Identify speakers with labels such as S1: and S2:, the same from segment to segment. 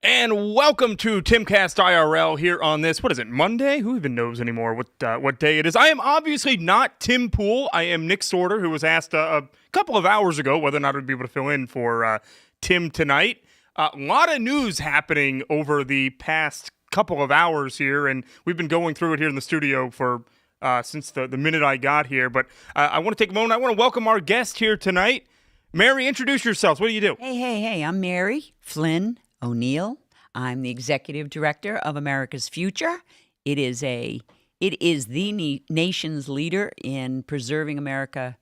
S1: And welcome to Timcast IRL here on this, what is it, Monday? Who even knows anymore what day it is? I am obviously not Tim Pool. I am Nick Sortor, who was asked a couple of hours ago whether or not I'd be able to fill in for Tim tonight. A lot of news happening over the past couple of hours here, and we've been going through it here in the studio for since the minute I got here. But I want to take a moment. I want to welcome our guest here tonight. Mary, introduce yourselves. What do you do?
S2: Hey, I'm Mary Flynn O'Neill. I'm the executive director of America's Future. It is the nation's leader in preserving America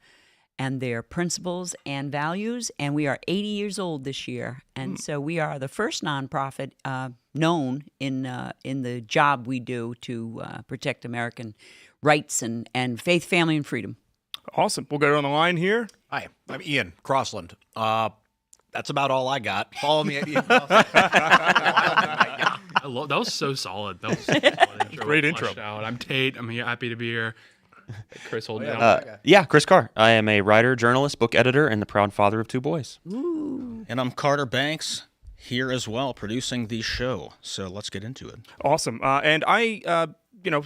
S2: and their principles and values, and we are 80 years old this year. And so we are the first nonprofit known in the job we do to protect American rights and faith, family, and freedom.
S1: Awesome. We'll go on the line here.
S3: Hi, I'm Ian Crossland. That's about all I got. Follow me at Ian Crossland.
S4: That was so solid. That was such a solid intro.
S1: Great intro.
S4: Out. I'm Tate. I'm here, happy to be here. Chris holding down.
S5: Chris Carr. I am a writer, journalist, book editor, and the proud father of two boys.
S2: Ooh.
S3: And I'm Carter Banks, here as well, producing the show. So let's get into it.
S1: Awesome. And I,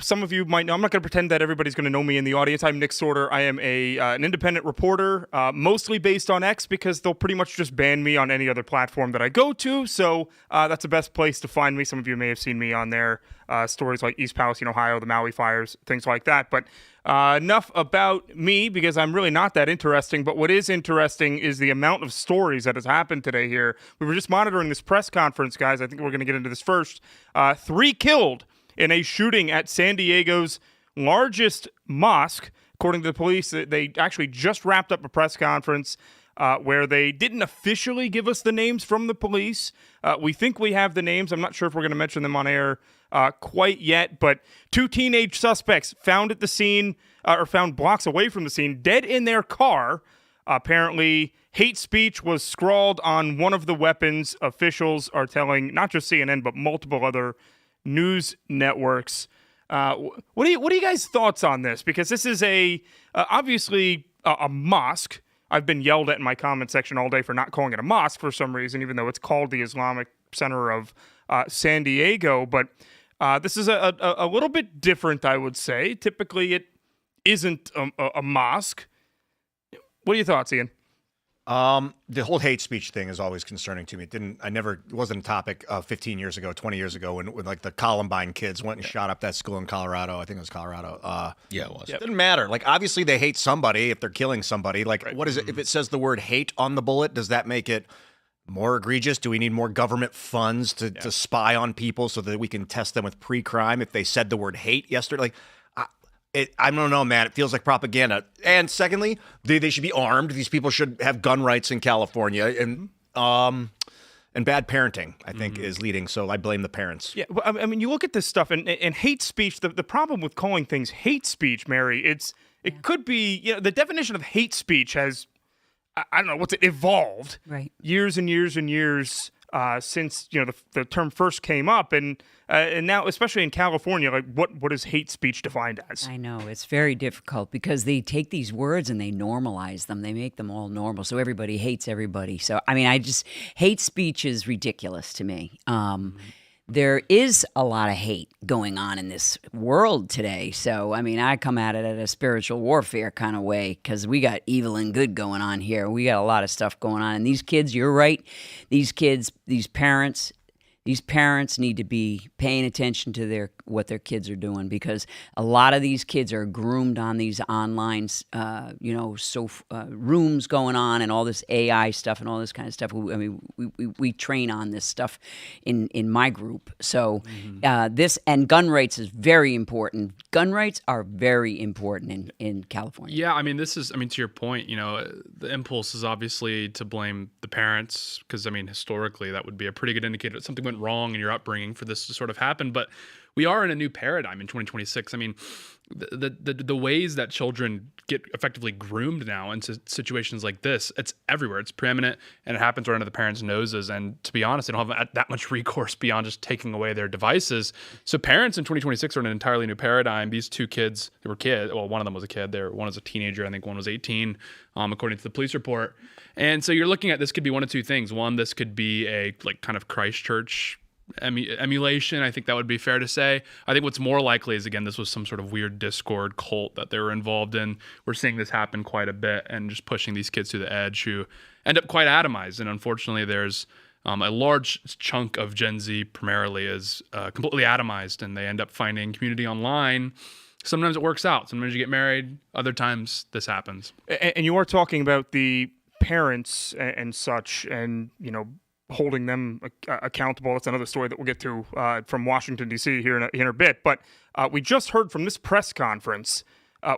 S1: some of you might know, I'm not going to pretend that everybody's going to know me in the audience. I'm Nick Sortor. I am an independent reporter, mostly based on X because they'll pretty much just ban me on any other platform that I go to. So that's the best place to find me. Some of you may have seen me on there. Stories like East Palestine, Ohio, the Maui fires, things like that. But enough about me because I'm really not that interesting. But what is interesting is the amount of stories that has happened today here. We were just monitoring this press conference, guys. I think we're going to get into this first. 3 killed in a shooting at San Diego's largest mosque. According to the police, they actually just wrapped up a press conference where they didn't officially give us the names from the police. We think we have the names. I'm not sure if we're going to mention them on air quite yet, but 2 teenage suspects found at the scene, or found blocks away from the scene, dead in their car. Apparently, hate speech was scrawled on one of the weapons. Officials are telling not just CNN, but multiple other news networks. What are you guys' thoughts on this? Because this is obviously a mosque. I've been yelled at in my comment section all day for not calling it a mosque for some reason, even though it's called the Islamic Center of San Diego. But this is a little bit different, I would say. Typically, it isn't a mosque. What are your thoughts, Ian?
S3: The whole hate speech thing is always concerning to me. It wasn't a topic 15 years ago, 20 years ago when like the Columbine kids went and shot up that school in Colorado. I think it was Colorado. Yeah, it was. Yep. It didn't matter. Like, obviously they hate somebody if they're killing somebody. Like, right. What is it? If it says the word hate on the bullet, does that make it more egregious? Do we need more government funds to spy on people so that we can test them with pre-crime if they said the word hate yesterday? Like, I don't know, man. It feels like propaganda. And secondly, they should be armed. These people should have gun rights in California. And bad parenting, I think, is leading. So I blame the parents. Yeah,
S1: well, I mean, you look at this stuff and hate speech. The problem with calling things hate speech, Mary, it could be, the definition of hate speech has, I don't know, what's it evolved years and years and years since the term first came up, and now, especially in California, like what is hate speech defined as?
S2: I know it's very difficult because they take these words and they normalize them. They make them all normal, so everybody hates everybody. So I mean, hate speech is ridiculous to me. There is a lot of hate going on in this world today. So, I mean, I come at it at a spiritual warfare kind of way because we got evil and good going on here. We got a lot of stuff going on. And these kids, you're right, these parents need to be paying attention to what their kids are doing because a lot of these kids are groomed on these online, rooms going on and all this AI stuff and all this kind of stuff. We train on this stuff in my group. So this and gun rights is very important. Gun rights are very important in California.
S4: Yeah, I mean, to your point, the impulse is obviously to blame the parents because, I mean, historically that would be a pretty good indicator that something went wrong in your upbringing for this to sort of happen. But we are in a new paradigm in 2026. I mean, the ways that children get effectively groomed now into situations like this, it's everywhere. It's preeminent, and it happens right under the parents' noses. And to be honest, they don't have that much recourse beyond just taking away their devices. So parents in 2026 are in an entirely new paradigm. These 2 kids, they were kids. Well, one of them was a kid. One was a teenager. I think one was 18, according to the police report. And so you're looking at this could be one of 2 things. One, this could be a kind of Christchurch emulation. I think that would be fair to say. I think what's more likely is, again, this was some sort of weird Discord cult that they were involved in. We're seeing this happen quite a bit and just pushing these kids to the edge who end up quite atomized. And unfortunately, there's a large chunk of Gen Z primarily is completely atomized, and they end up finding community online. Sometimes it works out. Sometimes you get married. Other times this happens.
S1: And you are talking about the parents and such, and, holding them accountable. That's another story that we'll get to from Washington, D.C. here in a bit. But we just heard from this press conference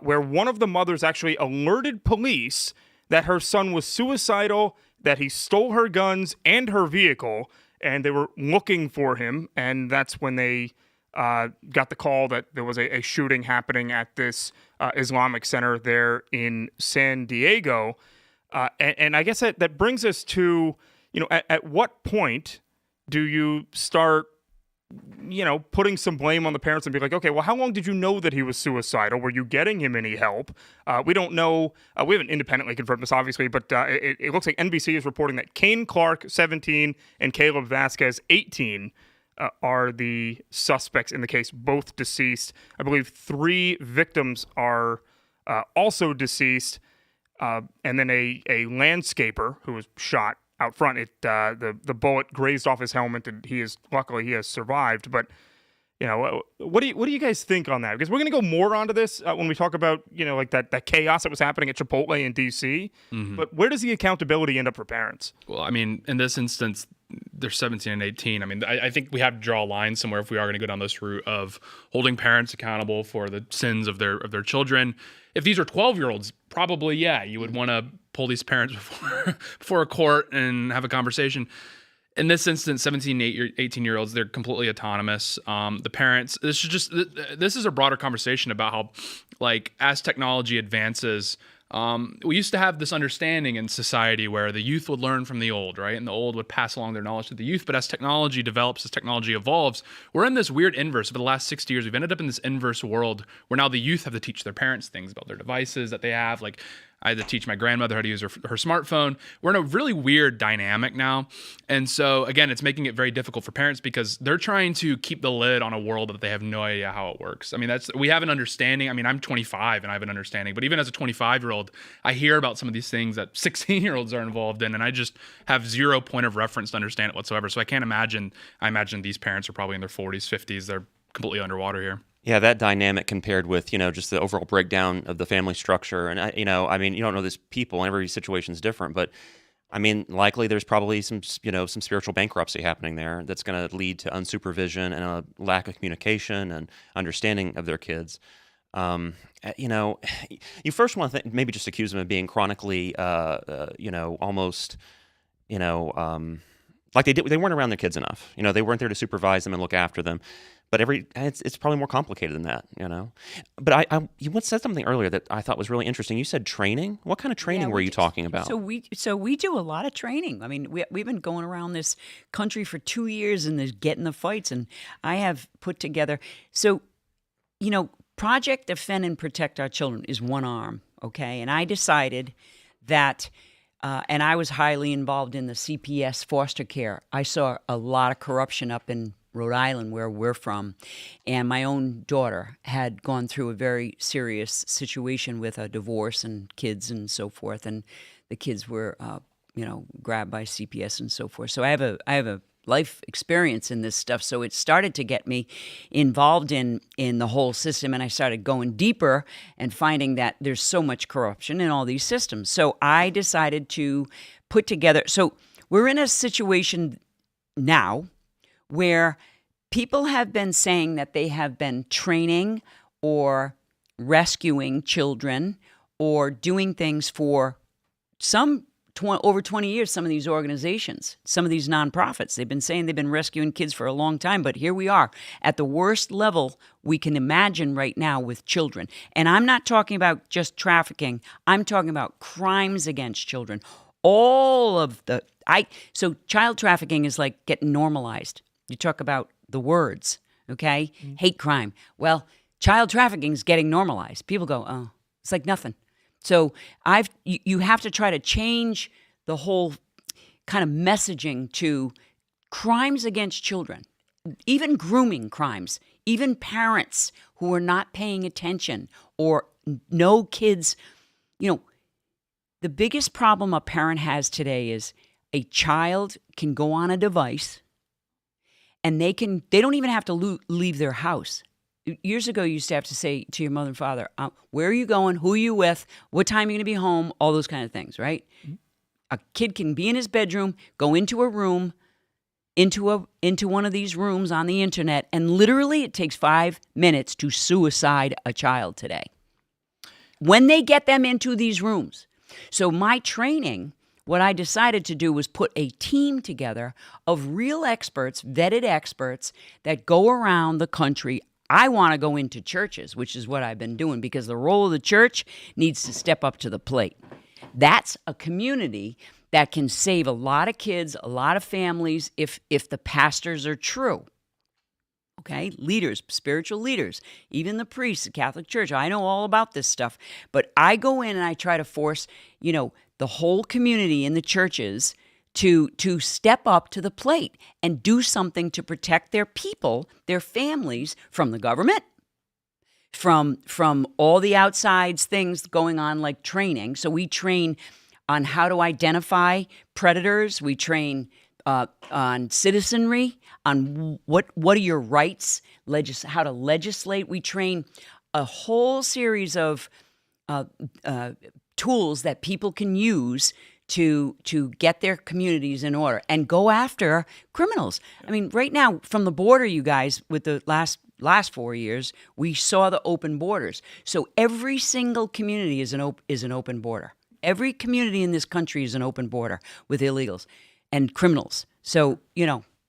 S1: where one of the mothers actually alerted police that her son was suicidal, that he stole her guns and her vehicle, and they were looking for him. And that's when they got the call that there was a shooting happening at this Islamic center there in San Diego. And I guess that brings us to, at what point do you start, putting some blame on the parents and be like, okay, well, how long did you know that he was suicidal? Were you getting him any help? We don't know. We haven't independently confirmed this, obviously, but it looks like NBC is reporting that Kane Clark, 17, and Caleb Vasquez, 18, are the suspects in the case, both deceased. I believe 3 victims are also deceased, and then a landscaper who was shot out front. The bullet grazed off his helmet, and luckily he has survived. But what do you guys think on that? Because we're going to go more onto this when we talk about like that chaos that was happening at Chipotle in DC. Mm-hmm. But where does the accountability end up for parents?
S4: Well, I mean, in this instance, they're 17 and 18. I mean, I think we have to draw a line somewhere if we are going to go down this route of holding parents accountable for the sins of their children. If these are 12-year-olds, probably, you would want to pull these parents before a court and have a conversation. In this instance, 17, 18-year-olds, they're completely autonomous. The parents, this is a broader conversation about how, as technology advances, we used to have this understanding in society where the youth would learn from the old, right? And the old would pass along their knowledge to the youth. But as technology develops, as technology evolves, we're in this weird inverse. For the last 60 years, we've ended up in this inverse world where now the youth have to teach their parents things about their devices that they have. I had to teach my grandmother how to use her smartphone. We're in a really weird dynamic now. And so, again, it's making it very difficult for parents because they're trying to keep the lid on a world that they have no idea how it works. I mean, we have an understanding. I mean, I'm 25 and I have an understanding. But even as a 25-year-old, I hear about some of these things that 16-year-olds are involved in, and I just have zero point of reference to understand it whatsoever. So I can't imagine. I imagine these parents are probably in their 40s, 50s. They're completely underwater here.
S5: Yeah, that dynamic compared with, just the overall breakdown of the family structure. And, you don't know these people, and every situation's different. But, likely there's probably some spiritual bankruptcy happening there that's going to lead to unsupervision and a lack of communication and understanding of their kids. You first want to maybe just accuse them of being chronically, almost, like they weren't around their kids enough. They weren't there to supervise them and look after them. But it's probably more complicated than that, But you once said something earlier that I thought was really interesting. You said training. What kind of training were you talking about?
S2: So we do a lot of training. I mean, we've been going around this country for 2 years and getting the fights. And I have put together. So, Project Defend and Protect Our Children is one arm, okay? And I decided that. And I was highly involved in the CPS foster care. I saw a lot of corruption up in Rhode Island, where we're from. And my own daughter had gone through a very serious situation with a divorce and kids and so forth. And the kids were, grabbed by CPS and so forth. So I have a life experience in this stuff. So it started to get me involved in the whole system. And I started going deeper and finding that there's so much corruption in all these systems. So I decided to put together. So we're in a situation now where people have been saying that they have been training or rescuing children or doing things for over 20 years, some of these organizations, some of these nonprofits. They've been saying they've been rescuing kids for a long time, but here we are at the worst level we can imagine right now with children. And I'm not talking about just trafficking. I'm talking about crimes against children. So child trafficking is like getting normalized. You talk about the words, okay? Mm-hmm. Hate crime. Well, child trafficking is getting normalized. People go, oh, it's like nothing. So you have to try to change the whole kind of messaging to crimes against children. even grooming crimes, even parents who are not paying attention or no kids, the biggest problem a parent has today is a child can go on a device and they don't even have to leave their house. Years ago, you used to have to say to your mother and father, where are you going? Who are you with? What time are you going to be home? All those kind of things, right? Mm-hmm. A kid can be in his bedroom, go into a room, into one of these rooms on the internet, and literally it takes 5 minutes to suicide a child today. When they get them into these rooms. So my training, what I decided to do was put a team together of real experts, vetted experts that go around the country. I want to go into churches, which is what I've been doing, because the role of the church needs to step up to the plate. That's a community that can save a lot of kids, a lot of families, if the pastors are true. Okay, leaders, spiritual leaders, even the priests, the Catholic Church. I know all about this stuff, but I go in and I try to force, the whole community in the churches to step up to the plate and do something to protect their people, their families from the government, from all the outside things going on like training. So we train on how to identify predators. We train on citizenry, on what are your rights, how to legislate. We train a whole series of tools that people can use to get their communities in order and go after criminals. I mean, right now from the border, you guys, with the last 4 years, we saw the open borders. So every single community is an open border. Every community in this country is an open border with illegals and criminals. So,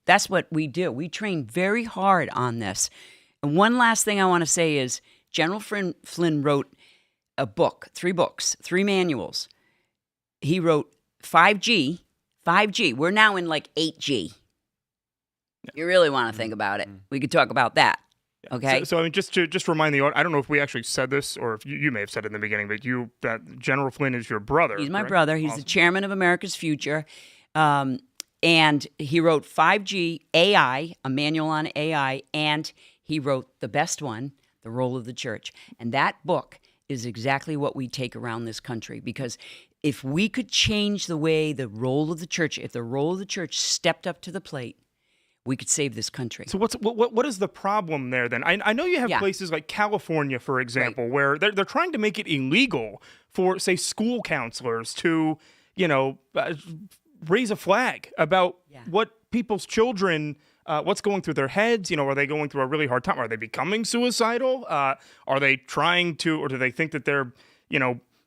S2: that's what we do. We train very hard on this. And one last thing I want to say is General Flynn wrote a book, 3 books, 3 manuals. He wrote 5G. We're now in like 8G. You really want to think about it. We could talk about that. Okay.
S1: So I mean, just to remind the audience, I don't know if we actually said this or if you may have said it in the beginning, but that General Flynn is your brother.
S2: He's my
S1: correct?
S2: brother. He's
S1: Awesome.
S2: the chairman of America's Future. And he wrote 5G AI, a manual on AI, and he wrote the best one, The Role of the Church. And that book is exactly what we take around this country, because if we could change the way the role of the church, if the role of the church stepped up to the plate, we could save this country.
S1: So what is the problem there then? I know you have places like California, for example, where they're trying to make it illegal for, say, school counselors to, raise a flag about what people's children, what's going through their heads. Are they going through a really hard time? Are they becoming suicidal? Are they trying to, or do they think that they're,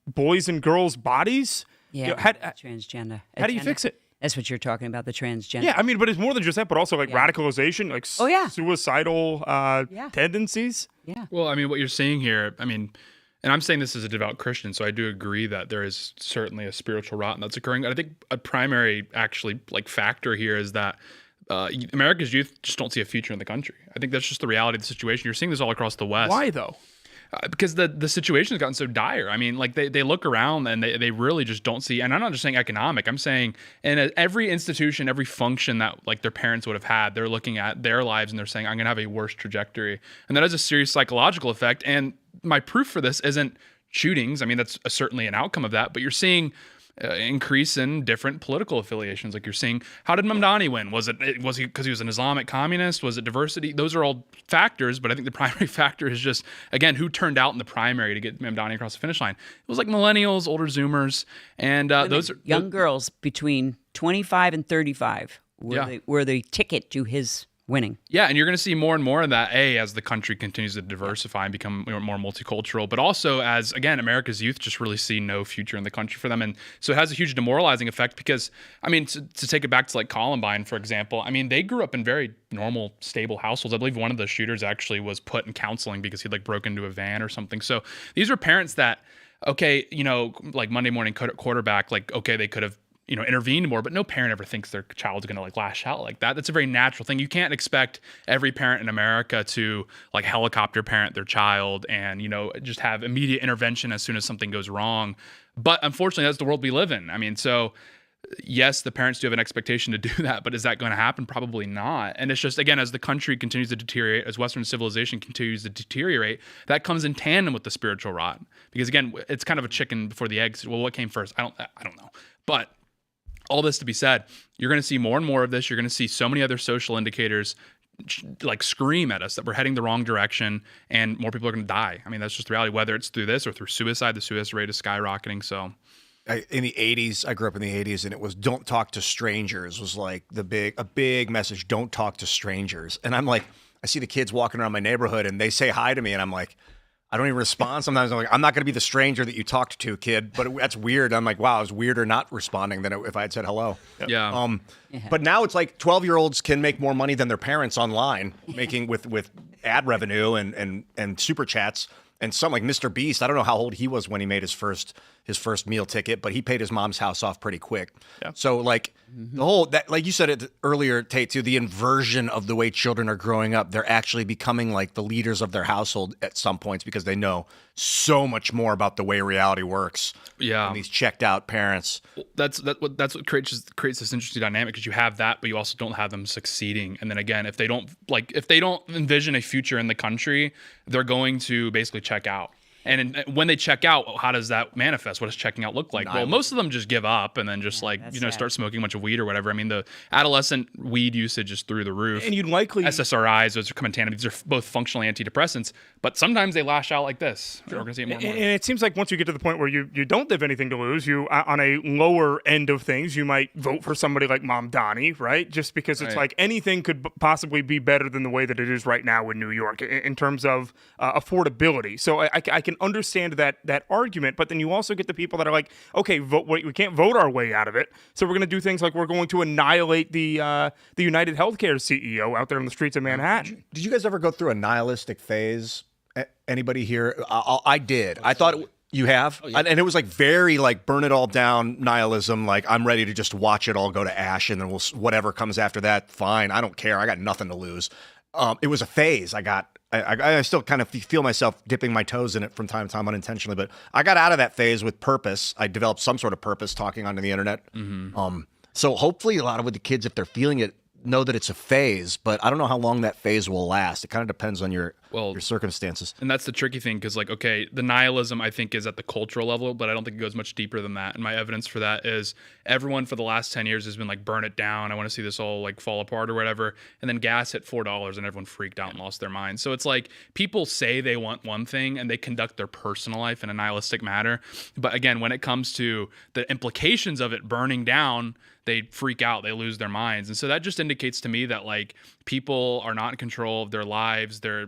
S1: boys and girls' bodies?
S2: Yeah, transgender.
S1: How do you fix it?
S2: That's what you're talking about, the transgender.
S1: Yeah, I mean, but it's more than just that, but also like radicalization, like suicidal tendencies.
S2: Yeah.
S4: Well, I mean, what you're saying here, and I'm saying this as a devout Christian, so I do agree that there is certainly a spiritual rot that's occurring. I think a primary, actually, factor here is that America's youth just don't see a future in the country. I think that's just the reality of the situation. You're seeing this all across the West.
S1: Why, though?
S4: Because the situation has gotten so dire. I mean, they look around and they really just don't see, and I'm not just saying economic, I'm saying in every institution, every function that their parents would have had, they're looking at their lives and they're saying, I'm going to have a worse trajectory. And that has a serious psychological effect. And my proof for this isn't shootings. I mean, that's certainly an outcome of that, but you're seeing increase in different political affiliations. Like you're seeing, how did Mamdani win? Was he because he was an Islamic communist? Was it diversity? Those are all factors, but I think the primary factor is just, again, who turned out in the primary to get Mamdani across the finish line. It was like millennials, older Zoomers, and those are
S2: young girls between 25 and 35 were the ticket to his winning.
S4: Yeah, and you're going to see more and more of that, as the country continues to diversify and become more multicultural, but also as, again, America's youth just really see no future in the country for them. And so it has a huge demoralizing effect because, to take it back to Columbine, for example, they grew up in very normal, stable households. I believe one of the shooters actually was put in counseling because he'd broke into a van or something. So these were parents that, Monday morning quarterback, they could have intervened more, but no parent ever thinks their child's going to lash out like that. That's a very natural thing. You can't expect every parent in America to helicopter parent their child and, just have immediate intervention as soon as something goes wrong. But unfortunately, that's the world we live in. So yes, the parents do have an expectation to do that, but is that going to happen? Probably not. And it's just, again, as the country continues to deteriorate, as Western civilization continues to deteriorate, that comes in tandem with the spiritual rot. Because again, it's kind of a chicken before the egg. Well, what came first? I don't know. But all this to be said, you're going to see more and more of this. You're going to see so many other social indicators like scream at us that we're heading the wrong direction and more people are going to die. I mean, that's just the reality, whether it's through this or through suicide. The suicide rate is skyrocketing. So
S3: in the 80s, I grew up in the 80s, and it was "don't talk to strangers" was like a big message. Don't talk to strangers. And I'm like, I see the kids walking around my neighborhood and they say hi to me and I'm like, I don't even respond. Sometimes I'm like, I'm not going to be the stranger that you talked to, kid. But that's weird. I'm like, wow, it was weirder not responding than if I had said hello.
S4: Yeah.
S3: But now it's like 12-year-olds can make more money than their parents online, making with ad revenue and super chats. And some like Mr. Beast, I don't know how old he was when he made his first meal ticket, but he paid his mom's house off pretty quick. Yeah. So like the whole that, like you said it earlier, Tate, too, the inversion of the way children are growing up. They're actually becoming like the leaders of their household at some points because they know so much more about the way reality works.
S4: Yeah.
S3: Than these checked out parents.
S4: That's what creates this interesting dynamic, because you have that, but you also don't have them succeeding. And then again, if they don't envision a future in the country, they're going to basically check out. And when they check out, how does that manifest? What does checking out look like? Well, most of them just give up and then just start smoking a bunch of weed or whatever. I mean, the adolescent weed usage is through the roof.
S1: And you'd likely
S4: SSRIs, those are come in tandem. These are both functionally antidepressants, but sometimes they lash out like this. We're going to see it more and more.
S1: And it seems like once you get to the point where you don't have anything to lose, you on a lower end of things, you might vote for somebody like Mom Donnie, right? Just because it's like anything could possibly be better than the way that it is right now in New York in terms of affordability. So I can understand that argument, but then you also get the people that are like, okay, we can't vote our way out of it, so we're going to do things like we're going to annihilate the United Healthcare CEO out there in the streets of Manhattan.
S3: Did you guys ever go through a nihilistic phase? Anybody here? I did. I thought you have, and it was like very like burn it all down nihilism. Like I'm ready to just watch it all go to ash, and then whatever comes after that, fine. I don't care. I got nothing to lose. It was a phase. I still kind of feel myself dipping my toes in it from time to time unintentionally, but I got out of that phase with purpose. I developed some sort of purpose talking onto the internet. So hopefully a lot of the kids, if they're feeling it, know that it's a phase, but I don't know how long that phase will last. It kind of depends on your circumstances.
S4: And that's the tricky thing, because like, okay, the nihilism I think is at the cultural level, but I don't think it goes much deeper than that. And my evidence for that is everyone for the last 10 years has been like, burn it down. I want to see this all like fall apart or whatever. And then gas hit $4 and everyone freaked out and lost their mind. So it's like people say they want one thing and they conduct their personal life in a nihilistic manner. But again, when it comes to the implications of it burning down, they freak out, they lose their minds. And so that just indicates to me that like people are not in control of their lives. They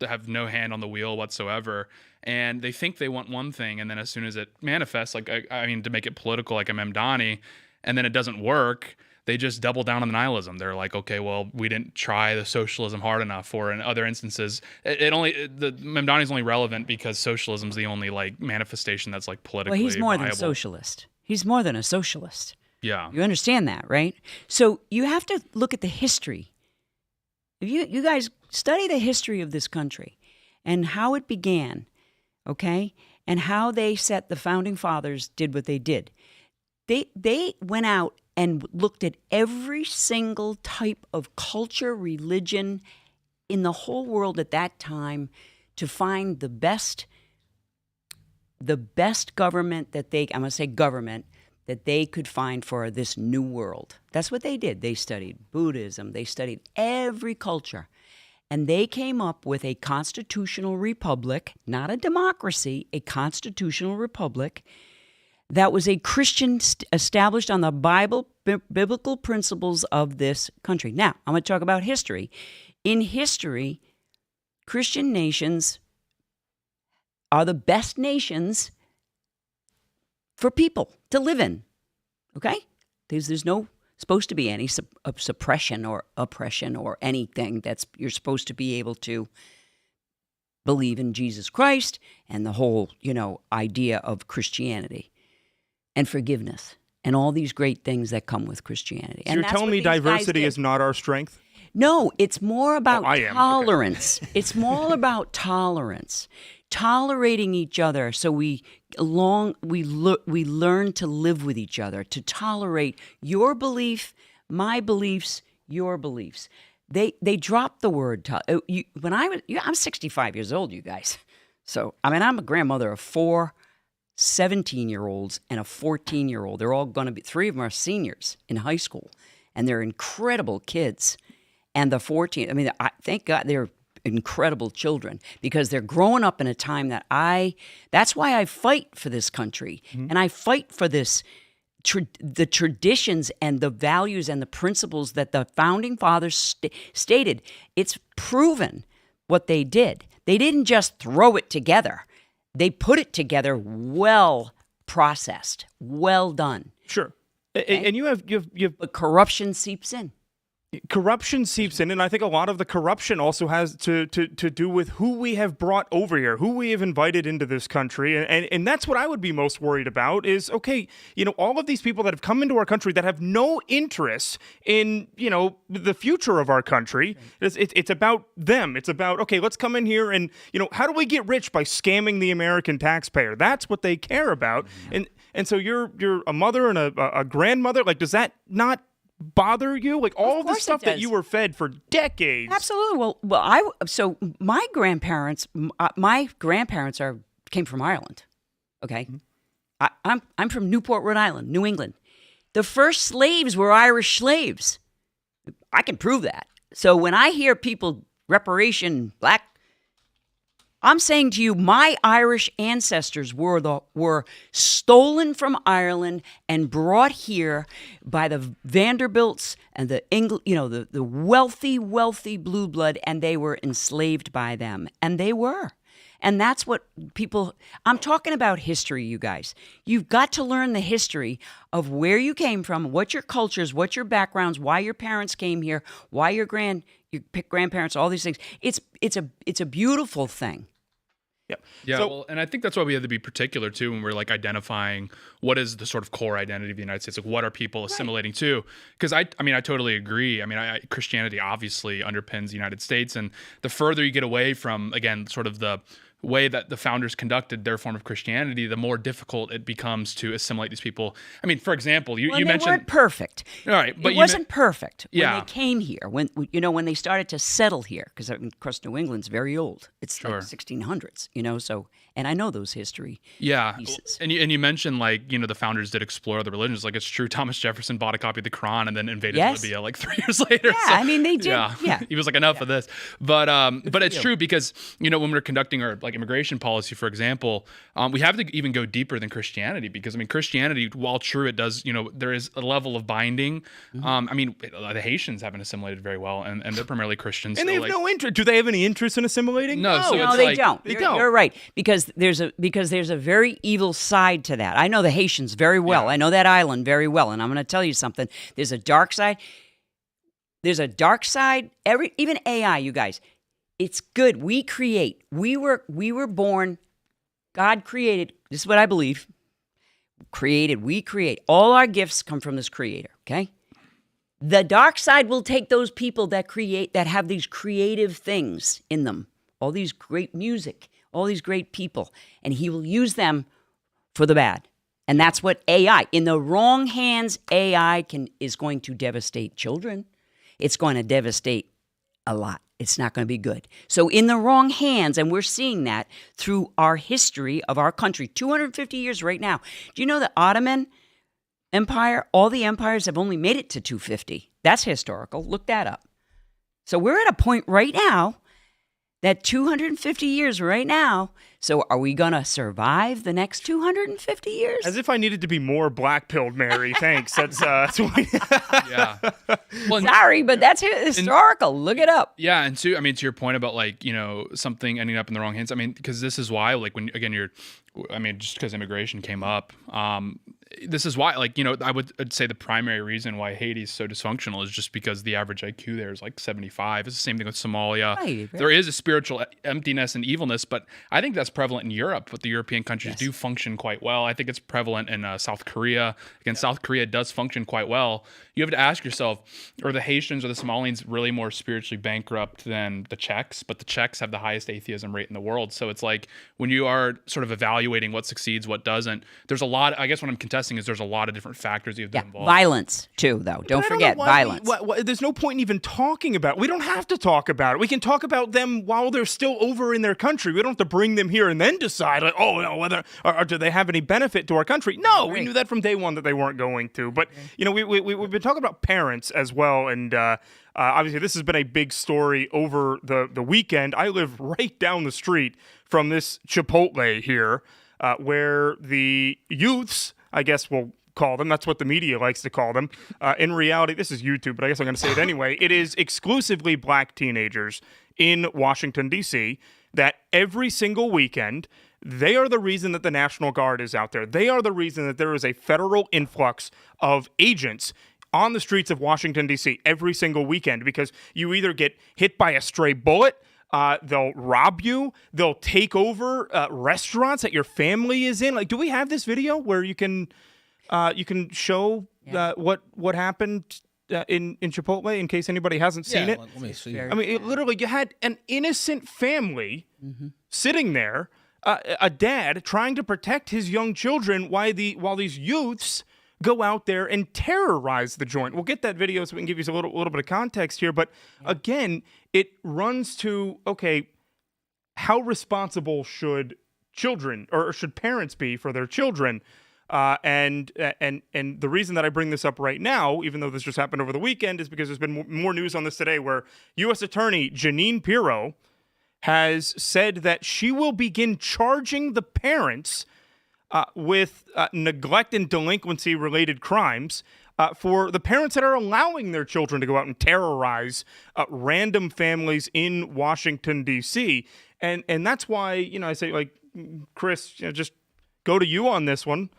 S4: have no hand on the wheel whatsoever. And they think they want one thing. And then as soon as it manifests, like, I mean, to make it political, like a Memdani, and then it doesn't work, they just double down on the nihilism. They're like, okay, well, we didn't try the socialism hard enough. Or in other instances, the Memdani is only relevant because socialism is the only like manifestation that's like politically
S2: Well, he's more
S4: viable.
S2: than a socialist. He's more than a socialist.
S4: Yeah.
S2: You understand that, right? So you have to look at the history. If you guys study the history of this country and how it began, okay, and how the founding fathers did what they did. They went out and looked at every single type of culture, religion in the whole world at that time to find the best government that I'm going to say government, that they could find for this new world. That's what they did. They studied Buddhism. They studied every culture. And they came up with a constitutional republic, not a democracy, a constitutional republic that was a Christian established on the biblical principles of this country. Now, I'm going to talk about history. In history, Christian nations are the best nations for people to live in, okay? There's no supposed to be any suppression or oppression or anything. You're supposed to be able to believe in Jesus Christ and the whole, idea of Christianity and forgiveness and all these great things that come with Christianity.
S1: So
S2: and
S1: you're telling me diversity is not our strength?
S2: No, it's more about
S1: I am.
S2: tolerance. Okay. It's more about tolerance. tolerating each other. So we learn to live with each other, to tolerate your belief, my beliefs, your beliefs. They dropped the word. I'm 65 years old, you guys. So I mean, I'm a grandmother of 4 17-year-olds and a 14-year-old. They're all going to be, 3 of them are seniors in high school, and they're incredible kids. And the 14, I mean, thank God they're incredible children, because they're growing up in a time that's why I fight for this country. And I fight for this, the traditions and the values and the principles that the founding fathers stated. It's proven what they did. They didn't just throw it together. They put it together well processed, well done.
S1: Sure. Okay? And you have
S2: But corruption seeps in.
S1: Corruption seeps in, and I think a lot of the corruption also has to do with who we have brought over here, who we have invited into this country, and that's what I would be most worried about is, okay, all of these people that have come into our country that have no interest in, the future of our country. It's about them. It's about, okay, let's come in here and, how do we get rich by scamming the American taxpayer? That's what they care about. And so you're a mother and a grandmother. Like, does that not bother you? Like all the stuff that you were fed for decades.
S2: Absolutely. So my grandparents came from Ireland. Okay, I'm from Newport, Rhode Island, New England. The first slaves were Irish slaves. I can prove that. So when I hear people reparation, black, I'm saying to you, my Irish ancestors were stolen from Ireland and brought here by the Vanderbilts and the wealthy blue blood, and they were enslaved by them, and they were. And that's what I'm talking about history, you guys. You've got to learn the history of where you came from, what your cultures, what your backgrounds, why your parents came here, why your grandparents, all these things. It's a beautiful thing.
S4: Yeah, well, and I think that's why we have to be particular too when we're like identifying what is the sort of core identity of the United States. Like, what are people assimilating to? Because I totally agree. I mean, Christianity obviously underpins the United States, and the further you get away from, again, sort of the way that the founders conducted their form of Christianity, the more difficult it becomes to assimilate these people. I mean, for example, you mentioned
S2: they weren't perfect.
S4: All right, but
S2: it wasn't perfect when
S4: Yeah.
S2: they came here. When they started to settle here, because of course New England's very old. It's like 1600s. So, and I know those history.
S4: Yeah,
S2: pieces.
S4: and you mentioned like the founders did explore other religions. Like, it's true, Thomas Jefferson bought a copy of the Quran and then invaded Libya like 3 years later.
S2: Yeah,
S4: So,
S2: I mean they did. Yeah.
S4: He was like, enough of this. But it's true, because when we're conducting our like immigration policy, for example, we have to even go deeper than Christianity, because Christianity, while true, it does there is a level of binding. The Haitians haven't assimilated very well, and they're primarily Christians.
S1: And they have no interest. Do they have any interest in assimilating?
S4: No, so
S2: No,
S4: it's
S2: they
S4: like,
S2: don't.
S1: They don't.
S2: You're right, because there's a very evil side to that. I know the Haitians very well.
S4: Yeah.
S2: I know that island very well, and I'm going to tell you something. There's a dark side. There's a dark side. Even AI, you guys, it's good. We create. We were born. God created. This is what I believe. We create. All our gifts come from this Creator. Okay. The dark side will take those people that have these creative things in them, all these great music, all these great people, and he will use them for the bad. And that's what AI, in the wrong hands, AI is going to devastate children. It's going to devastate a lot. It's not going to be good. So in the wrong hands, and we're seeing that through our history of our country, 250 years right now. Do you know the Ottoman Empire, all the empires have only made it to 250. That's historical. Look that up. So we're at a point right now that 250 years right now. So are we going to survive the next 250 years?
S1: As if I needed to be more black-pilled, Mary. Thanks. That's
S4: yeah. Well,
S2: Sorry, but that's historical. Look it up.
S4: Yeah, and to your point about like something ending up in the wrong hands. Because this is why, like, when again just because immigration came up, this is why, like, I would say the primary reason why Haiti is so dysfunctional is just because the average IQ there is like 75. It's the same thing with Somalia.
S2: Right.
S4: There is a spiritual emptiness and evilness, but I think that's prevalent in Europe, but the European countries do function quite well. I think it's prevalent in South Korea. Again, South Korea does function quite well. You have to ask yourself, are the Haitians or the Somalians really more spiritually bankrupt than the Czechs? But the Czechs have the highest atheism rate in the world. So it's like when you are sort of evaluating what succeeds, what doesn't, there's a lot, I guess what I'm contesting is there's a lot of different factors you have to involve.
S2: Violence too, though. Don't forget violence.
S1: There's no point in even talking about it. We don't have to talk about it. We can talk about them while they're still over in their country. We don't have to bring them here and then decide, like, oh, no, whether or do they have any benefit to our country? No, we knew that from day one that they weren't going to. But you know, we've been talking about parents as well, and obviously this has been a big story over the weekend. I live right down the street from this Chipotle here, where the youths, I guess we'll call them, that's what the media likes to call them. In reality, this is YouTube, but I guess I'm going to say it anyway. It is exclusively black teenagers in Washington, D.C., that every single weekend, they are the reason that the National Guard is out there. They are the reason that there is a federal influx of agents on the streets of Washington, D.C. every single weekend, because you either get hit by a stray bullet, they'll rob you, they'll take over restaurants that your family is in. Like, do we have this video where you can show what happened in Chipotle in case anybody hasn't seen it?
S6: Let me see.
S1: I mean, literally, you had an innocent family sitting there, a dad trying to protect his young children while these youths go out there and terrorize the joint. We'll get that video so we can give you a little bit of context here. But again, it runs to, okay, how responsible should children or should parents be for their children? And the reason that I bring this up right now, even though this just happened over the weekend, is because there's been more news on this today, where U.S. Attorney Jeanine Pirro has said that she will begin charging the parents with neglect and delinquency related crimes for the parents that are allowing their children to go out and terrorize random families in Washington, D.C. And that's why, you know, I say, like, Chris, you know, just go to you on this one.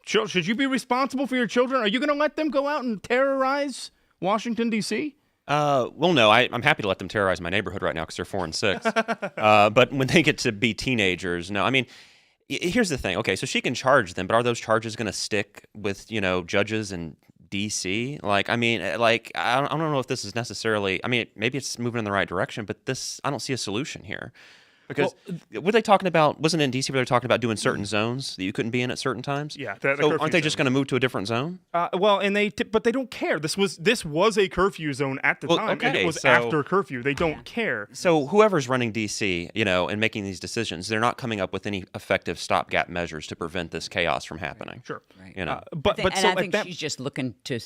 S1: Should you be responsible for your children? Are you going to let them go out and terrorize Washington, D.C.?
S5: Well, no, I'm happy to let them terrorize my neighborhood right now because they're 4 and 6. But when they get to be teenagers, no. I mean, here's the thing. Okay, so she can charge them, but are those charges going to stick with, you know, judges in D.C.? Like, I mean, like, I don't know if this is necessarily, I mean, maybe it's moving in the right direction, but I don't see a solution here. Because were they talking about, wasn't it in D.C. where they were talking about doing certain zones that you couldn't be in at certain times?
S1: Yeah.
S5: So aren't they just going to move to a different zone?
S1: Well, and but they don't care. This was a curfew zone at the time, and it was after curfew. They don't care.
S5: So whoever's running D.C., you know, and making these decisions, they're not coming up with any effective stopgap measures to prevent this chaos from happening.
S1: Sure.
S2: Right.
S5: You know,
S2: I think she's just looking to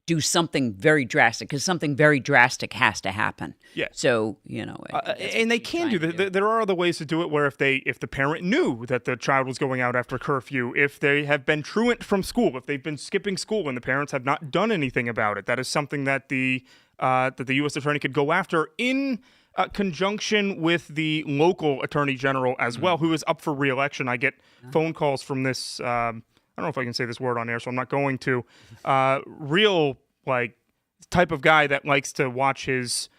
S2: do something very drastic, because something very drastic has to happen.
S1: Yeah.
S2: So, you know,
S1: and they can do that. There are other ways to do it, where if the parent knew that the child was going out after curfew, if they have been truant from school, if they've been skipping school and the parents have not done anything about it, that is something that the U.S. Attorney could go after in conjunction with the local Attorney General as well, who is up for re-election. I get phone calls from this. I don't know if I can say this word on air, so I'm not going to. Real, like, type of guy that likes to watch his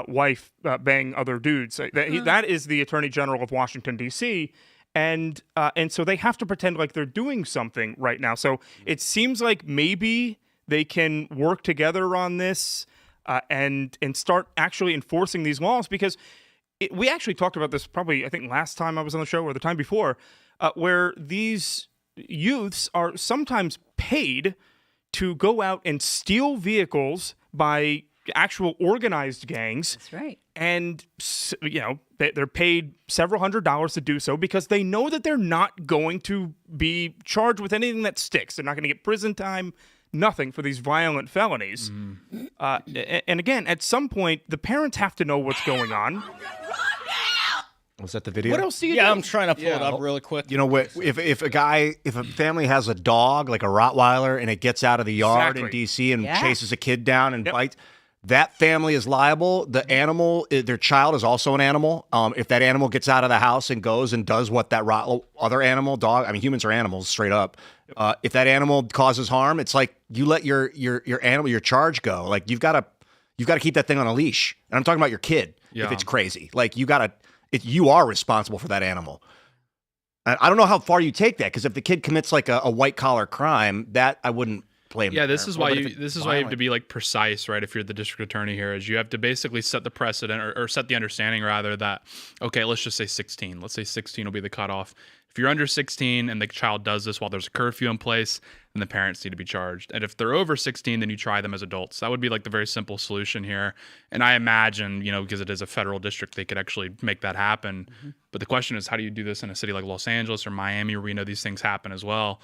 S1: wife bang other dudes. That is the Attorney General of Washington, D.C., and so they have to pretend like they're doing something right now. So it seems like maybe they can work together on this and start actually enforcing these laws, because we actually talked about this probably, I think, last time I was on the show or the time before, where these youths are sometimes paid to go out and steal vehicles by actual organized gangs.
S2: That's right.
S1: And, you know, they're paid several $100s to do so, because they know that they're not going to be charged with anything that sticks. They're not going to get prison time, nothing for these violent felonies. And again, at some point, the parents have to know what's going on.
S3: Was that the video?
S1: What else do you do?
S6: Yeah, I'm trying to pull it up really quick.
S3: You know what? If a family has a dog like a Rottweiler and it gets out of the yard in D.C. and chases a kid down and bites, that family is liable. The animal, their child is also an animal. If that animal gets out of the house and goes and does what that other animal, dog, I mean, humans are animals straight up. If that animal causes harm, it's like you let your animal, your charge go. Like you've got to keep that thing on a leash. And I'm talking about your kid. If it's crazy, like you got to. you are responsible for that animal. I don't know how far you take that, because if the kid commits like a white collar crime, that I wouldn't blame.
S4: Yeah, this is why you have to
S3: be.
S4: be like precise, right? If you're the district attorney here, is you have to basically set the precedent or set the understanding rather that, okay, let's just say 16. Let's say 16 will be the cutoff. If you're under 16 and the child does this while there's a curfew in place, then the parents need to be charged. And if they're over 16, then you try them as adults. That would be like the very simple solution here. And I imagine, because it is a federal district, they could actually make that happen. Mm-hmm. But the question is, how do you do this in a city like Los Angeles or Miami, where we know these things happen as well?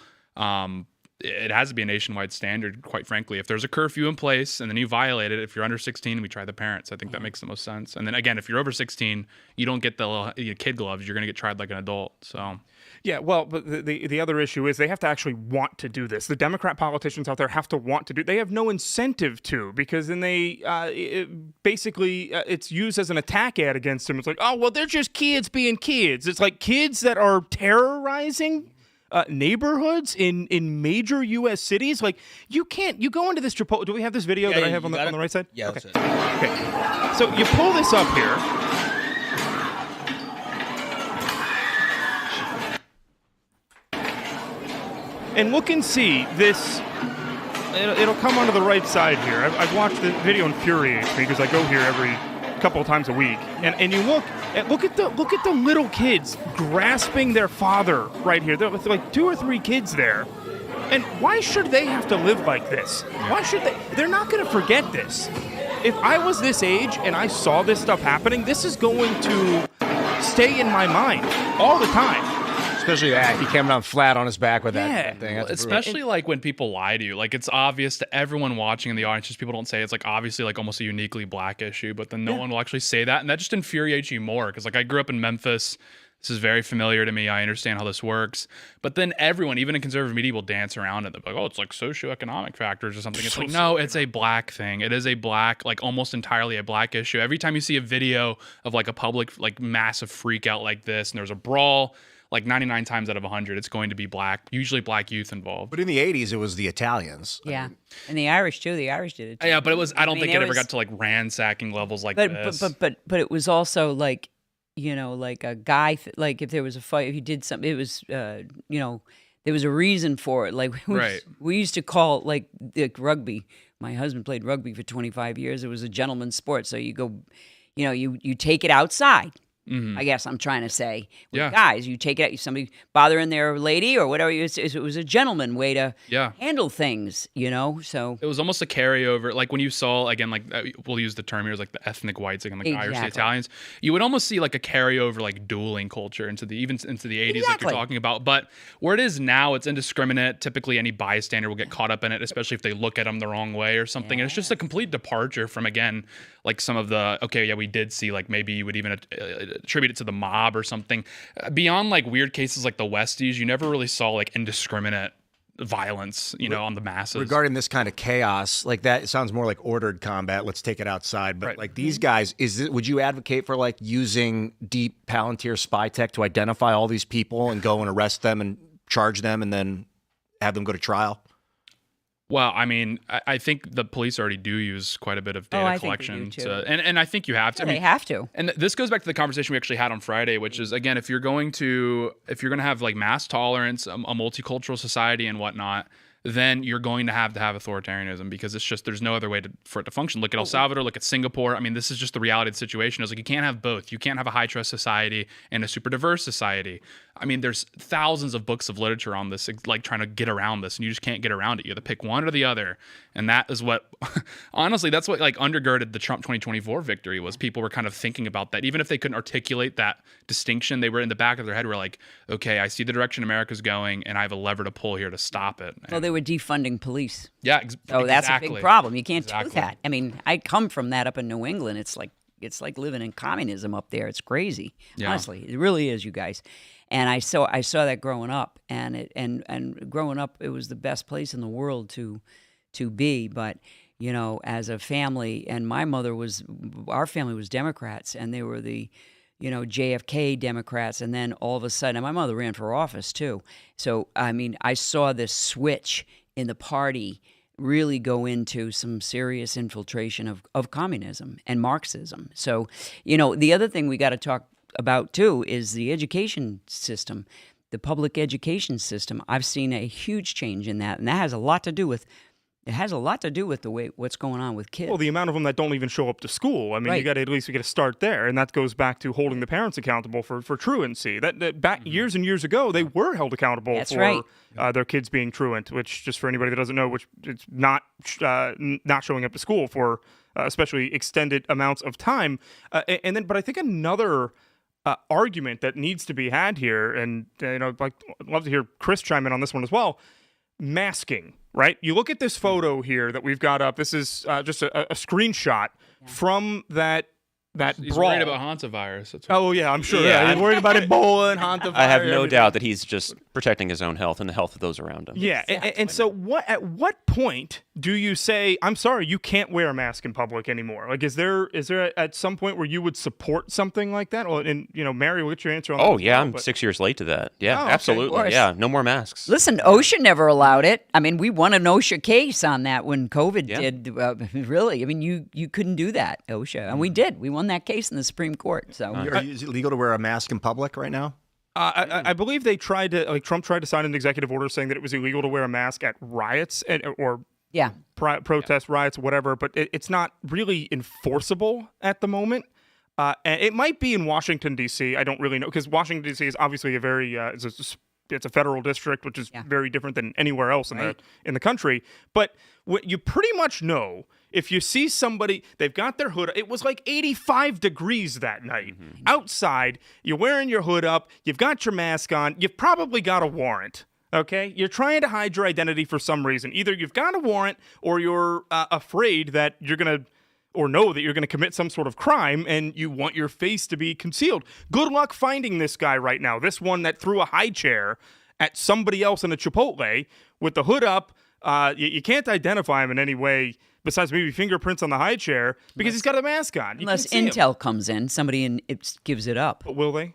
S4: It has to be a nationwide standard, quite frankly. If there's a curfew in place and then you violate it, if you're under 16, we try the parents. I think that makes the most sense. And then again, if you're over 16, you don't get the little kid gloves. You're going to get tried like an adult. So,
S1: yeah, well, but the other issue is they have to actually want to do this. The Democrat politicians out there have to want to do. They have no incentive to, because then they basically it's used as an attack ad against them. It's like, oh, well, they're just kids being kids. It's like kids that are terrorizing neighborhoods in major U.S. cities. Like, you go into this Chipotle. Do we have this video that I have on the right side?
S6: Yeah.
S1: Okay. Okay. So you pull this up here. And look and see this. It'll come onto the right side here. I've watched the video, infuriates me because I go here every couple of times a week, and you look at the little kids grasping their father right here. There's like 2 or 3 kids there, and why should they have to live like this? Why should they? They're not going to forget this. If I was this age and I saw this stuff happening, this is going to stay in my mind all the time.
S3: Especially he came down flat on his back with that thing. That's
S4: especially like when people lie to you. Like, it's obvious to everyone watching in the audience, just people don't say it's like obviously like almost a uniquely black issue, but then no one will actually say that. And that just infuriates you more. Because like I grew up in Memphis. This is very familiar to me. I understand how this works. But then everyone, even in conservative media, will dance around it. They're like, oh, it's like socioeconomic factors or something. It's like, no, it's a black thing. It is a black, like almost entirely a black issue. Every time you see a video of like a public, like massive freak out like this, and there's a brawl, like 99 times out of 100, it's going to be black, usually black youth involved.
S3: But in the 80s, it was the Italians.
S2: Yeah. And the Irish, too. The Irish did it, too.
S4: Yeah, but it was, I don't think it ever got to like ransacking levels like this.
S2: But it was also like, like a guy, like if there was a fight, if he did something, it was, there was a reason for it. Like we used to call like rugby. My husband played rugby for 25 years. It was a gentleman's sport. So you go, you take it outside. Mm-hmm. I guess I'm trying to say, guys, you take it. Somebody bothering their lady or whatever. It was a gentleman way to handle things, So
S4: it was almost a carryover. Like when you saw again, like we'll use the term here, like the ethnic whites, again, like Irish, the Italians. You would almost see like a carryover, like dueling culture into the 80s, like you're talking about. But where it is now, it's indiscriminate. Typically, any bystander will get caught up in it, especially if they look at them the wrong way or something. And it's just a complete departure from like some of the we did see like maybe you would even attribute it to the mob or something. Beyond like weird cases like the Westies, you never really saw like indiscriminate violence, on the masses.
S3: Regarding this kind of chaos, like that, it sounds more like ordered combat. Let's take it outside. But like these guys, would you advocate for like using deep Palantir spy tech to identify all these people and go and arrest them and charge them and then have them go to trial?
S4: Well, I mean, I think the police already do use quite a bit of data collection, and I think you have to.
S2: They have to.
S4: And this goes back to the conversation we actually had on Friday, which is again, if you're going to have like mass tolerance, a multicultural society, and whatnot, then you're going to have authoritarianism, because it's just there's no other way for it to function. Look at El Salvador, look at Singapore. I mean, this is just the reality of the situation. It's like you can't have both. You can't have a high trust society and a super diverse society. I mean, there's thousands of books of literature on this, like trying to get around this, and you just can't get around it. You have to pick one or the other. And that is what, honestly, that's what like undergirded the Trump 2024 victory was. People were kind of thinking about that. Even if they couldn't articulate that distinction, they were in the back of their head, were like, okay, I see the direction America's going, and I have a lever to pull here to stop it.
S2: Well, they were defunding police.
S4: Yeah,
S2: exactly. That's a big problem. You can't do that. I mean, I come from that up in New England. It's like living in communism up there. It's crazy. Yeah. Honestly, it really is, you guys. And I saw that growing up, and growing up, it was the best place in the world to be. But as a family, and our family was Democrats, and they were the JFK Democrats, and then all of a sudden, and my mother ran for office too. So I mean, I saw this switch in the party really go into some serious infiltration of communism and Marxism. So the other thing we got to talk about too is the education system, the public education system. I've seen a huge change in that, and that has a lot to do with. It has a lot to do with the way what's going on with kids.
S1: Well, the amount of them that don't even show up to school. I mean, you got to at least start there, and that goes back to holding the parents accountable for truancy. That back years and years ago, they were held accountable for their kids being truant. Which, just for anybody that doesn't know, which it's not showing up to school for especially extended amounts of time. But I think another argument that needs to be had here, and I'd love to hear Chris chime in on this one as well. Masking, right? You look at this photo here that we've got up. This is just a screenshot from that
S4: He's
S1: brawl.
S4: worried about hantavirus. That's
S1: Oh yeah, I'm sure.
S5: Yeah.
S1: He's worried about Ebola and hantavirus.
S5: I have no doubt that he's just protecting his own health and the health of those around him.
S1: Yeah, and so at what point do you say, I'm sorry, you can't wear a mask in public anymore? Like, is there at some point where you would support something like that? Well, and Mary, we'll get your answer on that.
S5: Oh
S1: as
S5: yeah,
S1: well,
S5: I'm
S1: but-
S5: 6 years late to that. Yeah,
S1: okay.
S5: absolutely. Yeah, no more masks.
S2: Listen, OSHA never allowed it. I mean, we won an OSHA case on that when COVID did. Really, I mean, you couldn't do that, OSHA, and we did. We won that case in the Supreme Court. So
S3: Is it legal to wear a mask in public right now?
S1: I believe they tried to, Trump tried to sign an executive order saying that it was illegal to wear a mask at riots or protest riots, whatever, but it's not really enforceable at the moment. And it might be in Washington, D.C. I don't really know, because Washington, D.C. is obviously a very it's a federal district, which is very different than anywhere else in the country. But you pretty much know if you see somebody, they've got their hood. It was like 85 degrees that night outside. You're wearing your hood up. You've got your mask on. You've probably got a warrant. Okay, you're trying to hide your identity for some reason. Either you've got a warrant, or you're afraid that you're gonna, or know that you're gonna commit some sort of crime, and you want your face to be concealed. Good luck finding this guy right now. This one that threw a high chair at somebody else in a Chipotle with the hood up. You can't identify him in any way besides maybe fingerprints on the high chair because he's got a mask on.
S2: unless intel comes in, somebody gives it up.
S1: But will they?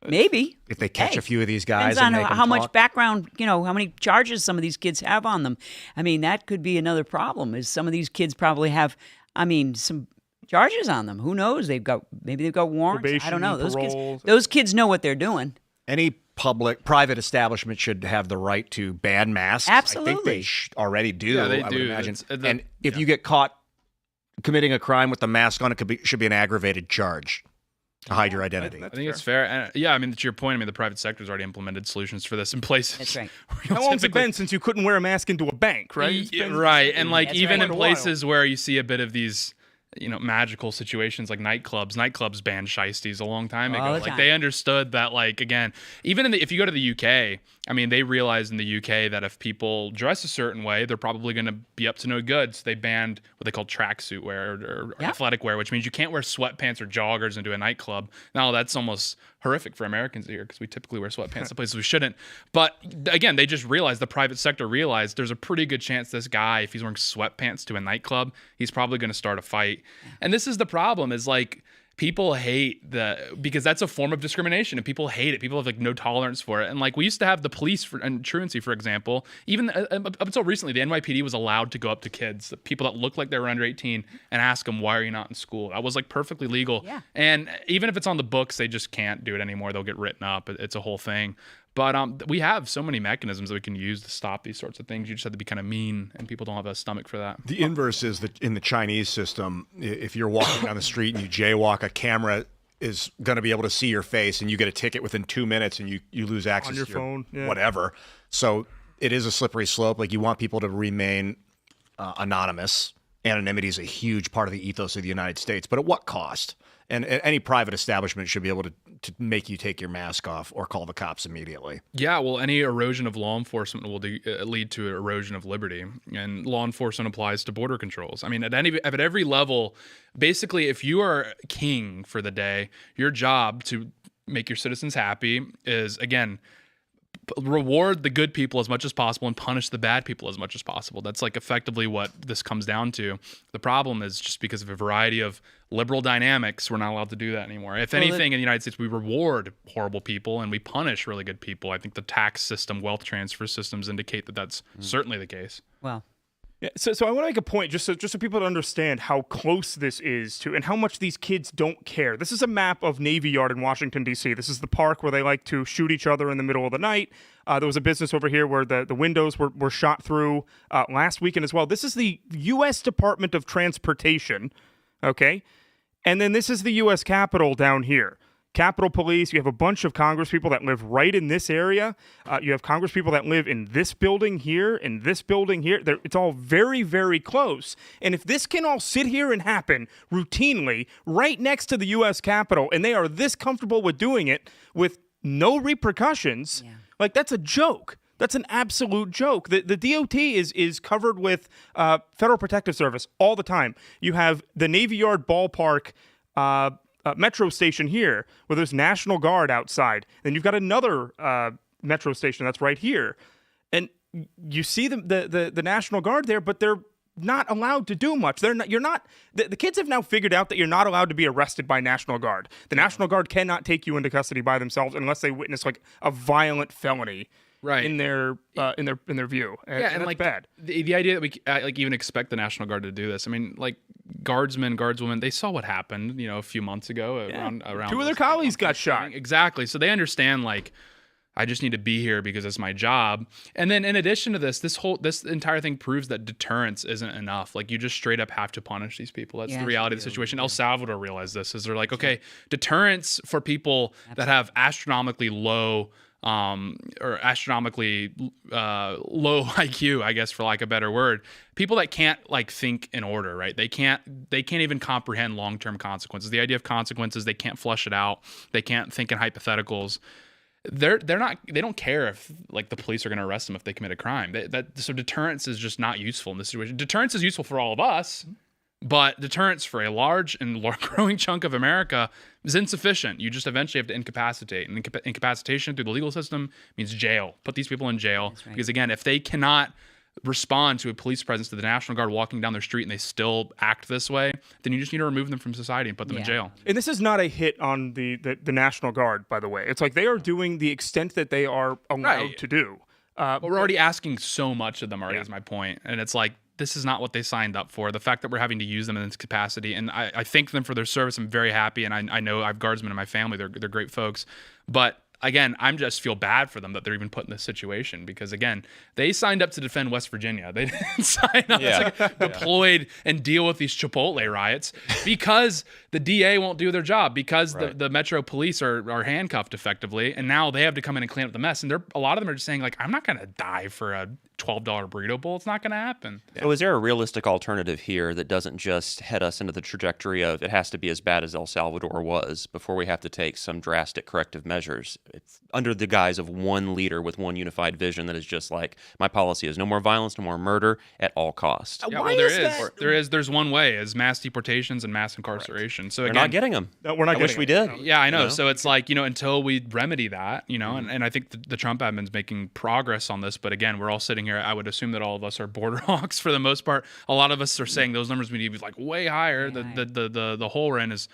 S2: Maybe.
S3: If they catch a few of these guys
S2: Depends
S3: and
S2: on
S3: make them
S2: how much
S3: talk?
S2: background, how many charges some of these kids have on them. I mean, that could be another problem, is some of these kids probably have, some charges on them. Who knows? Maybe they've got warrants. I don't know.
S1: Probation,
S2: Those kids know what they're doing.
S3: Any private establishment should have the right to ban masks. I think
S2: Absolutely.
S3: they already do.
S4: Yeah, they
S3: I would
S4: do.
S3: imagine.
S4: It's-
S3: And if you get caught committing a crime with the mask on, should be an aggravated charge to hide your identity.
S4: I think it's fair. And, I mean, to your point, the private sector's already implemented solutions for this in places.
S2: That's right.
S1: How long's it been since you couldn't wear a mask into a bank, right? It's been-
S4: Right. And
S2: That's
S4: even
S2: right.
S4: in places where you see a bit of these, magical situations like nightclubs banned shiesties a long time ago.
S2: All the
S4: Like
S2: time.
S4: they understood that, again, even if you go to the UK, they realized in the UK that if people dress a certain way, they're probably going to be up to no good. So they banned what they call tracksuit wear or athletic wear, which means you can't wear sweatpants or joggers into a nightclub. Now that's almost horrific for Americans here because we typically wear sweatpants to places we shouldn't. But again, they just realized, the private sector realized, there's a pretty good chance this guy, if he's wearing sweatpants to a nightclub, he's probably going to start a fight. And this is the problem, is people hate because that's a form of discrimination, and people hate it. People have no tolerance for it. And we used to have the police and truancy, for example. Even up until recently, the NYPD was allowed to go up to kids, the people that looked like they were under 18, and ask them, why are you not in school? That was perfectly legal.
S2: Yeah.
S4: And even if it's on the books, they just can't do it anymore. They'll get written up. It's a whole thing. But we have so many mechanisms that we can use to stop these sorts of things. You just have to be kind of mean, and people don't have a stomach for that.
S3: The inverse is that in the Chinese system, if you're walking down the street and you jaywalk, a camera is going to be able to see your face, and you get a ticket within 2 minutes, and you lose access
S1: On your
S3: to
S1: phone, yeah.
S3: whatever. So it is a slippery slope. You want people to remain anonymous. Anonymity is a huge part of the ethos of the United States, but at what cost? And any private establishment should be able to make you take your mask off or call the cops immediately.
S4: Yeah, well, any erosion of law enforcement will lead to erosion of liberty, and law enforcement applies to border controls. At every level, basically, if you are king for the day, your job to make your citizens happy is, again, reward the good people as much as possible and punish the bad people as much as possible. That's effectively what this comes down to. The problem is, just because of a variety of liberal dynamics, we're not allowed to do that anymore. If anything, in the United States, we reward horrible people and we punish really good people. I think the tax system, wealth transfer systems indicate that that's certainly the case.
S2: Well,
S1: Yeah, so I want to make a point just so people understand how close this is to and how much these kids don't care. This is a map of Navy Yard in Washington, D.C. This is the park where they like to shoot each other in the middle of the night. There was a business over here where the windows were shot through last weekend as well. This is the U.S. Department of Transportation, okay? And then this is the U.S. Capitol down here. Capitol Police, you have a bunch of Congress people that live right in this area. You have Congress people that live in this building here, in this building here. It's all very, very close. And if this can all sit here and happen routinely right next to the U.S. Capitol, and they are this comfortable with doing it with no repercussions, like that's a joke. That's an absolute joke. The DOT is covered with Federal Protective Service all the time. You have the Navy Yard Ballpark metro station here where there's National Guard outside. Then you've got another metro station that's right here. And you see the National Guard there, but they're not allowed to do much. The kids have now figured out that you're not allowed to be arrested by National Guard. The National Guard cannot take you into custody by themselves unless they witness like a violent felony.
S4: Right.
S1: In their view. And that's
S4: like
S1: bad.
S4: The idea that we like even expect the National Guard to do this. I mean, like guardsmen, guardswomen, they saw what happened, a few months ago around
S1: two of their colleagues got shot.
S4: Exactly. So they understand like I just need to be here because it's my job. And then in addition to this entire thing proves that deterrence isn't enough. Like you just straight up have to punish these people. That's the reality of the situation. El Salvador realized this. Is they're like, okay, deterrence for people that have astronomically low or astronomically low IQ, I guess, for lack of a better word, people that can't like think in order, right? They can't even comprehend long-term consequences. The idea of consequences, they can't flush it out. They can't think in hypotheticals. They don't care if like the police are going to arrest them if they commit a crime. So deterrence is just not useful in this situation. Deterrence is useful for all of us, but deterrence for a large and growing chunk of America is insufficient. You just eventually have to incapacitate. And incapacitation through the legal system means jail. Put these people in jail. Right. Because, again, if they cannot respond to a police presence, to the National Guard walking down their street, and they still act this way, then you just need to remove them from society and put them in jail.
S1: And this is not a hit on the National Guard, by the way. It's like they are doing the extent that they are allowed to do.
S4: But we're already asking so much of them already, is my point. And it's like, this is not what they signed up for. The fact that we're having to use them in this capacity, and I thank them for their service. I'm very happy, and I know I have guardsmen in my family. They're great folks. But again, I just feel bad for them that they're even put in this situation because, again, they signed up to defend West Virginia. They didn't sign up to deployed and deal with these Chipotle riots because the DA won't do their job, because the Metro police are handcuffed effectively, and now they have to come in and clean up the mess. And a lot of them are just saying, like, I'm not going to die for a $12 burrito bowl. It's not going to happen.
S5: So is there a realistic alternative here that doesn't just head us into the trajectory of it has to be as bad as El Salvador was before we have to take some drastic corrective measures? It's under the guise of one leader with one unified vision that is just like, my policy is no more violence, no more murder at all costs.
S4: Yeah, well, there's one way, is mass deportations and mass incarceration. So
S5: we're not getting them.
S1: No, we're not.
S5: I wish we did.
S4: Yeah, I know. So it's like, until we remedy that, and I think the Trump admin's making progress on this. But again, we're all sitting here. I would assume that all of us are border hawks for the most part. A lot of us are saying those numbers we need to be like way higher. The hole we're in is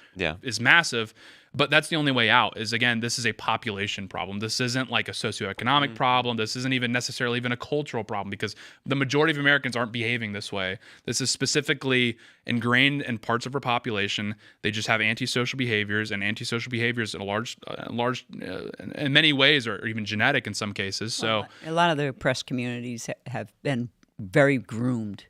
S4: massive. But that's the only way out. Is, again, this is a population problem. This isn't like a socioeconomic problem. This isn't even necessarily even a cultural problem, because the majority of Americans aren't behaving this way. This is specifically ingrained in parts of our population. They just have antisocial behaviors, and antisocial behaviors in in many ways are even genetic in some cases. So
S2: a lot of the oppressed communities have been very groomed.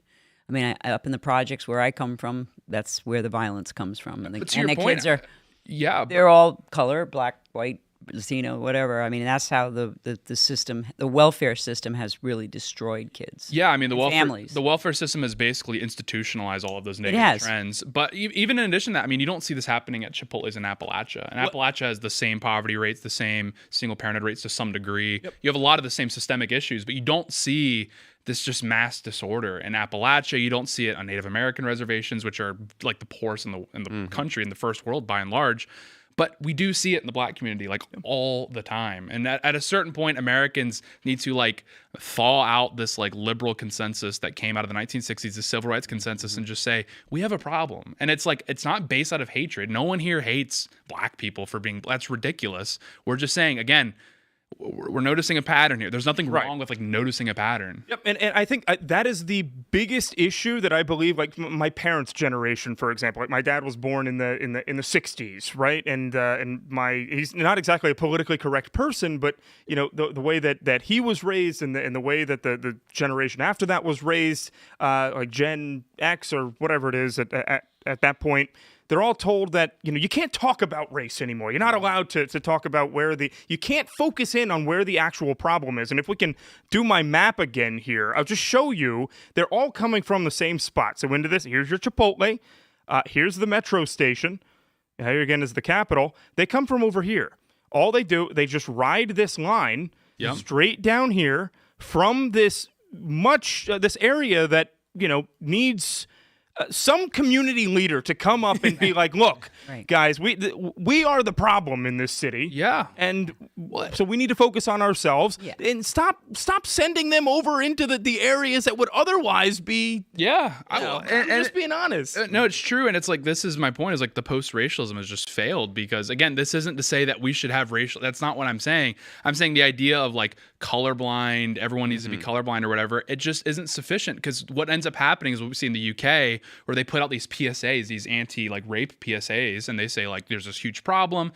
S2: I mean, up in the projects where I come from, that's where the violence comes from. And the kids are...
S4: Yeah,
S2: they're all color, black, white, Latino, whatever. I mean, that's how the system, the welfare system, has really destroyed kids.
S4: Yeah, I mean,
S2: families.
S4: The welfare system has basically institutionalized all of those negative trends. But even in addition to that, I mean, you don't see this happening at Chipotle's in Appalachia. And Appalachia has the same poverty rates, the same single parented rates to some degree. Yep. You have a lot of the same systemic issues, but you don't see this just mass disorder in Appalachia. You don't see it on Native American reservations, which are like the poorest in the country, in the first world by and large. But we do see it in the black community like all the time. And at a certain point, Americans need to like thaw out this like liberal consensus that came out of the 1960s, the civil rights consensus, and just say, we have a problem. And it's like, it's not based out of hatred. No one here hates black people for being, that's ridiculous. We're just saying, again, we're noticing a pattern here. There's nothing wrong with like noticing a pattern.
S1: Yep, and I think that is the biggest issue that I believe. Like my parents' generation, for example, like my dad was born in the 60s, right? And he's not exactly a politically correct person, but the way that he was raised and the way that the generation after that was raised, like Gen X or whatever it is at that point. They're all told that, you can't talk about race anymore. You're not allowed to talk about you can't focus in on where the actual problem is. And if we can do my map again here, I'll just show you they're all coming from the same spot. So into this, here's your Chipotle. Here's the metro station. Here again is the Capitol. They come from over here. All they do, they just ride this line straight down here from this area that, needs some community leader to come up and be like, look, guys, we are the problem in this city.
S4: Yeah.
S1: And so we need to focus on ourselves and stop sending them over into the areas that would otherwise be.
S4: Yeah.
S1: I'm just being honest.
S4: No, it's true. And it's like, this is my point, is like the post-racialism has just failed because, again, this isn't to say that we should have racial. That's not what I'm saying. I'm saying the idea of like colorblind, everyone needs to be colorblind or whatever, it just isn't sufficient, because what ends up happening is what we see in the UK, where they put out these PSAs, these anti-rape PSAs, and they say like there's this huge problem.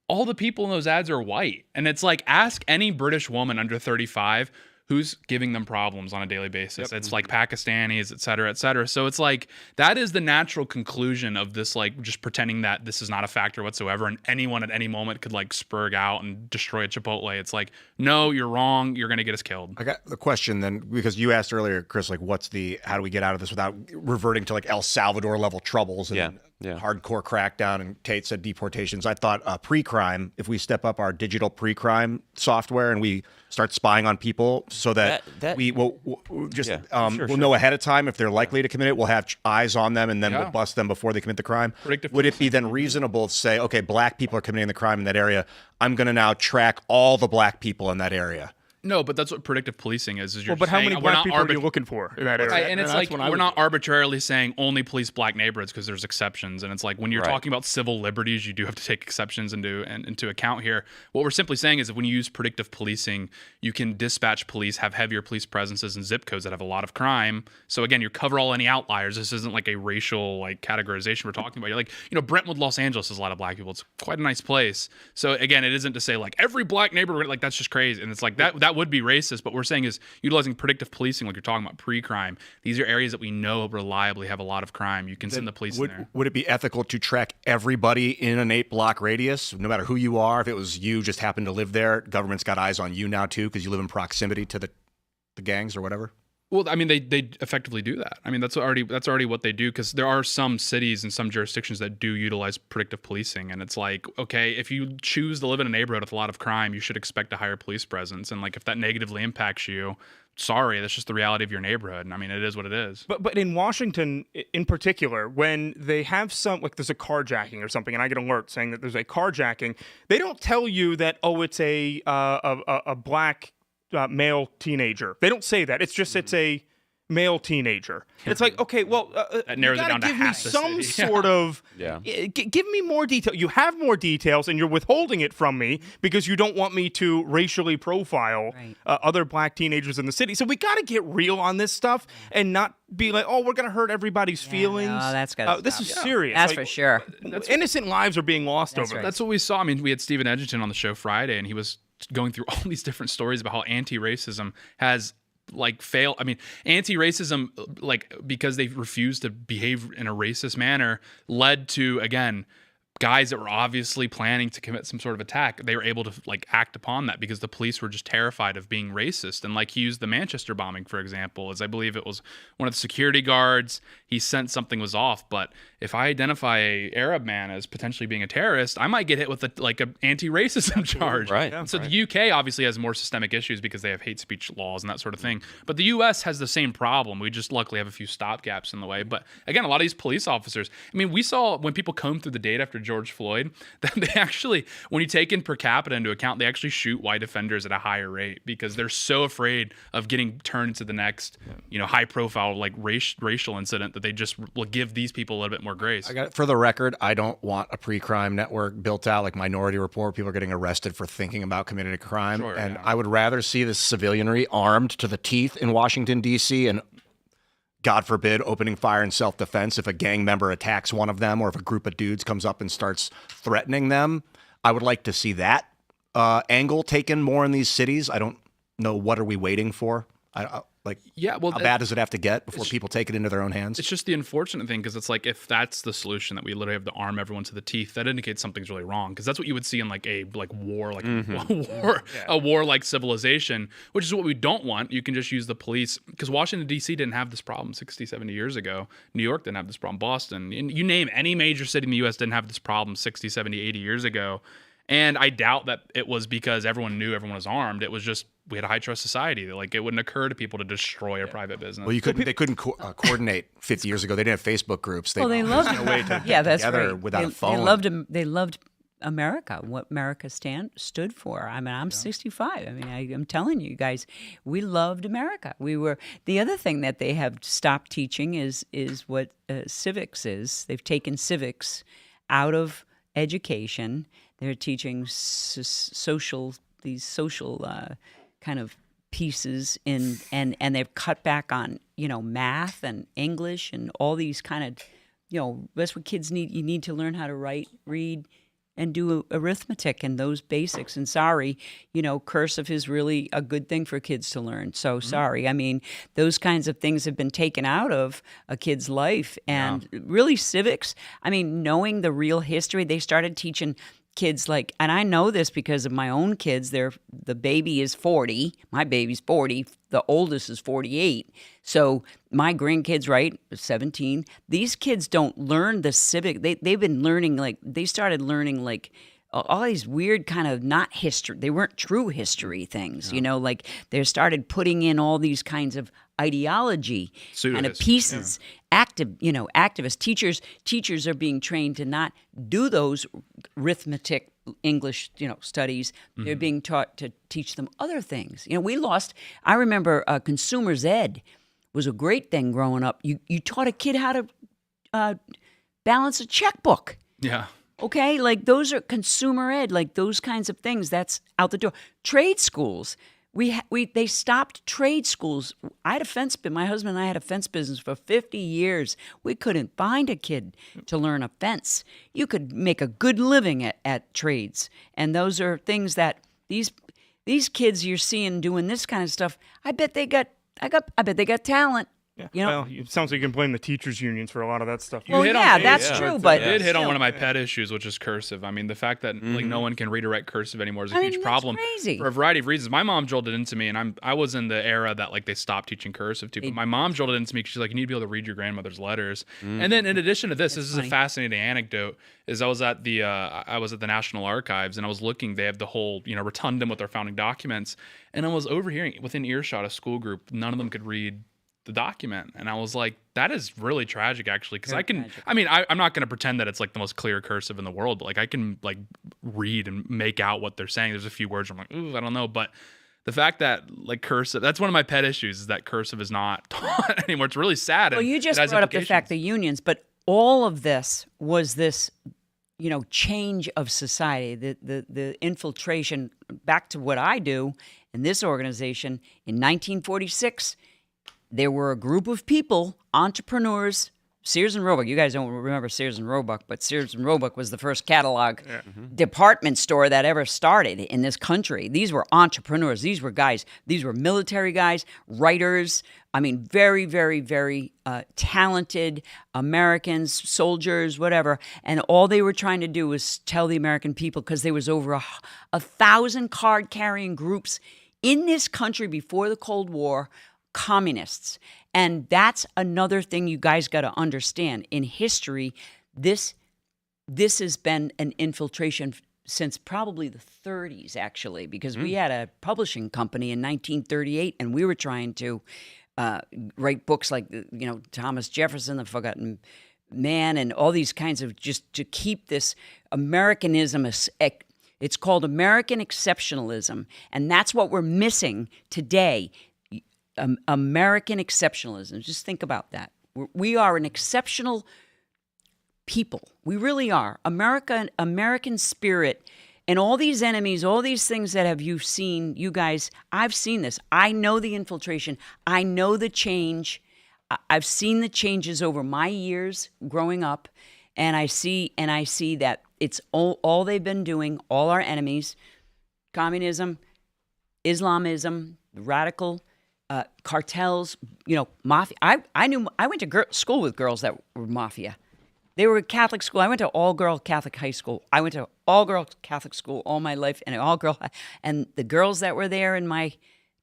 S4: All the people in those ads are white, and it's like, ask any British woman under 35 who's giving them problems on a daily basis. It's like Pakistanis, et cetera, et cetera. So it's like, that is the natural conclusion of this, like just pretending that this is not a factor whatsoever, and anyone at any moment could like spurg out and destroy a Chipotle. It's like, no, you're wrong. You're going to get us killed.
S3: I got the question then, because you asked earlier, Chris, like how do we get out of this without reverting to like El Salvador level troubles and hardcore crackdown, and Tate said deportations. I thought pre-crime, if we step up our digital pre-crime software and we start spying on people so that we will we'll know ahead of time if they're likely to commit it. We'll have eyes on them, and then we'll bust them before they commit the crime. Would it be then reasonable to say, okay, black people are committing the crime in that area, I'm going to now track all the black people in that area?
S4: No, but that's what predictive policing is. You're
S1: but how many black people are you looking for in that area?
S4: Right, and it's like, we're not arbitrarily saying only police black neighborhoods, because there's exceptions. And it's like, when you're talking about civil liberties, you do have to take exceptions into account here. What we're simply saying is that when you use predictive policing, you can dispatch police, have heavier police presences in zip codes that have a lot of crime. So again, you cover all any outliers. This isn't like a racial like categorization we're talking about. You're like, Brentwood, Los Angeles has a lot of black people. It's quite a nice place. So again, it isn't to say like every black neighborhood, like that's just crazy. And it's like that would be racist. But we're saying is utilizing predictive policing, like you're talking about pre-crime. These are areas that we know reliably have a lot of crime. You can send the police in there.
S3: Would it be ethical to track everybody in an 8-block radius, no matter who you are? If it was you just happened to live there, government's got eyes on you now too, because you live in proximity to the gangs or whatever?
S4: Well, I mean, they effectively do that. I mean, that's already what they do, because there are some cities and some jurisdictions that do utilize predictive policing, and it's like, okay, if you choose to live in a neighborhood with a lot of crime, you should expect a higher police presence, and like if that negatively impacts you, sorry, that's just the reality of your neighborhood. And I mean, it is what it is.
S1: But in Washington, in particular, when they have there's a carjacking or something, and I get an alert saying that there's a carjacking, they don't tell you that it's a black male teenager. They don't say that. It's just it's a male teenager. It's like, okay, well,
S4: that narrows it down to half the
S1: some
S4: city.
S1: sort of give me more detail. You have more details, and you're withholding it from me because you don't want me to racially profile other black teenagers in the city. So we got to get real on this stuff and not be like, oh, we're gonna hurt everybody's feelings.
S2: No, that's got
S1: this is serious.
S2: That's for sure.
S1: Innocent lives are being lost over.
S4: That's what we saw. I mean, we had Stephen Edgerton on the show Friday, and he was going through all these different stories about how anti-racism has like failed. I mean, anti-racism, like because they refused to behave in a racist manner, led to, again, guys that were obviously planning to commit some sort of attack. They were able to like act upon that because the police were just terrified of being racist. And like he used the Manchester bombing, for example, as I believe it was one of the security guards. He sensed something was off. But if I identify a Arab man as potentially being a terrorist, I might get hit with an anti-racism charge.
S5: Right.
S4: And so the UK obviously has more systemic issues because they have hate speech laws and that sort of thing. But the US has the same problem. We just luckily have a few stopgaps in the way. But again, a lot of these police officers, I mean, we saw when people combed through the data after George Floyd, that they actually, when you take in per capita into account, they actually shoot white offenders at a higher rate because they're so afraid of getting turned into the next, high profile like racial incident that they just will give these people a little bit more grace.
S3: For the record, I don't want a pre-crime network built out like Minority Report. People are getting arrested for thinking about committing a crime.
S4: Sure,
S3: and
S4: yeah.
S3: I would rather see the civilianry armed to the teeth in Washington, D.C. and God forbid, opening fire in self-defense if a gang member attacks one of them or if a group of dudes comes up and starts threatening them. I would like to see that angle taken more in these cities. I don't know, what are we waiting for? How bad does it have to get before people take it into their own hands?
S4: It's just the unfortunate thing, because it's like, if that's the solution, that we literally have to arm everyone to the teeth, that indicates something's really wrong, because that's what you would see in like a war, like a war like civilization, which is what we don't want. You can just use the police, because Washington D.C. didn't have this problem 60, 70 years ago. New York didn't have this problem. Boston, you name any major city in the U.S. didn't have this problem 60, 70, 80 years ago. And I doubt that it was because everyone knew everyone was armed. It was just, we had a high trust society. Like, it wouldn't occur to people to destroy a private business.
S3: Well, they couldn't coordinate 50 years ago. They didn't have Facebook groups.
S2: They loved
S3: no way to
S2: yeah,
S3: get
S2: that's
S3: together
S2: right.
S3: without a phone.
S2: They loved America, what America stood for. I mean, I'm 65. I mean, I'm telling you guys, we loved America. The other thing that they have stopped teaching is what civics is. They've taken civics out of education. They're teaching social kind of pieces and they've cut back on, math and English and all these kind of, that's what kids need. You need to learn how to write, read, and do arithmetic and those basics. And sorry, cursive is really a good thing for kids to learn. So sorry. I mean, those kinds of things have been taken out of a kid's life. And really civics, I mean, knowing the real history, they started teaching kids and I know this because of my own kids. The baby is 40. My baby's 40. The oldest is 48. So my grandkids, right, 17. These kids don't learn the civic. They've been learning they started learning all these weird kind of not history. They weren't true history things, they started putting in all these kinds of ideology kind of pieces. Activists, teachers are being trained to not do those arithmetic English, studies. They're being taught to teach them other things. I remember consumer's ed was a great thing growing up. You taught a kid how to balance a checkbook.
S4: Yeah. Okay,
S2: those are consumer ed, those kinds of things. That's out the door. Trade schools. They stopped trade schools. My husband and I had a fence business for 50 years. We couldn't find a kid to learn a fence. You could make a good living at trades, and those are things that these kids you're seeing doing this kind of stuff. I bet they got talent.
S1: Yeah. Well, it sounds like you can blame the teachers' unions for a lot of that stuff.
S2: That's true. But
S4: you did hit on one of my pet issues, which is cursive. I mean, the fact that no one can read or write cursive anymore is a huge problem
S2: crazy.
S4: For a variety of reasons. My mom drilled it into me, and I was in the era that they stopped teaching cursive too. But my mom drilled it into me because she's like, you need to be able to read your grandmother's letters. And then in addition to this is a fascinating anecdote. Is I was at the National Archives, and I was looking. They have the whole rotundum with their founding documents, and I was overhearing within earshot a school group. None of them could read the document, and I was like, that is really tragic, actually, because I'm not going to pretend that it's the most clear cursive in the world, but I can read and make out what they're saying. There's a few words I'm like, ooh, I don't know, but the fact that cursive, that's one of my pet issues, is that cursive is not taught anymore. It's really sad.
S2: Well, you just brought up the fact the unions, but all of this was this change of society, the infiltration. Back to what I do in this organization in 1946. There were a group of people, entrepreneurs, Sears and Roebuck. You guys don't remember Sears and Roebuck, but Sears and Roebuck was the first catalog department store that ever started in this country. These were entrepreneurs. These were guys. These were military guys, writers. I mean, very, very, very talented Americans, soldiers, whatever. And all they were trying to do was tell the American people, because there was over 1,000 card-carrying groups in this country before the Cold War, communists. And that's another thing you guys got to understand. In history, this has been an infiltration since probably the 30s, actually, because we had a publishing company in 1938, and we were trying to write books like, Thomas Jefferson, the Forgotten man and all these kinds of just to keep this Americanism. It's called American exceptionalism, and that's what we're missing today. American exceptionalism. Just think about that. We are an exceptional people. We really are. American spirit, and all these enemies, all these things that you've seen, you guys, I've seen this. I know the infiltration. I know the change. I've seen the changes over my years growing up, and I see that it's all they've been doing, all our enemies, communism, Islamism, radical cartels, mafia. I went to school with girls that were mafia. They were at Catholic school. I went to all-girl Catholic high school. I went to all-girl Catholic school all my life, and the girls that were there in my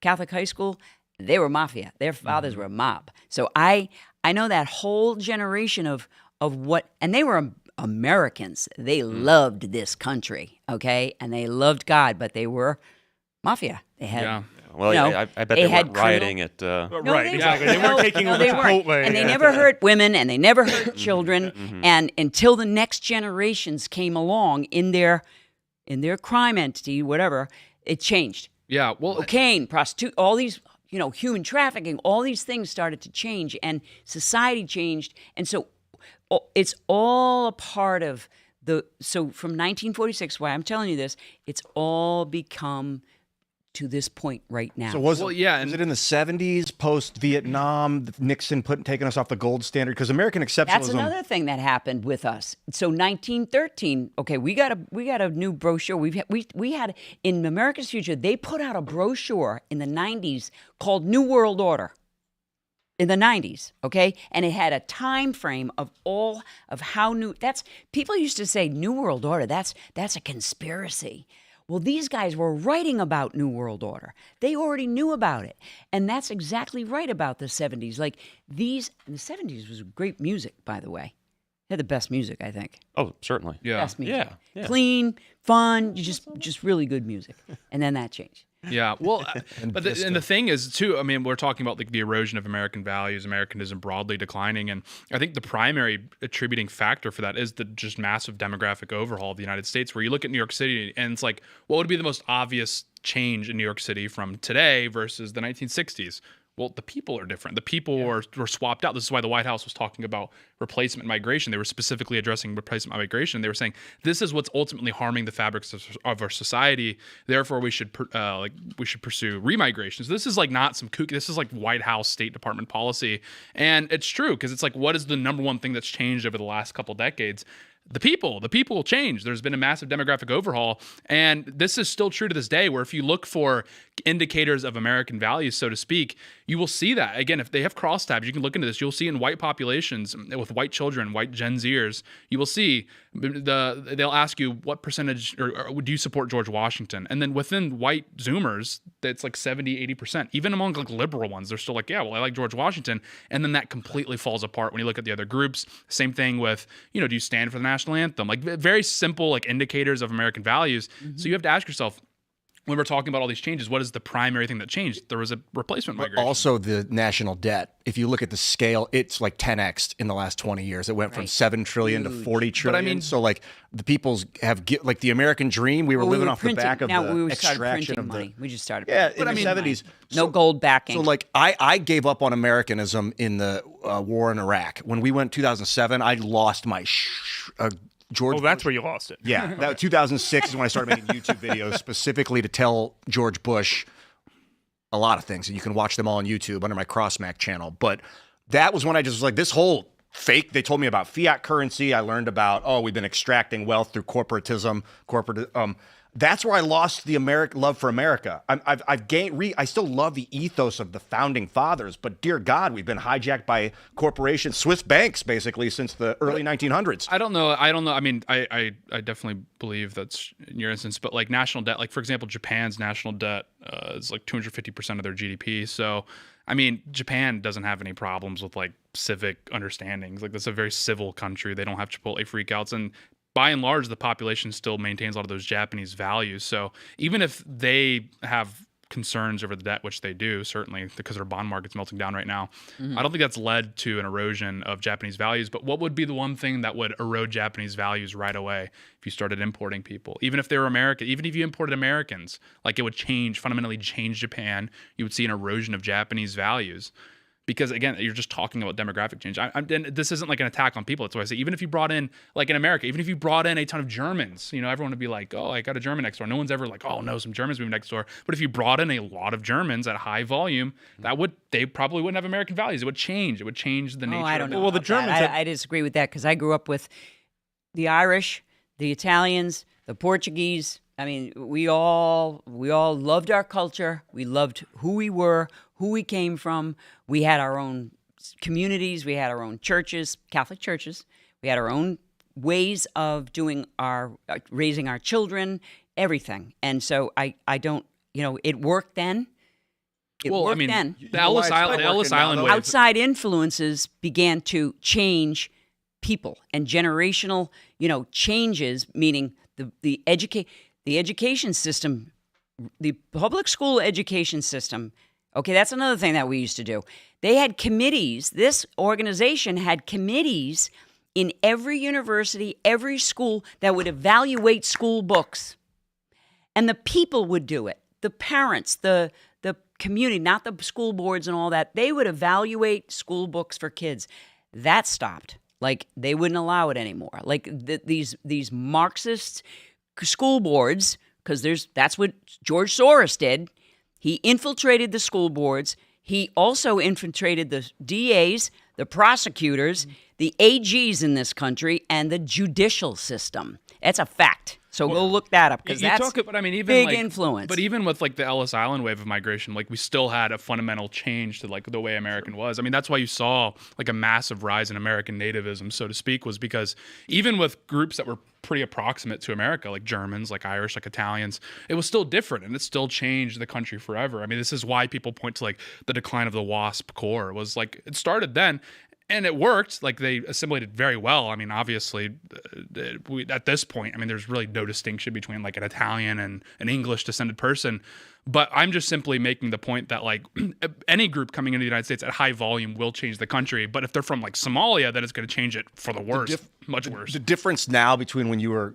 S2: Catholic high school, they were mafia. Their fathers were a mob. So I know that whole generation of what, and they were Americans. They loved this country, okay, and they loved God, but they were mafia. They had.
S5: Well, I bet they weren't rioting at.
S1: Right, exactly. They weren't taking over Chipotle.
S2: And they never hurt women, and they never hurt children. And until the next generations came along in their crime entity, whatever, it changed.
S4: Yeah, well,
S2: cocaine, prostitute, all these, human trafficking, all these things started to change, and society changed. And so it's all a part of so from 1946, why I'm telling you this, it's all become to this point right now.
S3: So was it in the 70s, post-Vietnam, Nixon taking us off the gold standard? Because American exceptionalism...
S2: That's another thing that happened with us. So 1913, okay, we got a new brochure. We had, in America's Future, they put out a brochure in the 90s called New World Order. In the 90s, okay? And it had a time frame of how people used to say New World Order, that's a conspiracy. Well, these guys were writing about New World Order. They already knew about it. And that's exactly right about the 70s. Like the 70s was great music, by the way. They had the best music, I think.
S5: Oh, certainly.
S4: Yeah.
S2: Best music.
S5: Yeah.
S2: Clean, fun, just really good music. And then that changed.
S4: Yeah, well, but the thing is, too, I mean, we're talking about the erosion of American values, Americanism broadly declining, and I think the primary attributing factor for that is the just massive demographic overhaul of the United States, where you look at New York City, and it's like, what would be the most obvious change in New York City from today versus the 1960s? Well, the people are different. The people were swapped out. This is why the White House was talking about replacement migration. They were specifically addressing replacement migration. They were saying this is what's ultimately harming the fabrics of our society. Therefore, we should pursue remigration. So this is like not some kooky. This is like White House, State Department policy, and it's true because it's like, what is the number one thing that's changed over the last couple decades? The people will change. There's been a massive demographic overhaul, and this is still true to this day, where if you look for indicators of American values, so to speak, you will see that. Again, if they have crosstabs, you can look into this. You'll see in white populations with white children, white Gen Zers, you will see they'll ask you what percentage or do you support George Washington? And then within white Zoomers, that's like 70, 80%. Even among like liberal ones, they're still like, yeah, well, I like George Washington. And then that completely falls apart when you look at the other groups. Same thing with, do you stand for the national anthem? Like very simple like indicators of American values. So you have to ask yourself, when we're talking about all these changes, what is the primary thing that changed? There was a replacement migration.
S3: Also, the national debt. If you look at the scale, it's like 10x in the last 20 years. It went from 7 trillion to 40 trillion. But I mean, so like the people's have like the American dream. We were living off the back of the extraction of
S2: money. We just started.
S3: Yeah, in the 70s.
S2: No gold backing.
S3: So like I gave up on Americanism in the war in Iraq. When we went 2007, I lost my George.
S1: Oh, that's where you lost it.
S3: Yeah, that 2006 is when I started making YouTube videos specifically to tell George Bush a lot of things, and you can watch them all on YouTube under my CrossMac channel. But that was when I just was like, this whole fake. They told me about fiat currency. I learned about we've been extracting wealth through corporatism. That's where I lost the love for America. I've gained. I still love the ethos of the founding fathers, but dear God, we've been hijacked by corporations, Swiss banks, basically since the early 1900s.
S4: I don't know. I mean, I definitely believe that's in your instance, but like national debt, like for example, Japan's national debt is like 250% of their GDP. So, I mean, Japan doesn't have any problems with like civic understandings. Like that's a very civil country. They don't have Chipotle freakouts, and by and large, the population still maintains a lot of those Japanese values. So even if they have concerns over the debt, which they do, certainly because their bond market's melting down right now. I don't think that's led to an erosion of Japanese values. But what would be the one thing that would erode Japanese values right away if you started importing people? Even if they were American, even if you imported Americans, like it would fundamentally change Japan. You would see an erosion of Japanese values. Because again, you're just talking about demographic change. And this isn't like an attack on people. That's why I say, even if you brought in, like in America, even if you brought in a ton of Germans, everyone would be like, oh, I got a German next door. No one's ever like, oh no, some Germans moving next door. But if you brought in a lot of Germans at high volume, they probably wouldn't have American values. It would change. It would change the nature.
S2: I don't know.
S1: Well, the Germans.
S2: I disagree with that because I grew up with the Irish, the Italians, the Portuguese. I mean, we all loved our culture. We loved who we were, who we came from. We had our own communities. We had our own churches, Catholic churches. We had our own ways of doing raising our children, everything. And so I don't, it worked then. It worked then.
S4: The Ellis Island wave.
S2: Outside influences began to change people and generational, changes, meaning the education system, the public school education system. Okay, that's another thing that we used to do. They had committees. This organization had committees in every university, every school that would evaluate school books. And the people would do it. The parents, the community, not the school boards and all that. They would evaluate school books for kids. That stopped. Like, they wouldn't allow it anymore. Like, these Marxist school boards, because that's what George Soros did. He infiltrated the school boards. He also infiltrated the DAs, the prosecutors, the AGs in this country, and the judicial system. That's a fact. So go look that up because that's big influence.
S4: But even with like the Ellis Island wave of migration, like we still had a fundamental change to like the way American was. I mean, that's why you saw like a massive rise in American nativism, so to speak, was because even with groups that were pretty approximate to America, like Germans, like Irish, like Italians, it was still different and it still changed the country forever. I mean, this is why people point to like the decline of the WASP core. It was like it started then. And it worked. Like they assimilated very well. I mean, obviously, at this point, I mean, there's really no distinction between like an Italian and an English descended person. But I'm just simply making the point that like any group coming into the United States at high volume will change the country. But if they're from like Somalia, then it's going to change it for the worse, much worse.
S3: The difference now between what you were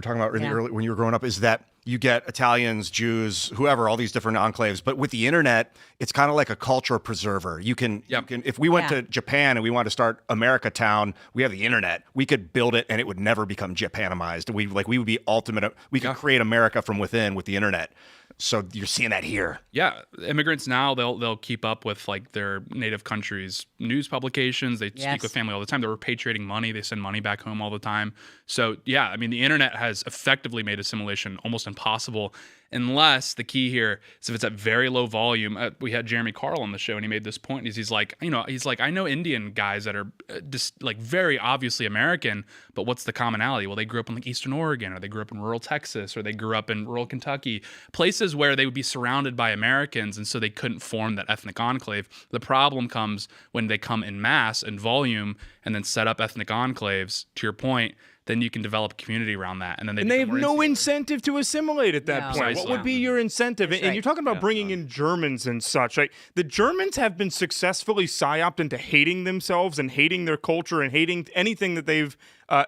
S3: talking about early, when you were growing up, is that you get Italians, Jews, whoever, all these different enclaves. But with the internet, it's kind of like a culture preserver. You can if we went to Japan and we wanted to start America Town, we have the internet. We could build it and it would never become Japanimized. We would be ultimate. We could create America from within with the internet. So you're seeing that here.
S4: Yeah, immigrants now they'll keep up with like their native country's news publications. They speak with family all the time. They're repatriating money. They send money back home all the time. So yeah, I mean the internet has effectively made assimilation almost impossible. Unless the key here is if it's at very low volume. We had Jeremy Carl on the show, and he made this point. He's like, I know Indian guys that are just like very obviously American, but what's the commonality? Well, they grew up in like Eastern Oregon, or they grew up in rural Texas, or they grew up in rural Kentucky, places where they would be surrounded by Americans, and so they couldn't form that ethnic enclave. The problem comes when they come in mass and volume, and then set up ethnic enclaves. To your point. Then you can develop a community around that. And then they
S1: have no incentive to assimilate at that point. What would be your incentive? And you're talking about bringing in Germans and such. Like, the Germans have been successfully psyoped into hating themselves and hating their culture and hating anything that they've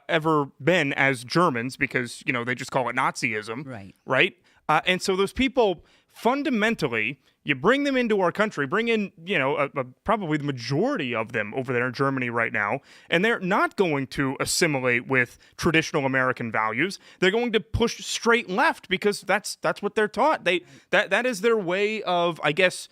S1: ever been as Germans because, they just call it Nazism. Right? And so those people, fundamentally, you bring them into our country, bring in, probably the majority of them over there in Germany right now, and they're not going to assimilate with traditional American values. They're going to push straight left because that's what they're taught. That is their way of, I guess,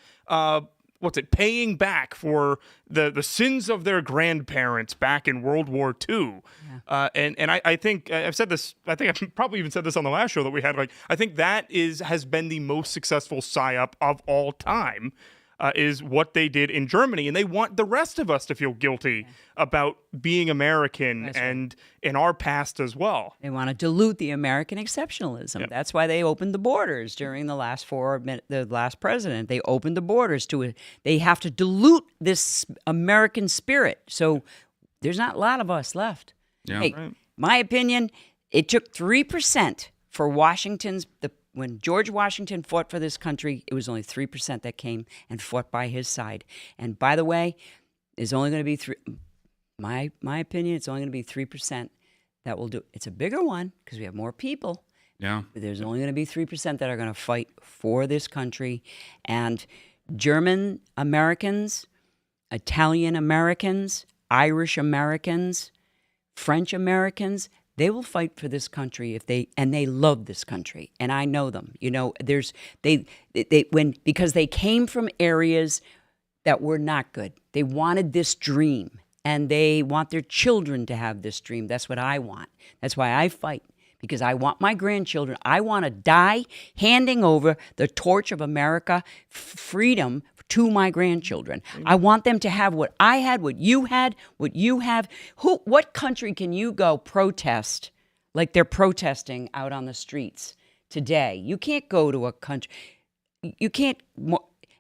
S1: paying back for the sins of their grandparents back in World War II. And I think I've said this, I think I've probably even said this on the last show that we had, like, I think that has been the most successful psyop of all time, is what they did in Germany. And they want the rest of us to feel guilty about being American and in our past as well.
S2: They want to dilute the American exceptionalism. Yep. That's why they opened the borders during the last the last president. They opened the borders to it. They have to dilute this American spirit. So there's not a lot of us left. Yeah. Hey, my opinion, it took 3% for when George Washington fought for this country, it was only 3% that came and fought by his side. And by the way, there's only going to be my opinion, it's only going to be 3% that will do. It's a bigger one because we have more people.
S7: Yeah.
S2: But there's only going to be 3% that are going to fight for this country. And German Americans, Italian Americans, Irish Americans, French Americans, they will fight for this country and they love this country. And I know them. You know, because they came from areas that were not good. They wanted this dream and they want their children to have this dream. That's what I want. That's why I fight, because I want my grandchildren. I want to die handing over the torch of America, freedom to my grandchildren. I want them to have what I had, what you have. What country can you go protest like they're protesting out on the streets today? You can't go to a country. You can't,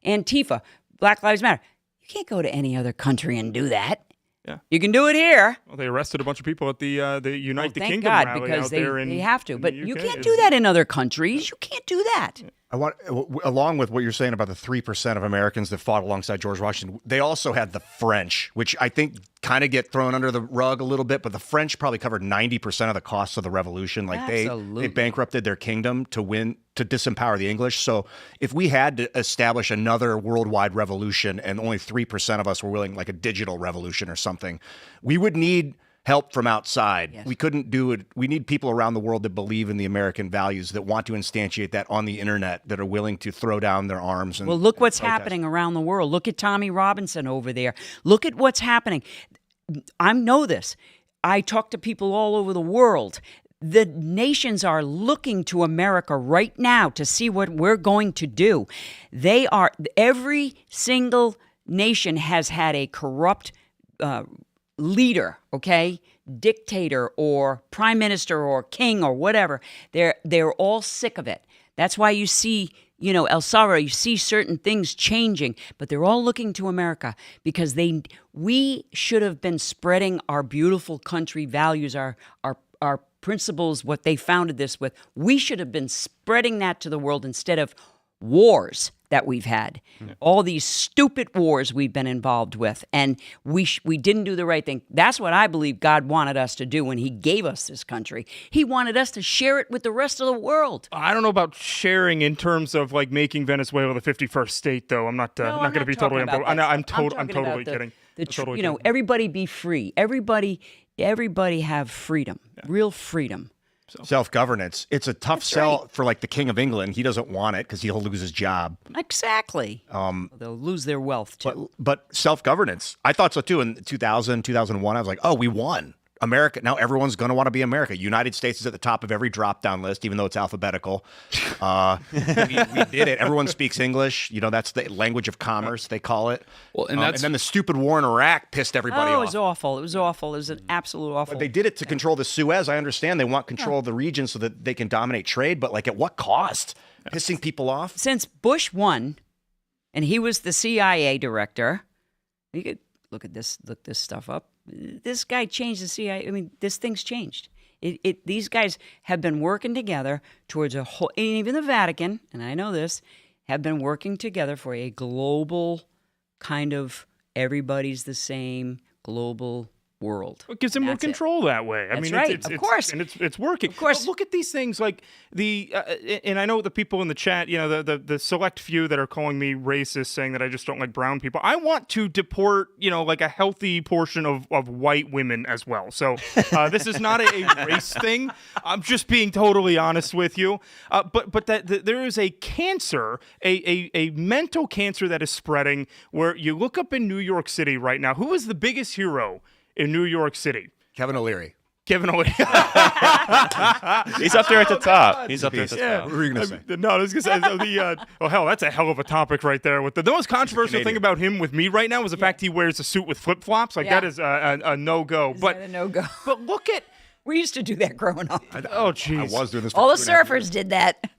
S2: Antifa, Black Lives Matter. You can't go to any other country and do that.
S1: Yeah.
S2: You can do it here.
S1: Well, they arrested a bunch of people at the Unite the
S2: Thank
S1: Kingdom
S2: God,
S1: rally
S2: because
S1: out there
S2: they have to.
S1: in
S2: But
S1: the
S2: you
S1: UK.
S2: can't do that in other countries. You can't do that.
S3: I want, along with what you're saying about the 3% of Americans that fought alongside George Washington, they also had the French, which I think kind of get thrown under the rug a little bit, but the French probably covered 90% of the costs of the revolution. Like they bankrupted their kingdom to disempower the English. So if we had to establish another worldwide revolution and only 3% of us were willing, like a digital revolution or something, we would need help from outside.
S2: Yes.
S3: We couldn't do it. We need people around the world that believe in the American values, that want to instantiate that on the internet, that are willing to throw down their arms. And,
S2: well, look what's
S3: protest.
S2: happening around the world. Look at Tommy Robinson over there. Look at what's happening. I know this. I talk to people all over the world. The nations are looking to America right now to see what we're going to do. Every single nation has had a corrupt leader, okay, dictator or prime minister or king or whatever. They're all sick of it. That's why you see, El Salvador, you see certain things changing, but they're all looking to America because we should have been spreading our beautiful country values, our principles, what they founded this with. We should have been spreading that to the world instead of wars that we've had, all these stupid wars we've been involved with, and we didn't do the right thing. That's what I believe God wanted us to do when he gave us this country. He wanted us to share it with the rest of the world.
S1: I don't know about sharing in terms of like making Venezuela the 51st state, though. I'm not going to be totally on board. I'm totally kidding.
S2: Everybody be free. Everybody have freedom, real freedom.
S3: Self-governance. It's a tough sell for like the King of England. He doesn't want it because he'll lose his job.
S2: Exactly. They'll lose their wealth too.
S3: But self-governance. I thought so too. In 2000, 2001, I was like, oh, we won. America. Now everyone's going to want to be America. United States is at the top of every drop-down list, even though it's alphabetical. We did it. Everyone speaks English. That's the language of commerce, they call it. Well, and then the stupid war in Iraq pissed everybody off.
S2: It was awful. It was awful. It was an absolute awful.
S3: But they did it to control the Suez. I understand they want control of the region so that they can dominate trade, but like at what cost? Pissing people off?
S2: Since Bush won, and he was the CIA director, you could look this stuff up. This guy changed the CIA. I mean, this thing's changed. These guys have been working together towards a whole, and even the Vatican, and I know this, have been working together for a global kind of everybody's the same global world.
S1: It gives them more control that way.
S2: That's right. Of course.
S1: And it's working.
S2: Of course.
S1: But look at these things like and I know the people in the chat, the select few that are calling me racist, saying that I just don't like brown people. I want to deport, like a healthy portion of white women as well. So this is not a race thing. I'm just being totally honest with you. But there is a cancer, a mental cancer that is spreading where you look up in New York City right now. Who is the biggest hero in New York City?
S3: Kevin O'Leary.
S5: He's up there at the top. He's up there at the top.
S3: What were you going to say?
S1: No, I was going to say, that's a hell of a topic right there. With the most controversial thing about him with me right now is the fact he wears a suit with flip-flops. That is a no-go.
S2: That a no-go?
S1: But look at...
S2: We used to do that growing up.
S1: Oh, jeez.
S3: I was doing this for
S2: All the
S3: 2.5 years.
S2: surfers did that.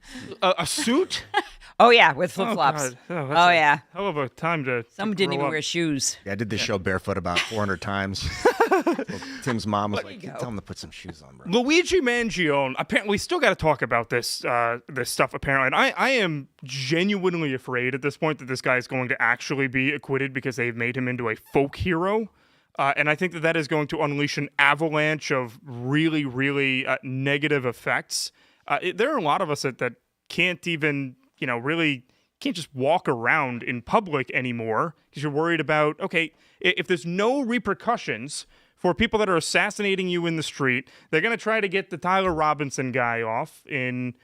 S1: A suit?
S2: Oh, yeah, with flip-flops.
S1: Oh,
S2: yeah.
S1: Hell of a time to
S2: Some didn't even
S1: grow
S2: wear
S1: up.
S2: shoes.
S3: Yeah, I did this show barefoot about 400 times. Tim's mom was like, tell him to put some shoes on, bro.
S1: Luigi Mangione, apparently, we still got to talk about this this stuff, apparently. And I am genuinely afraid at this point that this guy is going to actually be acquitted because they've made him into a folk hero. And I think that is going to unleash an avalanche of really, really negative effects. There are a lot of us that can't even, really can't just walk around in public anymore because you're worried about, okay, if there's no repercussions for people that are assassinating you in the street, they're going to try to get the Tyler Robinson guy off in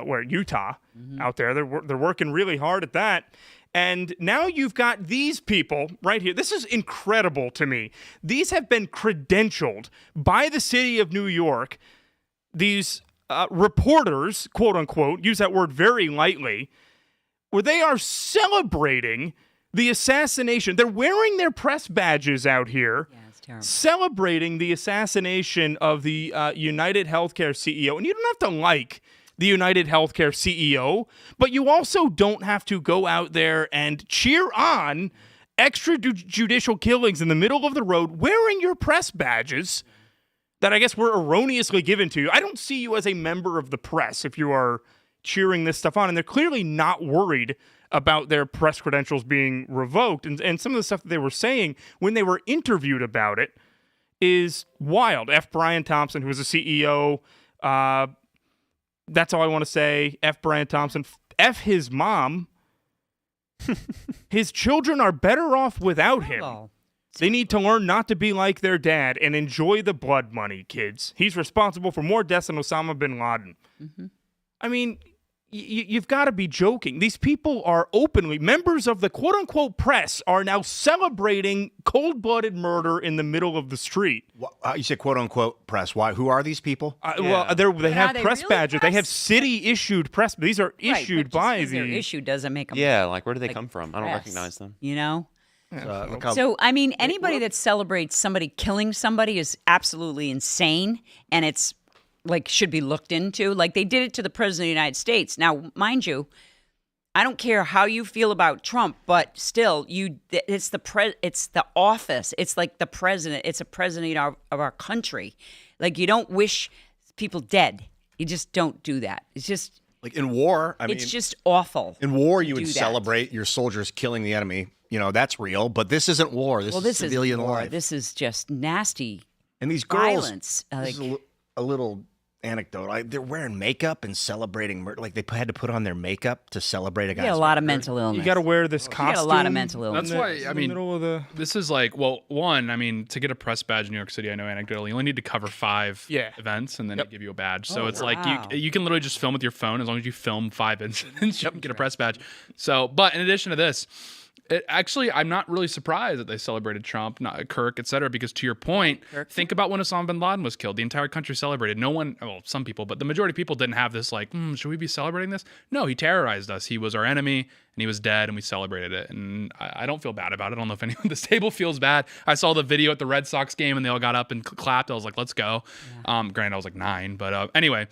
S1: Utah out there. They're working really hard at that. And now you've got these people right here. This is incredible to me. These have been credentialed by the city of New York. These reporters, quote unquote, use that word very lightly, where they are celebrating the assassination. They're wearing their press badges out here,
S2: it's terrible.
S1: celebrating the assassination of the United Healthcare CEO. And you don't have to like the United Healthcare CEO, but you also don't have to go out there and cheer on extrajudicial killings in the middle of the road wearing your press badges that I guess were erroneously given to you. I don't see you as a member of the press if you are cheering this stuff on, and they're clearly not worried about their press credentials being revoked. And some of the stuff that they were saying when they were interviewed about it is wild. F. Brian Thompson, who was a CEO, that's all I want to say. F. Brian Thompson. F. his mom. His children are better off without him.
S2: Oh.
S1: They need to learn not to be like their dad and enjoy the blood money, kids. He's responsible for more deaths than Osama bin Laden.
S2: Mm-hmm.
S1: I mean, you've got to be joking. These people are openly, members of the quote-unquote press are now celebrating cold-blooded murder in the middle of the street.
S3: You said quote-unquote press. Why? Who are these people?
S1: Well, they have
S2: they
S1: press
S2: really
S1: badges. They
S2: press?
S1: have city-issued press. These are issued by
S2: their
S1: the...
S2: issue doesn't make them.
S5: Yeah, like where do they come from? I don't
S2: press,
S5: recognize them.
S3: Look how
S2: So, I mean, anybody that celebrates somebody killing somebody is absolutely insane, and it's like should be looked into. Like they did it to the president of the United States. Now, mind you, I don't care how you feel about Trump, but still, it's the office. It's like the president. It's a president of our country. Like you don't wish people dead. You just don't do that. It's just
S3: like in war. I mean,
S2: it's just awful.
S3: in war, you would
S2: do that.
S3: celebrate your soldiers killing the enemy. That's real. But this isn't war. This is civilian
S2: war.
S3: life.
S2: This is just nasty.
S3: And these girls,
S2: violence.
S3: This is a little anecdote. They're wearing makeup and celebrating murder. Like they had to put on their makeup to celebrate a guy's
S2: You got a lot of
S3: murder.
S2: mental illness.
S1: You got to wear this costume.
S2: You got a lot of mental illness.
S4: That's why, I mean,
S1: middle of the...
S4: this is like, well, one, I mean, to get a press badge in New York City, I know anecdotally, you only need to cover 5 events and then they give you a badge. So it's
S2: wow.
S4: like you can literally just film with your phone as long as you film 5 incidents, you can get a press badge. So, but in addition to this, actually, I'm not really surprised that they celebrated Trump, Kirk, et cetera, because to your point, think about when Osama bin Laden was killed. The entire country celebrated. No one, well, some people, but the majority of people didn't have this like, should we be celebrating this? No, he terrorized us. He was our enemy, and he was dead, and we celebrated it. And I don't feel bad about it. I don't know if anyone at this table feels bad. I saw the video at the Red Sox game, and they all got up and clapped. I was like, let's go. Yeah. Granted, I was like 9, but anyway.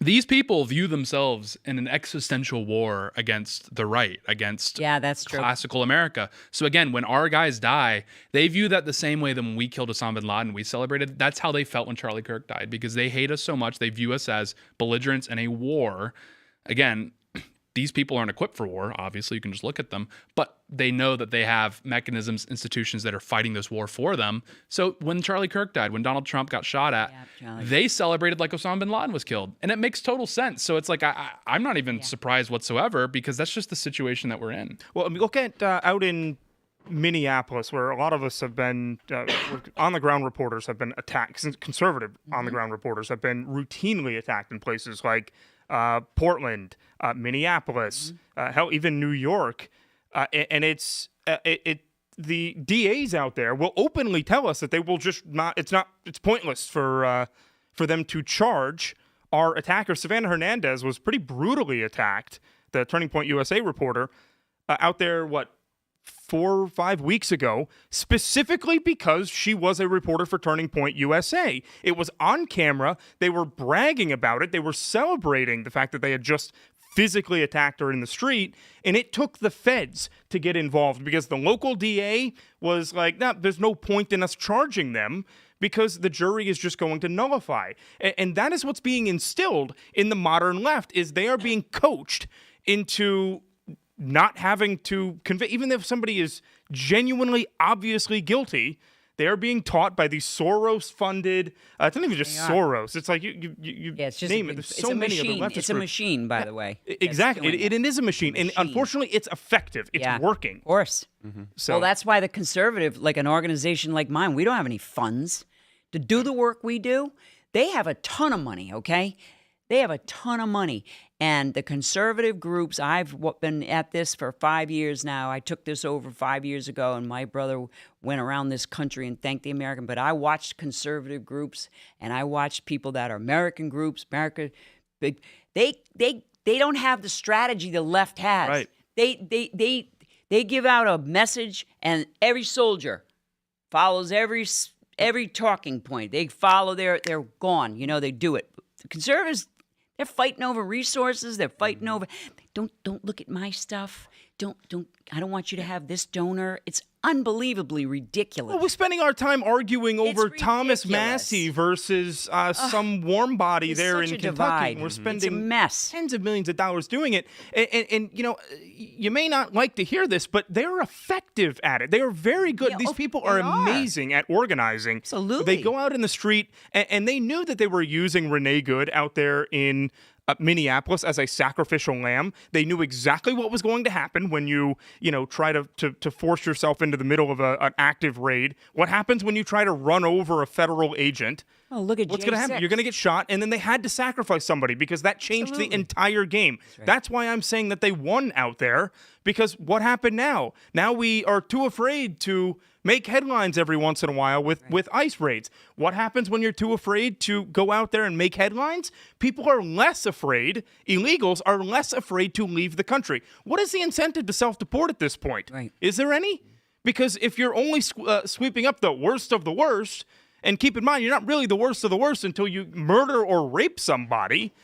S4: These people view themselves in an existential war against the right, against
S2: that's true.
S4: classical America. So again, when our guys die, they view that the same way that when we killed Osama bin Laden, we celebrated. That's how they felt when Charlie Kirk died, because they hate us so much. They view us as belligerents in a war. Again, these people aren't equipped for war. Obviously, you can just look at them, but they know that they have mechanisms, institutions that are fighting this war for them. So when Charlie Kirk died, when Donald Trump got shot at, they celebrated like Osama bin Laden was killed. And it makes total sense. So it's like, I'm not even surprised whatsoever, because that's just the situation that we're in.
S1: Well, I mean, look at out in Minneapolis, where a lot of us have been on-the-ground reporters have been attacked. Conservative on-the-ground reporters have been routinely attacked in places like Portland, Minneapolis, hell, even New York. And it's the DAs out there will openly tell us that they will just it's pointless for them to charge our attacker. Savannah Hernandez was pretty brutally attacked, the Turning Point USA reporter, out there, 4 or 5 weeks ago, specifically because she was a reporter for Turning Point USA. It was on camera. They were bragging about it. They were celebrating the fact that they had just physically attacked her in the street, and it took the feds to get involved because the local DA was like, no, there's no point in us charging them because the jury is just going to nullify. And that is what's being instilled in the modern left, is they are being coached into not having to convict, even if somebody is genuinely, obviously guilty. They are being taught by these Soros-funded. It's not even just Soros. It's like you
S2: it's just
S1: name it. There's so many other leftist
S2: It's a
S1: groups.
S2: machine, by the way.
S1: Exactly, it is a machine, and unfortunately, it's effective. It's working.
S2: Of course.
S1: So,
S2: Well, that's why the conservative, like an organization like mine, we don't have any funds to do the work we do. They have a ton of money, okay? They have a ton of money. And the conservative groups, I've been at this for 5 years now. I took this over 5 years ago, and my brother went around this country and thanked the American. But I watched conservative groups, and I watched people that are American groups. They don't have the strategy the left has.
S1: Right.
S2: They give out a message, and every soldier follows every talking point. They follow they're gone. You know, they do it. The conservatives, they're fighting over resources. They're fighting over, don't look at my stuff. I don't want you to have this donor. It's unbelievably ridiculous.
S1: well, we're spending our time arguing over
S2: It's
S1: Thomas
S2: ridiculous.
S1: Massey versus some warm body
S2: It's
S1: there in
S2: such a
S1: Kentucky.
S2: divide.
S1: And we're
S2: It's a
S1: spending
S2: mess.
S1: tens of millions of dollars doing it. And you know, you may not like to hear this, but they're effective at it. They are very good.
S2: Yeah,
S1: These people are
S2: they are.
S1: amazing at organizing.
S2: Absolutely.
S1: They go out in the street, and they knew that they were using Renee Good out there in Minneapolis as a sacrificial lamb. They knew exactly what was going to happen when you try to force yourself into the middle of an active raid. What happens when you try to run over a federal agent?
S2: Oh, look at
S1: What's going to happen?
S2: J6.
S1: You're going to get shot, and then they had to sacrifice somebody because that changed the entire game. That's why I'm saying that they won out there, because what happened now? Now we are too afraid to make headlines every once in a while with ICE raids. What happens when you're too afraid to go out there and make headlines? People are less afraid. Illegals are less afraid to leave the country. What is the incentive to self-deport at this point?
S2: Right.
S1: Is there any? Because if you're only sweeping up the worst of the worst, and keep in mind, you're not really the worst of the worst until you murder or rape somebody,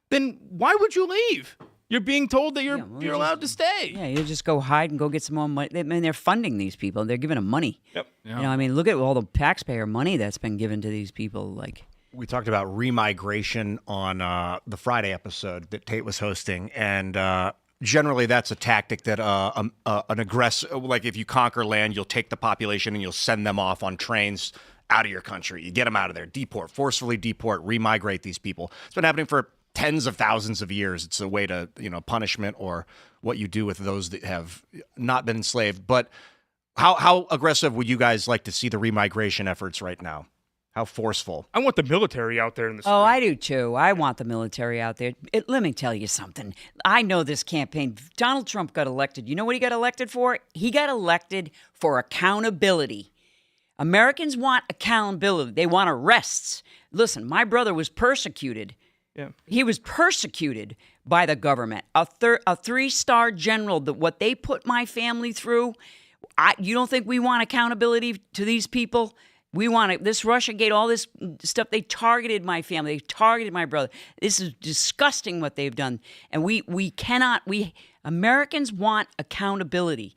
S1: then why would you leave? You're being told that you're allowed to stay.
S2: Yeah, you just go hide and go get some more money. I mean, they're funding these people. They're giving them money.
S1: Yep.
S2: You know, I mean, look at all the taxpayer money that's been given to these people. Like,
S3: We talked about remigration on the Friday episode that Tate was hosting, and generally that's a tactic that an aggressor, like if you conquer land, you'll take the population and you'll send them off on trains out of your country. You get them out of there, forcefully deport, remigrate these people. It's been happening for tens of thousands of years. It's a way to, punishment or what you do with those that have not been enslaved. But how aggressive would you guys like to see the remigration efforts right now? How forceful?
S1: I want the military out there in the street.
S2: oh, I do too. I want the military out there. Let me tell you something. I know this campaign. Donald Trump got elected. You know what he got elected for? He got elected for accountability. Americans want accountability. They want arrests. Listen, my brother was persecuted.
S1: Yeah.
S2: He was persecuted by the government. A 3-star general, what they put my family through, you don't think we want accountability to these people? We want it. This Russiagate, all this stuff, they targeted my family. They targeted my brother. This is disgusting what they've done. And Americans want accountability.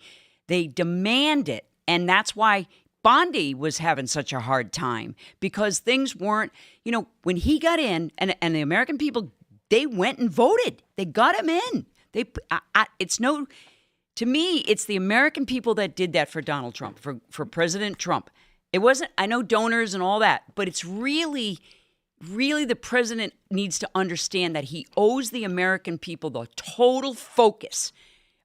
S2: They demand it. And that's why Bondi was having such a hard time, because things weren't, when he got in, and the American people, they went and voted. They got him in. To me, it's the American people that did that for Donald Trump, for President Trump. It wasn't, I know donors and all that, but it's really the president needs to understand that he owes the American people the total focus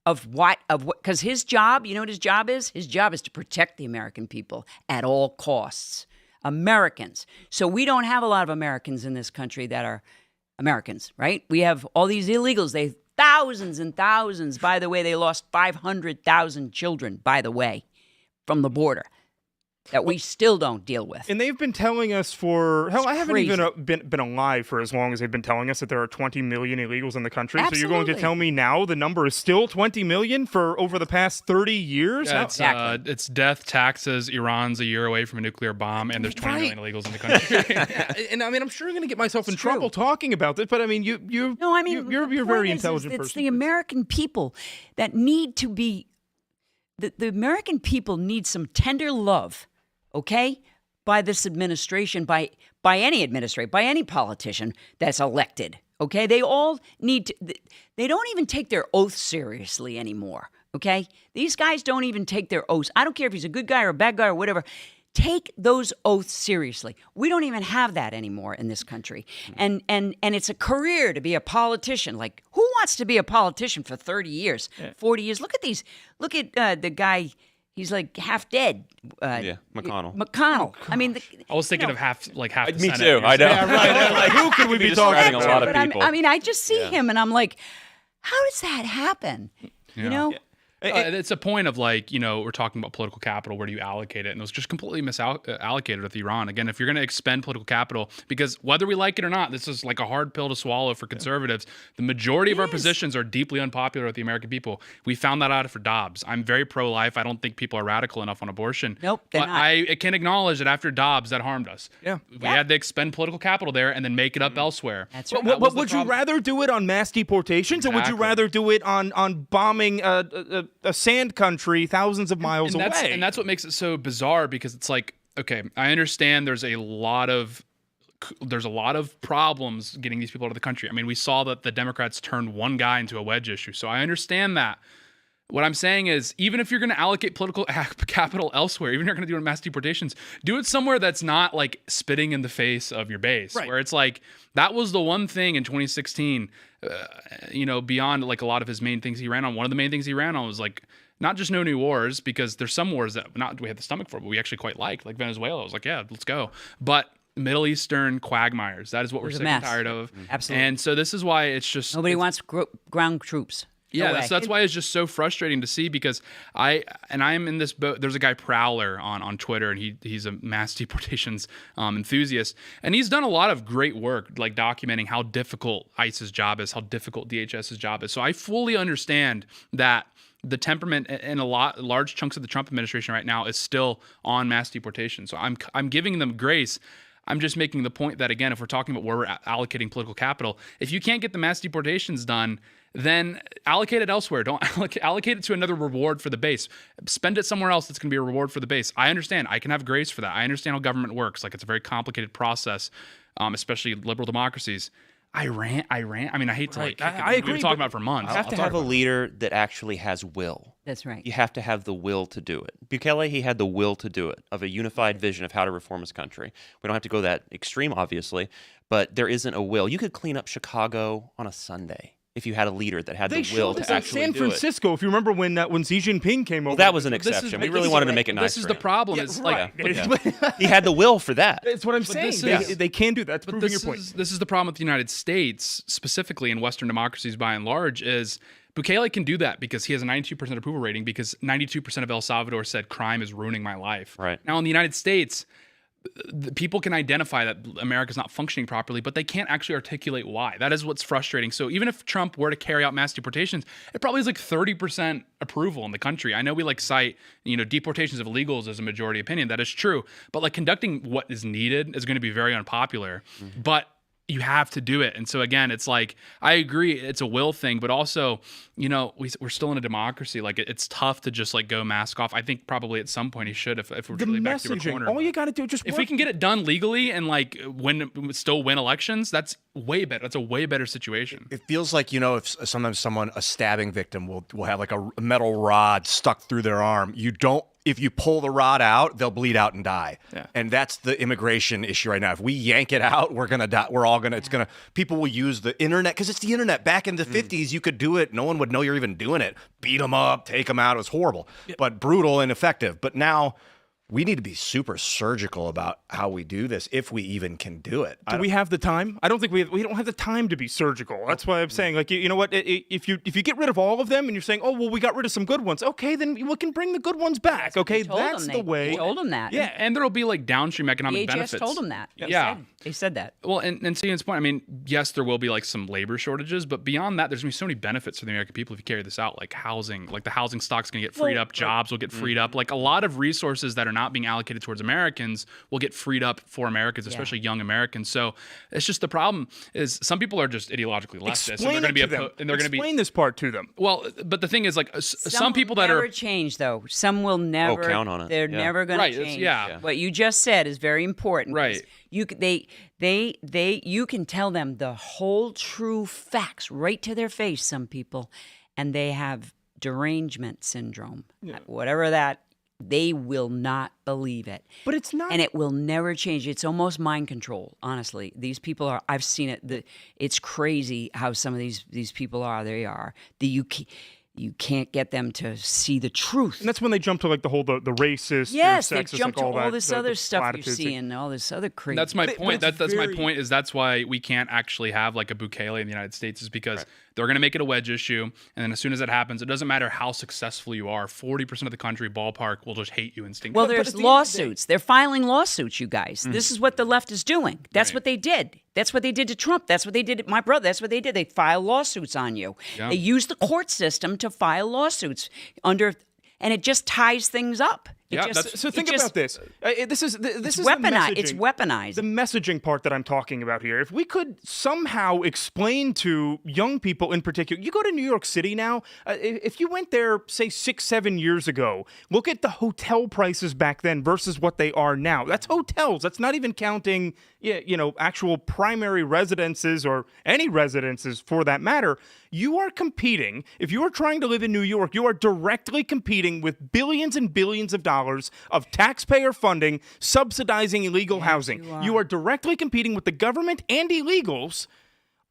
S2: of what, because his job, you know what his job is? His job is to protect the American people at all costs. Americans. So we don't have a lot of Americans in this country that are Americans, right? We have all these illegals. Thousands and thousands. By the way, they lost 500,000 children, by the way, from the border. that we still don't deal with.
S1: And they've been telling us for hell. I haven't
S2: crazy.
S1: even been alive for as long as they've been telling us that there are 20 million illegals in the country. So you're going to
S2: Absolutely.
S1: tell me now the number is still 20 million for over the past 30 years?
S4: Yeah,
S1: How-
S4: it's death, taxes. Iran's a year away from a nuclear bomb, and there's 20 million illegals in the country.
S1: and I mean, I'm sure I'm going to get myself in trouble talking about this, but I mean, you're a very intelligent
S2: it's
S1: person.
S2: the American people that need to be. The American people need some tender love, okay, by this administration, by any administrator, by any politician that's elected. Okay, they all need to. They don't even take their oath seriously anymore. Okay, these guys don't even take their oaths. I don't care if he's a good guy or a bad guy or whatever. Take those oaths seriously. We don't even have that anymore in this country. And it's a career to be a politician. Like, who wants to be a politician for 30 years, 40 years? Look at these. Look at the guy. He's like half dead.
S5: McConnell.
S2: McConnell. I mean,
S4: I was thinking of half the
S5: Me
S4: Senate.
S5: too. I know.
S1: Like, who could we be talking
S5: describing
S1: about?
S5: a lot of
S2: but
S5: people.
S2: I mean, I just see him and I'm like, how does that happen? You know?
S4: It's a point of like, we're talking about political capital. Where do you allocate it? And it was just completely misallocated with Iran. Again, if you're going to expend political capital, because whether we like it or not, this is like a hard pill to swallow for conservatives. The majority of our positions are deeply unpopular with the American people. We found that out for Dobbs. I'm very pro-life. I don't think people are radical enough on abortion.
S2: Nope, they're
S4: but
S2: not.
S4: I can acknowledge that after Dobbs, that harmed us.
S1: Yeah.
S4: We had to expend political capital there and then make it up elsewhere.
S2: That's
S1: But,
S2: right.
S4: That was
S1: but
S4: the
S1: would you
S4: problem.
S1: rather do it on mass deportations, or would you
S4: Exactly.
S1: rather do it on bombing a sand country thousands of miles away?
S4: And that's what makes it so bizarre, because it's like, okay, I understand there's a lot of problems getting these people out of the country. I mean, we saw that the Democrats turned one guy into a wedge issue, so I understand that. What I'm saying is, even if you're going to allocate political capital elsewhere, even if you're going to do mass deportations, do it somewhere that's not like spitting in the face of your base,
S1: Right.
S4: where it's like, that was the one thing in 2016, beyond like a lot of his main things he ran on. One of the main things he ran on was like, not just no new wars, because there's some wars that not we had the stomach for, but we actually quite liked, like Venezuela. I was like, yeah, let's go. But Middle Eastern quagmires, that is what we're
S2: There's a
S4: sick and
S2: mess.
S4: tired of.
S2: Absolutely.
S4: And so this is why it's just
S2: Nobody wants ground troops. No
S4: yeah,
S2: way.
S4: that's why it's just so frustrating to see, because I'm in this boat. There's a guy Prowler on Twitter, and he's a mass deportations enthusiast, and he's done a lot of great work, like documenting how difficult ICE's job is, how difficult DHS's job is. So I fully understand that the temperament in large chunks of the Trump administration right now is still on mass deportation. So I'm giving them grace. I'm just making the point that, again, if we're talking about where we're allocating political capital, if you can't get the mass deportations done, then allocate it elsewhere. Don't allocate it to another reward for the base. Spend it somewhere else that's going to be a reward for the base. I understand. I can have grace for that. I understand how government works. Like, it's a very complicated process, especially liberal democracies. I rant. I mean, I hate to
S1: Right.
S4: like.
S1: I
S4: We've
S1: agree,
S4: been talking
S1: but
S4: about it for months.
S5: You have to have a leader that actually has will.
S2: That's right.
S5: You have to have the will to do it. Bukele, he had the will to do it, of a unified vision of how to reform his country. We don't have to go that extreme, obviously, but there isn't a will. You could clean up Chicago on a Sunday if you had a leader that had the will to actually
S1: San
S5: do it.
S1: Francisco. If you remember when Xi Jinping came over,
S5: Well, that was an
S4: This is-
S5: exception. We
S4: this
S5: really
S4: is-
S5: wanted to make it nice.
S4: This is
S5: for
S4: the
S5: him.
S4: problem.
S1: Yeah,
S4: It's
S1: right.
S4: like
S5: He had the will for that.
S1: That's what I'm saying.
S4: this
S1: They,
S4: is-
S1: they can do that. That's
S4: But
S1: proving your point.
S4: This is the problem with the United States, specifically in Western democracies by and large, is Bukele can do that because he has a 92% approval rating, because 92% of El Salvador said crime is ruining my life.
S5: Right.
S4: Now, in the United States, the people can identify that America's not functioning properly, but they can't actually articulate why. That is what's frustrating. So even if Trump were to carry out mass deportations, it probably is like 30% approval in the country. I know we like cite, deportations of illegals as a majority opinion. That is true. But like conducting what is needed is going to be very unpopular. But you have to do it. And so again, it's like, I agree, it's a will thing, but also, we're still in a democracy. Like, it's tough to just like go mask off. I think probably at some point he should, if we're
S1: The
S4: truly back to a
S1: messaging.
S4: corner.
S1: All you got to do just
S4: If
S1: work.
S4: we can get it done legally and like still win elections, that's way better. That's a way better situation.
S3: It feels like, if sometimes a stabbing victim will have like a metal rod stuck through their arm. If you pull the rod out, they'll bleed out and die.
S1: Yeah.
S3: And that's the immigration issue right now. If we yank it out, we're going to die. People will use the internet, because it's the internet. Back in the 50s, you could do it. No one would know you're even doing it. Beat them up, take them out. It was horrible, but brutal and effective. But now we need to be super surgical about how we do this, if we even can do it.
S1: Do we have the time? I don't think we don't have the time to be surgical. That's why I'm saying, like, you know what? If you get rid of all of them and you're saying, oh, well, we got rid of some good ones. Okay, then we can bring the good ones back. Okay, that's the way.
S2: They told them that.
S4: Yeah, and there'll be like downstream economic
S2: DHS
S4: benefits.
S2: told them that. They said that.
S4: Well, and to Ian's point, I mean, yes, there will be like some labor shortages, but beyond that, there's gonna be so many benefits for the American people if you carry this out, like housing. Like the housing stock's gonna get freed up, jobs will get freed up. Like a lot of resources that are not being allocated towards Americans will get freed up for Americans, especially young Americans. So it's just the problem is some people are just ideologically leftist, and they're going to be
S1: Explain this part to them.
S4: Well, but the thing is, like, some people that
S2: never
S4: are
S2: change though. Some will never
S5: count on it.
S2: They're never going to change. What you just said is very important.
S4: Right.
S2: You can tell them the whole true facts right to their face. Some people, and they have derangement syndrome, whatever that. They will not believe it.
S1: But it's not.
S2: And it will never change. It's almost mind control, honestly. These people are, I've seen it. It's crazy how some of these people are. They are. You can't get them to see the truth.
S1: And that's when they jump to like the whole the racist,
S2: yes, they
S1: sexist,
S2: jump
S1: like
S2: to all
S1: that,
S2: this
S1: the
S2: other stuff you
S1: platitudes.
S2: see and all this other crazy.
S4: That's my point.
S1: But
S4: That's my point. Is that's why we can't actually have like a Bukele in the United States, is because they're going to make it a wedge issue, and then as soon as that happens, it doesn't matter how successful you are. 40% of the country, ballpark, will just hate you instinctively.
S2: Well, there's lawsuits. They're filing lawsuits, you guys. This is what the left is doing. That's what they did. That's what they did to Trump. That's what they did to my brother. That's what they did. They file lawsuits on you.
S4: Yeah.
S2: They use the court system to file lawsuits and it just ties things up.
S1: So think about this. This is
S2: weaponized. It's weaponized.
S1: The messaging part that I'm talking about here. If we could somehow explain to young people in particular, you go to New York City now. If you went there, say 6-7 years ago, look at the hotel prices back then versus what they are now. That's hotels. That's not even counting, actual primary residences or any residences for that matter. You are competing. If you are trying to live in New York, you are directly competing with billions and billions of dollars of taxpayer funding subsidizing illegal housing. You are directly competing with the government and illegals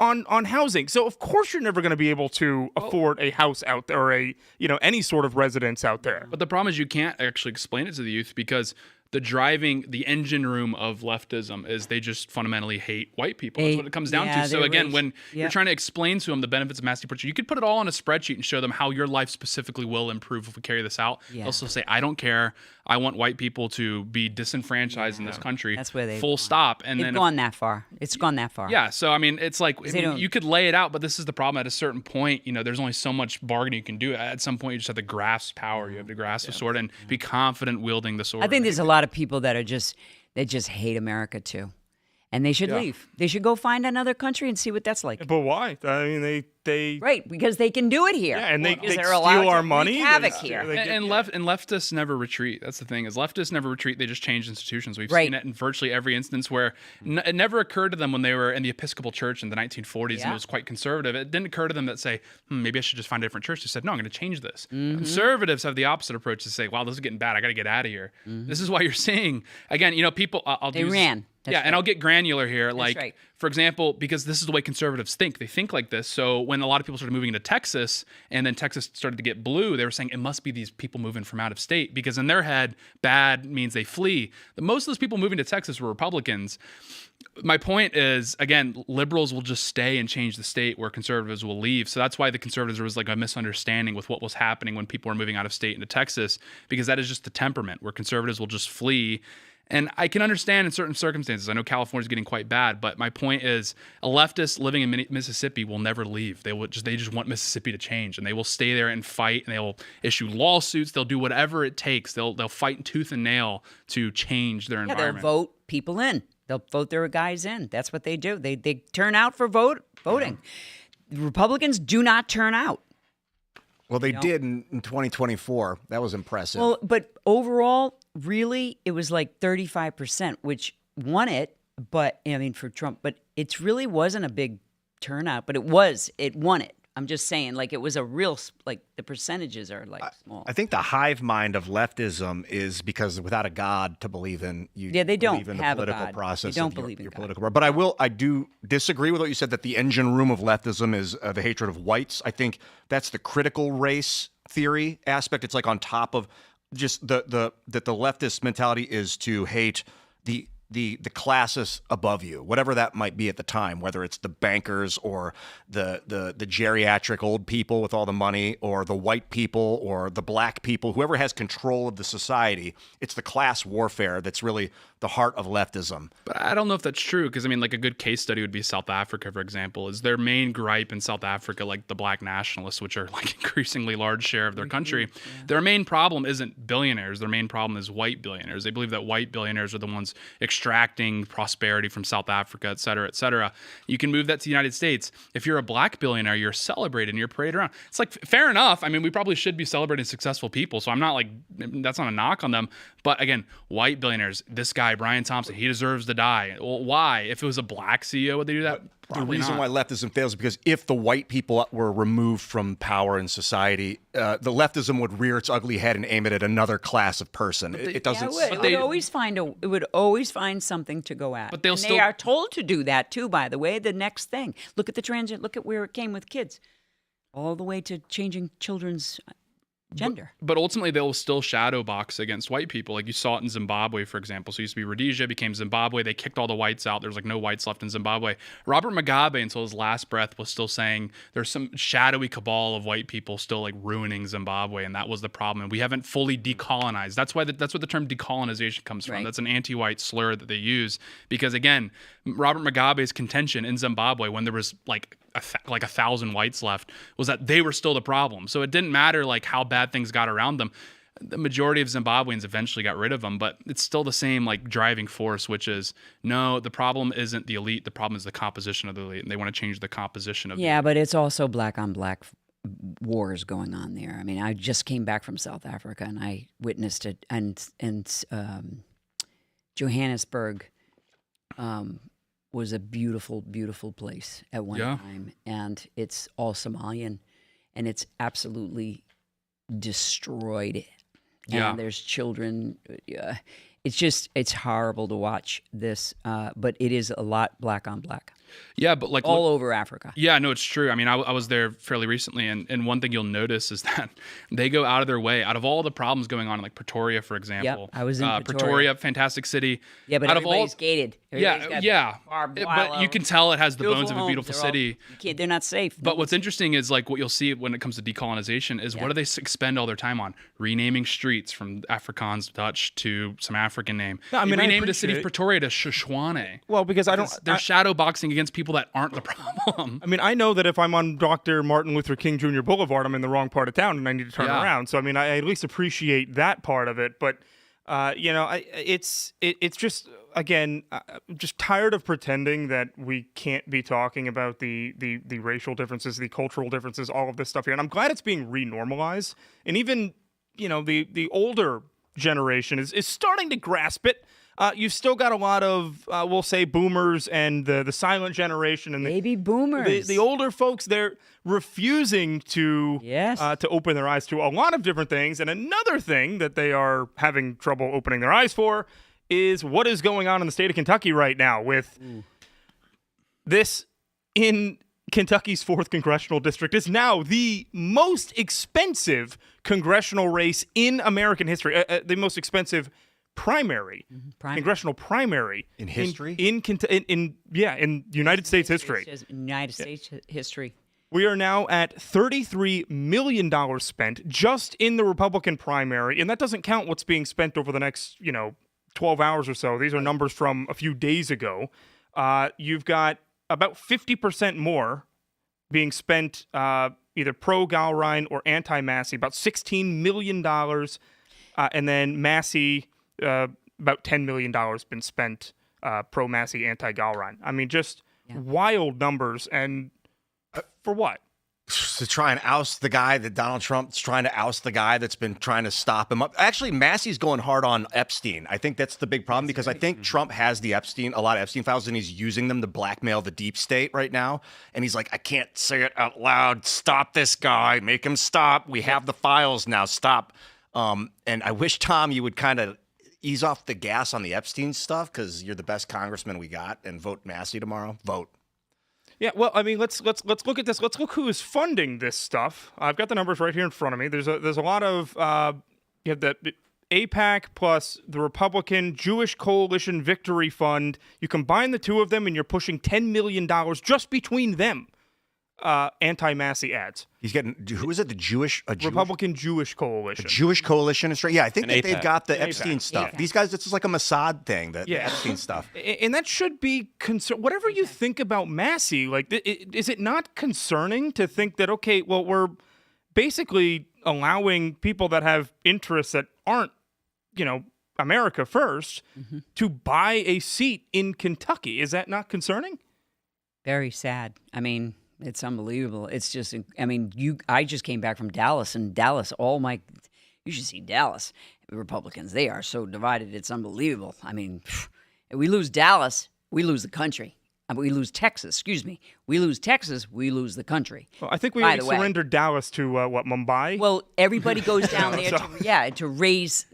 S1: on housing. So of course you're never going to be able to afford a house out there or any sort of residence out there.
S4: But the problem is you can't actually explain it to the youth because the engine room of leftism is they just fundamentally hate white people. That's what it comes down to. So again, when you're trying to explain to them the benefits of mass deportation, you could put it all on a spreadsheet and show them how your life specifically will improve if we carry this out. They'll also say, I don't care. I want white people to be disenfranchised in this country.
S2: That's where
S4: full stop. And
S2: they've gone that far. It's gone that far.
S4: Yeah. So, I mean, it's like you could lay it out, but this is the problem. At a certain point, there's only so much bargaining you can do. At some point, you just have to grasp power. You have to grasp the sword and be confident wielding the sword.
S2: I think there's a lot of people that are just hate America too. And they should leave. They should go find another country and see what that's like.
S1: But why? I mean, they
S2: right, because they can do it here.
S1: Yeah, and they
S2: they're
S1: steal
S2: allowed
S1: our
S2: to
S1: money.
S2: wreak havoc here.
S4: And leftists never retreat. That's the thing, is leftists never retreat. They just change institutions. We've seen it in virtually every instance where it never occurred to them when they were in the Episcopal Church in the 1940s and it was quite conservative. It didn't occur to them that say, maybe I should just find a different church. They said, no, I'm going to change this. Conservatives have the opposite approach to say, wow, this is getting bad. I got to get out of here. This is why you're seeing, again, people.
S2: They ran. That's
S4: and I'll get granular here.
S2: Right.
S4: For example, because this is the way conservatives think. They think like this. So when a lot of people started moving into Texas and then Texas started to get blue, they were saying it must be these people moving from out of state because in their head, bad means they flee. Most of those people moving to Texas were Republicans. My point is, again, liberals will just stay and change the state where conservatives will leave. So that's why the conservatives, there was like a misunderstanding with what was happening when people were moving out of state into Texas, because that is just the temperament where conservatives will just flee. And I can understand in certain circumstances. I know California's getting quite bad, but my point is a leftist living in Mississippi will never leave. They just want Mississippi to change, and they will stay there and fight, and they will issue lawsuits. They'll do whatever it takes. They'll fight tooth and nail to change their environment.
S2: They'll vote people in. They'll vote their guys in. That's what they do. They turn out for voting. Republicans do not turn out.
S3: Well, they did in 2024. That was impressive.
S2: Well, but overall, really, it was like 35%, which won it. But for Trump, but it really wasn't a big turnout. But it won it. I'm just saying, like, it was a real, like, the percentages are like small.
S3: I think the hive mind of leftism is because without a God to believe in,
S2: they don't
S3: believe in
S2: have
S3: the political
S2: a God.
S3: process.
S2: They don't
S3: of
S2: believe in
S3: your
S2: God.
S3: political. But I do disagree with what you said that the engine room of leftism is the hatred of whites. I think that's the critical race theory aspect. It's like on top of just that the leftist mentality is to hate the classes above you, whatever that might be at the time, whether it's the bankers or the geriatric old people with all the money, or the white people or the black people, whoever has control of the society. It's the class warfare that's really the heart of leftism.
S4: But I don't know if that's true, because I mean, like, a good case study would be South Africa, for example. Is their main gripe in South Africa, like the black nationalists, which are like increasingly large share of their country, their main problem isn't billionaires. Their main problem is white billionaires. They believe that white billionaires are the ones extracting prosperity from South Africa, et cetera, et cetera. You can move that to the United States. If you're a black billionaire, you're celebrated and you're paraded around. It's like, fair enough. I mean, we probably should be celebrating successful people, so I'm not like, that's not a knock on them. But again, white billionaires, this guy, Brian Thompson, he deserves to die. Well, why? If it was a black CEO, would they do that?
S3: The reason why leftism fails is because if the white people were removed from power in society, the leftism would rear its ugly head and aim it at another class of person. It doesn't.
S2: It would always find something to go at.
S4: But they'll
S2: and
S4: still.
S2: They are told to do that too. By the way, the next thing. Look at the transit. Look at where it came with kids, all the way to changing children's gender.
S4: But ultimately, they'll still shadow box against white people. Like you saw it in Zimbabwe, for example. So it used to be Rhodesia, became Zimbabwe. They kicked all the whites out. There's like no whites left in Zimbabwe. Robert Mugabe, until his last breath, was still saying there's some shadowy cabal of white people still like ruining Zimbabwe, and that was the problem. And we haven't fully decolonized. That's why that's what the term decolonization comes from.
S2: Right.
S4: That's an anti-white slur that they use because, again, Robert Mugabe's contention in Zimbabwe when there was like 1,000 whites left was that they were still the problem. So it didn't matter like how bad things got around them. The majority of Zimbabweans eventually got rid of them, but it's still the same like driving force, which is no, the problem isn't the elite. The problem is the composition of the elite, and they want to change the composition of the elite.
S2: But it's also black on black wars going on there. I mean, I just came back from South Africa and I witnessed it, and Johannesburg was a beautiful, beautiful place at one time, and it's all Somalian, and it's absolutely destroyed it. And there's children. It's horrible to watch this, but it is a lot black on black.
S4: Yeah, but like
S2: all over Africa.
S4: Yeah, no, it's true. I mean, I was there fairly recently, and one thing you'll notice is that they go out of their way, out of all the problems going on in like Pretoria, for example.
S2: Yep, I was in
S4: Pretoria, fantastic city.
S2: Yeah, but everybody's gated.
S4: But you can tell it has the bones of a beautiful city.
S2: They're not safe.
S4: But what's interesting is like what you'll see when it comes to decolonization is what do they expend all their time on? Renaming streets from Afrikaans, Dutch to some African name.
S1: No, I mean,
S4: they renamed the city of Pretoria to Shishwane.
S1: Well, because
S4: they're shadow boxing against people that aren't the problem.
S1: I mean, I know that if I'm on Dr. Martin Luther King Jr. Boulevard, I'm in the wrong part of town and I need to turn around. So, I mean, I at least appreciate that part of it. But, it's just, again, just tired of pretending that we can't be talking about the racial differences, the cultural differences, all of this stuff here. And I'm glad it's being renormalized. And even, the older generation is starting to grasp it. You've still got a lot of, we'll say, boomers and the silent generation and
S2: baby boomers.
S1: The older folks, they're refusing to open their eyes to a lot of different things. And another thing that they are having trouble opening their eyes for is what is going on in the state of Kentucky right now with this in Kentucky's 4th congressional district is now the most expensive congressional race in American history, the most expensive primary. Congressional primary
S3: in history
S1: in United States history.
S2: United States history.
S1: We are now at $33 million spent just in the Republican primary, and that doesn't count what's being spent over the next 12 hours or so. These are numbers from a few days ago. You've got about 50% more being spent either pro-Gowrine or anti-Massey, about $16 million, and then Massey. About $10 million been spent pro-Massey, anti-Gowrine. I mean, just wild numbers. And for what?
S3: To try and oust the guy that Donald Trump's trying to oust the guy that's been trying to stop him up. Actually, Massey's going hard on Epstein. I think that's the big problem because I think Trump has a lot of Epstein files and he's using them to blackmail the deep state right now. And he's like, I can't say it out loud. Stop this guy. Make him stop. We have the files now. Stop. And I wish, Tom, you would kind of ease off the gas on the Epstein stuff because you're the best congressman we got, and vote Massey tomorrow. Vote.
S1: Yeah, well, I mean, let's look at this. Let's look who is funding this stuff. I've got the numbers right here in front of me. There's a lot of You have the AIPAC plus the Republican Jewish Coalition Victory Fund. You combine the two of them, and you're pushing $10 million just between them. Anti-Massey ads.
S3: He's getting, who is it? The Jewish
S1: Republican Jewish Coalition.
S3: Jewish Coalition is right. Yeah, I think
S5: An
S3: that they've
S5: AIPAC.
S3: got the Epstein stuff.
S1: Yeah.
S3: These guys, this is like a Mossad thing, the
S1: Yeah.
S3: Epstein stuff.
S1: And that should be whatever you think about Massey, like, is it not concerning to think that, okay, well, we're basically allowing people that have interests that aren't, America first to buy a seat in Kentucky? Is that not concerning?
S2: Very sad. I mean, it's unbelievable. It's just, I just came back from Dallas, and Dallas, you should see Dallas. Republicans, they are so divided. It's unbelievable. I mean, if we lose Dallas, we lose the country. We lose Texas, excuse me. We lose Texas, we lose the country.
S1: Well, I think we
S2: By
S1: already
S2: the way.
S1: surrendered Dallas to, Mumbai?
S2: Well, everybody goes down there to raise,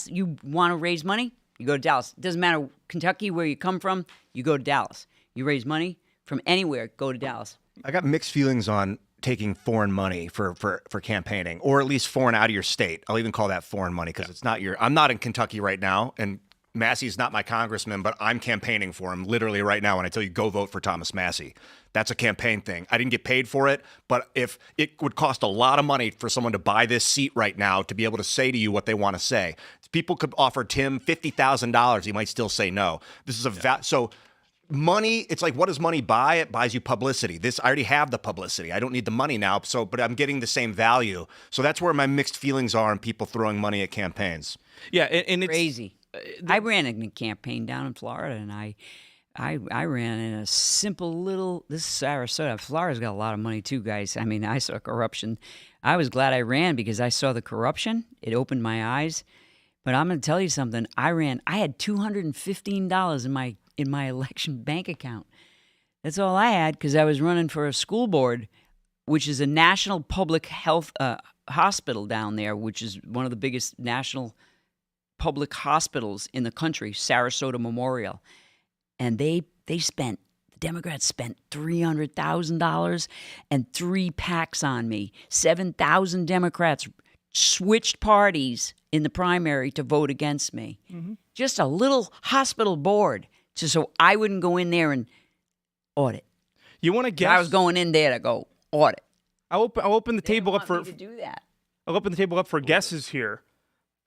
S2: you want to raise money, you go to Dallas. It doesn't matter Kentucky, where you come from, you go to Dallas. You raise money from anywhere, go to Dallas.
S3: I got mixed feelings on taking foreign money for campaigning, or at least foreign out of your state. I'll even call that foreign money because it's not I'm not in Kentucky right now, and Massey's not my congressman, but I'm campaigning for him literally right now when I tell you go vote for Thomas Massey. That's a campaign thing. I didn't get paid for it, but if it would cost a lot of money for someone to buy this seat right now to be able to say to you what they want to say. People could offer Tim $50,000. He might still say no. This is so money, it's like, what does money buy? It buys you publicity. I already have the publicity. I don't need the money now, but I'm getting the same value. So that's where my mixed feelings are on people throwing money at campaigns.
S1: Yeah, and it's
S2: Crazy. I ran a campaign down in Florida, and I ran in a simple little, this is Sarasota. Florida's got a lot of money too, guys. I mean, I saw corruption. I was glad I ran because I saw the corruption. It opened my eyes. But I'm going to tell you something. I had $215 in my election bank account. That's all I had because I was running for a school board, which is a national public health hospital down there, which is one of the biggest national public hospitals in the country, Sarasota Memorial. And the Democrats spent $300,000 and 3 PACs on me. 7,000 Democrats switched parties in the primary to vote against me. Mm-hmm. Just a little hospital board, so I wouldn't go in there and audit.
S1: You want to guess?
S2: I was going in there to go audit.
S1: I'll open the table up for
S2: to do that.
S1: I'll open the table up for guesses here.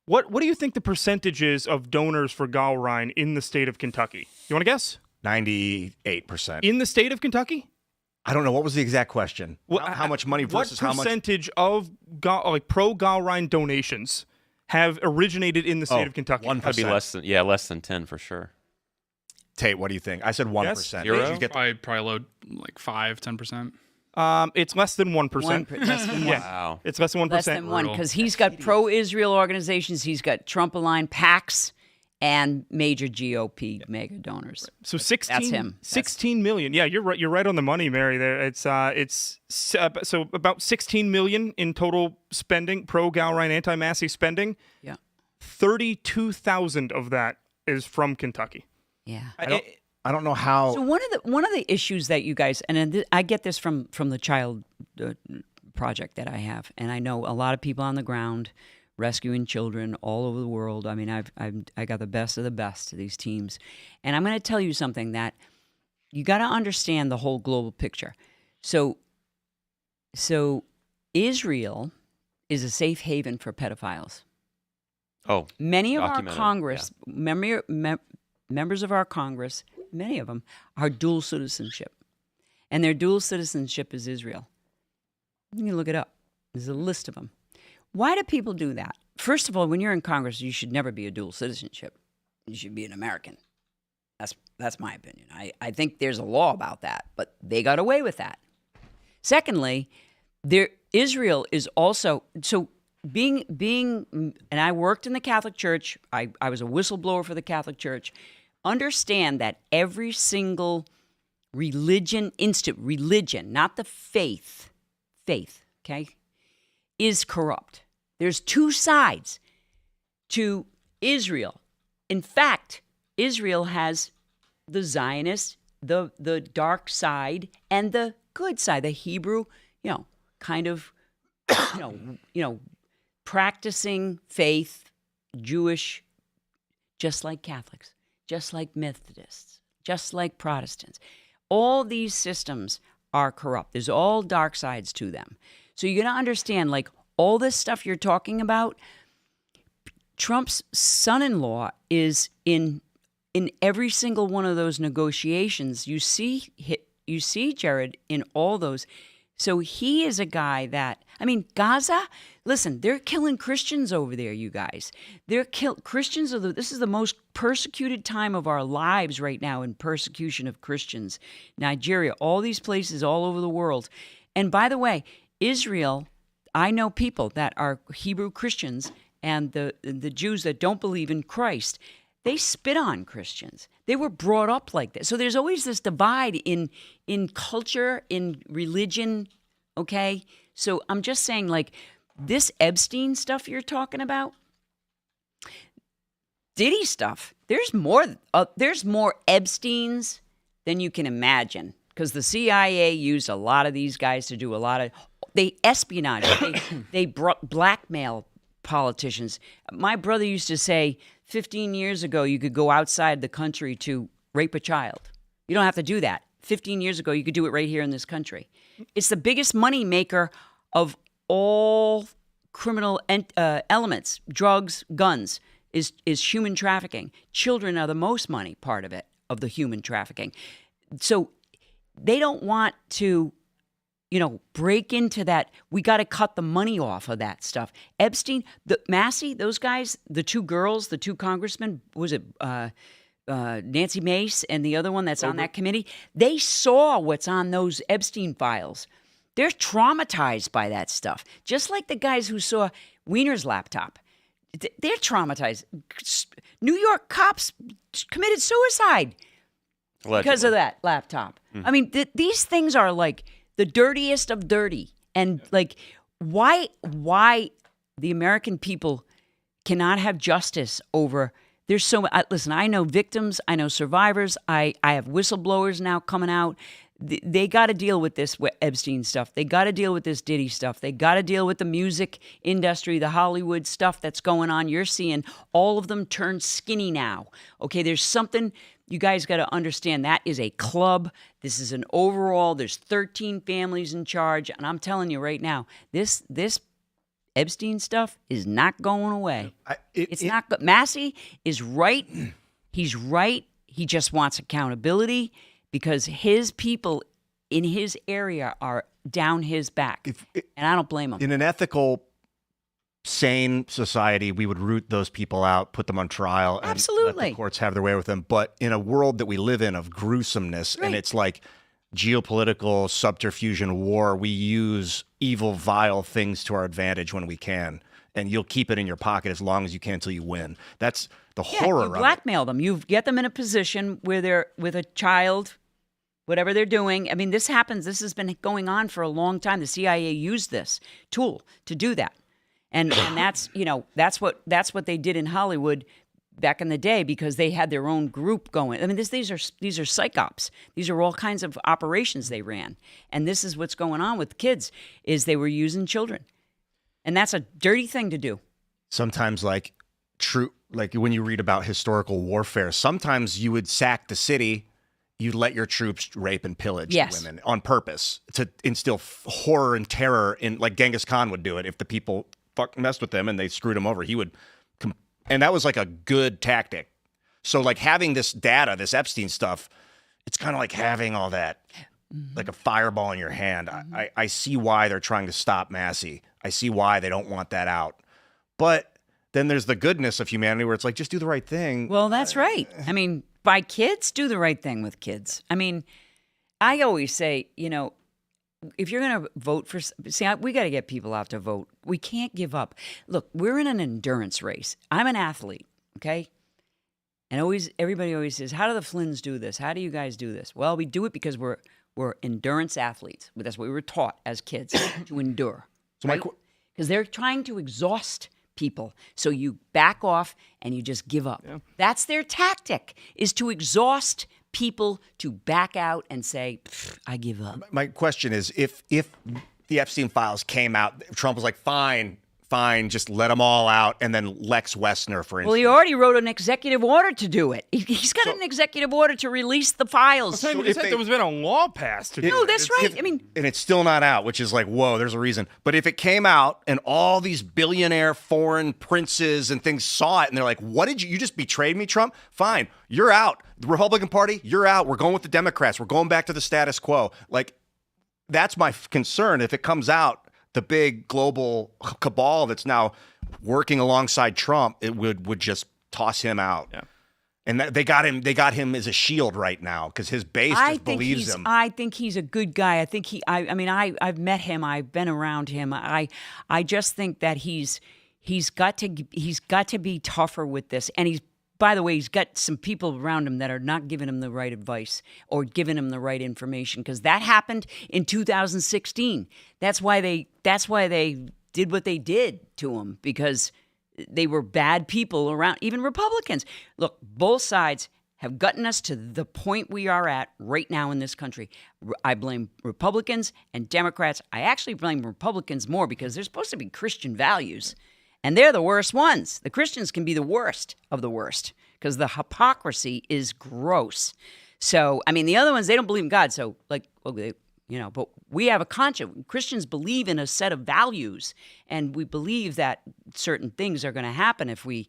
S1: What do you think the percentage is of donors for Gallrein in the state of Kentucky? You want to guess?
S3: 98%.
S1: In the state of Kentucky?
S3: I don't know. What was the exact question? How much money versus how much?
S1: What percentage of pro-Gallrein donations have originated in the state of Kentucky?
S3: 1%.
S5: That'd be less than 10 for sure.
S3: Tate, what do you think? I said 1%.
S1: Yes?
S5: Zero?
S4: Probably low, like 5-10%.
S1: It's less than 1%.
S2: Less than 1%.
S1: Yeah.
S5: Wow.
S1: It's less than 1%.
S2: Less than 1,
S4: Brutal.
S2: because he's got pro-Israel organizations, he's got Trump-aligned PACs, and major GOP mega donors.
S1: So 16,
S2: That's him.
S1: 16 million. Yeah, you're right. You're right on the money, Mary. There, it's so about 16 million in total spending, pro-Gallrein, anti-Massey spending.
S2: Yeah.
S1: 32,000 of that is from Kentucky.
S2: Yeah.
S3: I don't know how.
S2: So one of the issues that you guys, and I get this from the child project that I have, and I know a lot of people on the ground rescuing children all over the world. I mean, I got the best of the best to these teams, and I'm going to tell you something that you got to understand the whole global picture. So Israel is a safe haven for pedophiles.
S5: Oh,
S2: Many of our
S5: documented,
S2: Congress, members of our Congress, many of them are dual citizenship. And their dual citizenship is Israel. You can look it up. There's a list of them. Why do people do that? First of all, when you're in Congress, you should never be a dual citizenship. You should be an American. That's my opinion. I think there's a law about that, but they got away with that. Secondly, Israel is also so being and I worked in the Catholic Church. I was a whistleblower for the Catholic Church. Understand that every single religion, not the faith, okay, is corrupt. There's two sides to Israel. In fact, Israel has the Zionist, the dark side, and the good side, the Hebrew, kind of, practicing faith, Jewish, just like Catholics, just like Methodists, just like Protestants. All these systems are corrupt. There's all dark sides to them. So you're going to understand, like, all this stuff you're talking about, Trump's son-in-law is in every single one of those negotiations. You see, Jared, in all those. So he is a guy that, I mean, Gaza, listen, they're killing Christians over there, you guys. Christians this is the most persecuted time of our lives right now in persecution of Christians. Nigeria, all these places all over the world. And by the way, Israel, I know people that are Hebrew Christians and the Jews that don't believe in Christ. They spit on Christians. They were brought up like that. So there's always this divide in culture, in religion, okay? So I'm just saying, like, this Epstein stuff you're talking about, Diddy stuff, there's more Epsteins than you can imagine, because the CIA used a lot of these guys to do a lot of, they espionage, they blackmail politicians. My brother used to say 15 years ago you could go outside the country to rape a child. You don't have to do that. 15 years ago you could do it right here in this country. It's the biggest money maker of all criminal elements, drugs, guns, is human trafficking. Children are the most money part of it, of the human trafficking. So they don't want to, break into that. We got to cut the money off of that stuff. Epstein, Massey, those guys, the two girls, the two congressmen, was it Nancy Mace and the other one that's on that committee? They saw what's on those Epstein files. They're traumatized by that stuff. Just like the guys who saw Weiner's laptop. They're traumatized. New York cops committed suicide because of that laptop. I mean, these things are like the dirtiest of dirty. And like, why the American people cannot have justice over, there's so much. Listen, I know victims, I know survivors, I have whistleblowers now coming out. They got to deal with this Epstein stuff. They got to deal with this Diddy stuff. They got to deal with the music industry, the Hollywood stuff that's going on. You're seeing all of them turn skinny now. Okay, there's something you guys got to understand. That is a club. This is an overall. There's 13 families in charge, and I'm telling you right now, this Epstein stuff is not going away. It's not. Massey is right. He's right. He just wants accountability, because his people in his area are down his back. And I don't blame him.
S3: In an ethical, sane society, we would root those people out, put them on trial, and
S2: Absolutely.
S3: let the courts have their way with them. But in a world that we live in of gruesomeness,
S2: Right.
S3: and it's like geopolitical subterfuge and war, we use evil, vile things to our advantage when we can. And you'll keep it in your pocket as long as you can until you win. That's the horror
S2: you
S3: of
S2: blackmail them. You get them in a position where they're with a child, whatever they're doing. I mean, this happens. This has been going on for a long time. The CIA used this tool to do that. And that's, that's what they did in Hollywood back in the day, because they had their own group going. I mean, these are psychops. These are all kinds of operations they ran. And this is what's going on with kids, is they were using children. And that's a dirty thing to do.
S3: Sometimes, like when you read about historical warfare, sometimes you would sack the city, you'd let your troops rape and pillage women on purpose to instill horror and terror in, like Genghis Khan would do it if the people messed with him and they screwed him over. He would, and that was like a good tactic. So like having this data, this Epstein stuff, it's kind of like having all that, like a fireball in your hand. I see why they're trying to stop Massey. I see why they don't want that out. But then there's the goodness of humanity where it's like, just do the right thing.
S2: Well, that's right. I mean, by kids, do the right thing with kids. I mean, I always say, if you're going to vote for, we got to get people out to vote. We can't give up. Look, we're in an endurance race. I'm an athlete, okay? And everybody always says, how do the Flynns do this? How do you guys do this? Well, we do it because we're endurance athletes. That's what we were taught as kids, to endure.
S3: So
S2: right? Because they're trying to exhaust people. So you back off and you just give up. Yeah. That's their tactic, is to exhaust people, to back out and say, I give up.
S3: My question is, if the Epstein files came out, Trump was like, fine, fine, just let them all out, and then Lex Wessner, for instance.
S2: Well, he already wrote an executive order to do it. He's got an executive order to release the files.
S1: there was been a law passed to do
S2: No,
S1: it.
S2: that's right. I mean,
S3: and it's still not out, which is like, whoa, there's a reason. But if it came out and all these billionaire foreign princes and things saw it and they're like, what did you just betrayed me, Trump? Fine, you're out. The Republican Party, you're out. We're going with the Democrats. We're going back to the status quo. Like, that's my concern. If it comes out, the big global cabal that's now working alongside Trump, it would just toss him out.
S1: Yeah.
S3: And they got him as a shield right now because his base just believes him.
S2: I think he's a good guy. I think I've met him. I've been around him. I just think that he's got to be tougher with this. And by the way, he's got some people around him that are not giving him the right advice or giving him the right information, because that happened in 2016. That's why they did what they did to him, because they were bad people around, even Republicans. Look, both sides have gotten us to the point we are at right now in this country. I blame Republicans and Democrats. I actually blame Republicans more because they're supposed to be Christian values. And they're the worst ones. The Christians can be the worst of the worst because the hypocrisy is gross. So, I mean, the other ones, they don't believe in God. So, like, okay, but we have a conscience. Christians believe in a set of values, and we believe that certain things are going to happen if we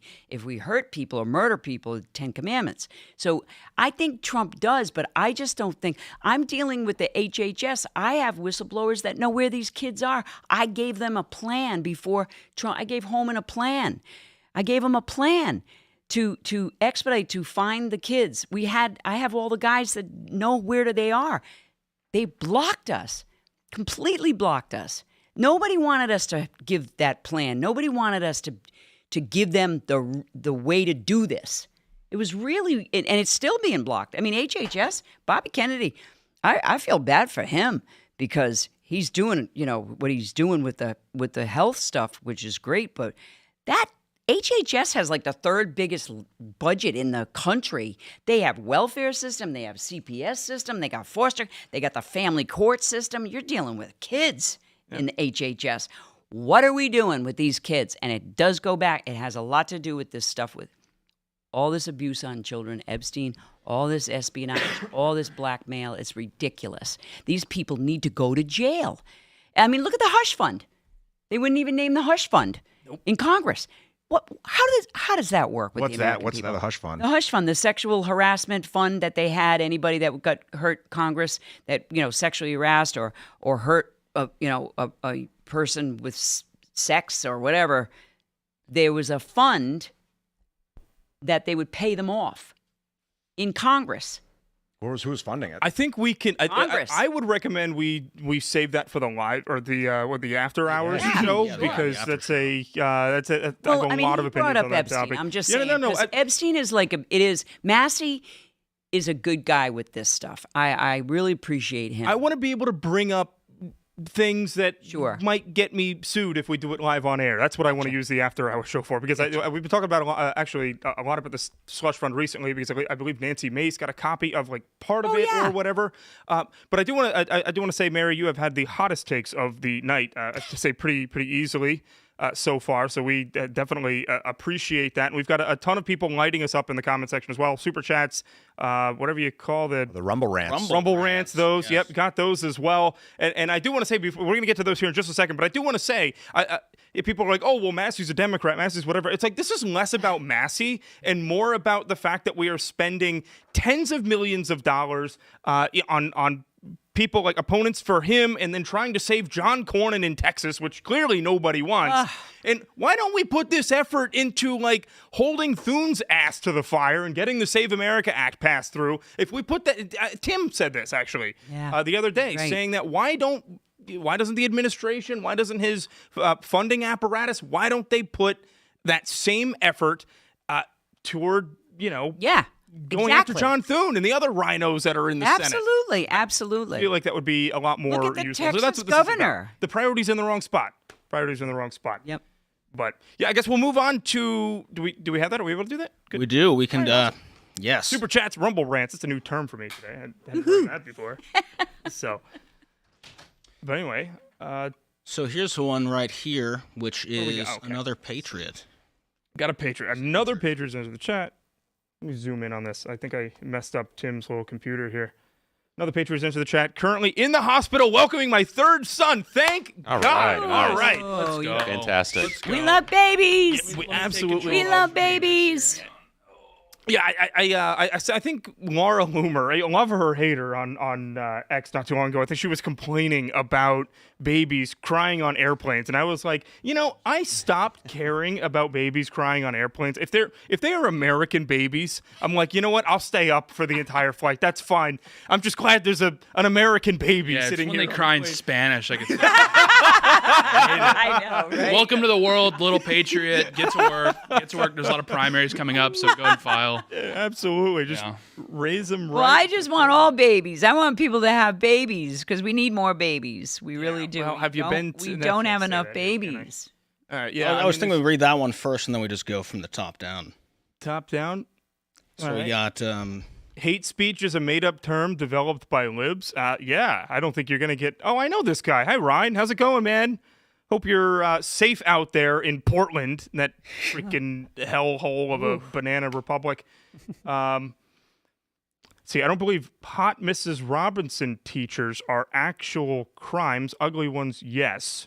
S2: hurt people or murder people, 10 Commandments. So I think Trump does, but I just don't think. I'm dealing with the HHS. I have whistleblowers that know where these kids are. I gave them a plan before Trump. I gave Holman a plan. I gave him a plan to expedite, to find the kids. I have all the guys that know where they are. They blocked us, completely blocked us. Nobody wanted us to give that plan. Nobody wanted us to give them the way to do this. It was really, and it's still being blocked. I mean, HHS, Bobby Kennedy, I feel bad for him because he's doing, what he's doing with the health stuff, which is great. But that HHS has like the third biggest budget in the country. They have welfare system, they have CPS system, they got foster, they got the family court system. You're dealing with kids in the HHS. What are we doing with these kids? And it does go back. It has a lot to do with this stuff, with all this abuse on children, Epstein, all this espionage, all this blackmail. It's ridiculous. These people need to go to jail. I mean, look at the hush fund. They wouldn't even name the hush fund in Congress. How does that work with the American people?
S3: What's that, the hush fund?
S2: The hush fund, the sexual harassment fund that they had. Anybody that got hurt Congress, that sexually harassed or hurt a person with sex or whatever, there was a fund that they would pay them off in Congress.
S3: Who's funding it?
S1: I think we can.
S2: Congress.
S1: I would recommend we save that for the live or the after hours show, because that's a I have a lot of opinions on that
S2: Epstein.
S1: topic.
S2: I'm just saying. No. Epstein is Massey is a good guy with this stuff. I really appreciate him.
S1: I want to be able to bring up things that might get me sued if we do it live on air. That's what I want to use the after hour show for, because we've been talking about a lot about this slush fund recently, because I believe Nancy Mace got a copy of like part of it or whatever. But I do want to say, Mary, you have had the hottest takes of the night, to say pretty easily. So far, so we definitely appreciate that. And we've got a ton of people lighting us up in the comment section as well. Super chats, whatever you call the
S3: Rumble Rants.
S1: Rumble Rants, those. Yes. Yep, got those as well. And I do want to say, we're going to get to those here in just a second, but I do want to say, if people are like, oh, well, Massey's a Democrat, Massey's whatever, it's like, this is less about Massey and more about the fact that we are spending tens of millions of dollars on people like opponents for him, and then trying to save John Cornyn in Texas, which clearly nobody wants. And why don't we put this effort into like holding Thune's ass to the fire and getting the Save America Act passed through? If we put that, Tim said this actually the other day, saying that why doesn't the administration, why doesn't his funding apparatus, why don't they put that same effort toward going after John Thune and the other rhinos that are in the Senate?
S2: Absolutely.
S1: I feel like that would be a lot more
S2: Look at the
S1: useful.
S2: Texas
S1: So that's what
S2: governor.
S1: The priority's in the wrong spot.
S2: Yep.
S1: But yeah, I guess we'll move on to. Do we have that? Are we able to do that? Good.
S6: We do. We can. Yes.
S1: Super chats, Rumble Rants. It's a new term for me today. I hadn't heard that before. So, but anyway,
S6: So here's one right here, which
S1: we
S6: is
S1: go? Okay.
S6: another patriot.
S1: Got a Patriot. Another Patriot's into the chat. Let me zoom in on this. I think I messed up Tim's little computer here. Another Patriot's into the chat. Currently in the hospital, welcoming my third son. Thank
S5: All
S1: God.
S5: right,
S1: All right.
S2: Oh,
S4: Let's go.
S5: Fantastic.
S4: Let's go.
S2: we love babies.
S1: We absolutely
S2: We love babies.
S1: Yeah, I think Laura Loomer, I love her or hate her on X not too long ago. I think she was complaining about babies crying on airplanes, and I was like, I stopped caring about babies crying on airplanes. If they are American babies, I'm like, you know what? I'll stay up for the entire flight. That's fine. I'm just glad there's an American baby
S4: Yeah, it's
S1: sitting
S4: when
S1: here.
S4: they cry in Spanish. I could say,
S2: I know, right?
S4: welcome to the world, little patriot. Get to work. Get to work. There's a lot of primaries coming up, so go and file.
S1: Absolutely, just
S4: Yeah.
S1: raise them right.
S2: Well, I just want all babies. I want people to have babies because we need more babies. We really do.
S1: well, have you been to-
S2: We
S1: I
S2: don't
S1: can't
S2: have
S1: say
S2: enough
S1: that here, can I?
S2: babies.
S1: All right, yeah.
S6: I was
S1: mean,
S6: thinking we'd read that one first, and then we just go from the top down.
S1: top down.
S6: So
S1: All
S6: we
S1: right.
S6: got
S1: Hate speech is a made-up term developed by libs. Yeah, I don't think you're gonna get. Oh, I know this guy. Hi, Ryan. How's it going, man? Hope you're safe out there in Portland, in that freaking hellhole of a banana republic. See, I don't believe hot Mrs. Robinson teachers are actual crimes. Ugly ones, yes.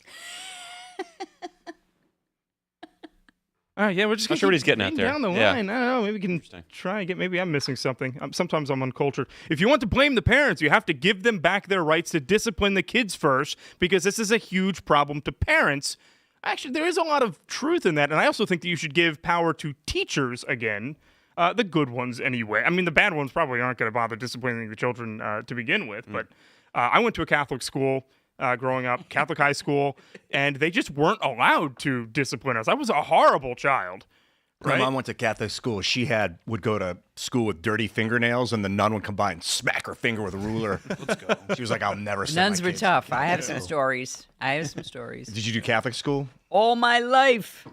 S1: Yeah, we're just
S5: Not
S1: gonna
S5: sure what
S1: keep
S5: he's getting at
S1: reading
S5: there.
S1: down the
S5: Yeah.
S1: line. I don't know. Maybe we can try and get. Maybe I'm missing something. Sometimes I'm uncultured. If you want to blame the parents, you have to give them back their rights to discipline the kids first, because this is a huge problem to parents. Actually, there is a lot of truth in that, and I also think that you should give power to teachers again, the good ones anyway. I mean, the bad ones probably aren't going to bother disciplining the children to begin with. But I went to a Catholic school. Growing up, Catholic high school, and they just weren't allowed to discipline us. I was a horrible child.
S3: My
S1: Right?
S3: mom went to Catholic school. She would go to school with dirty fingernails, and the nun would come by and smack her finger with a ruler. Let's go. She was like, "I'll never." send
S2: Nuns
S3: my
S2: were
S3: kids."
S2: tough. I have some stories.
S3: Did you do Catholic school?
S2: All my life.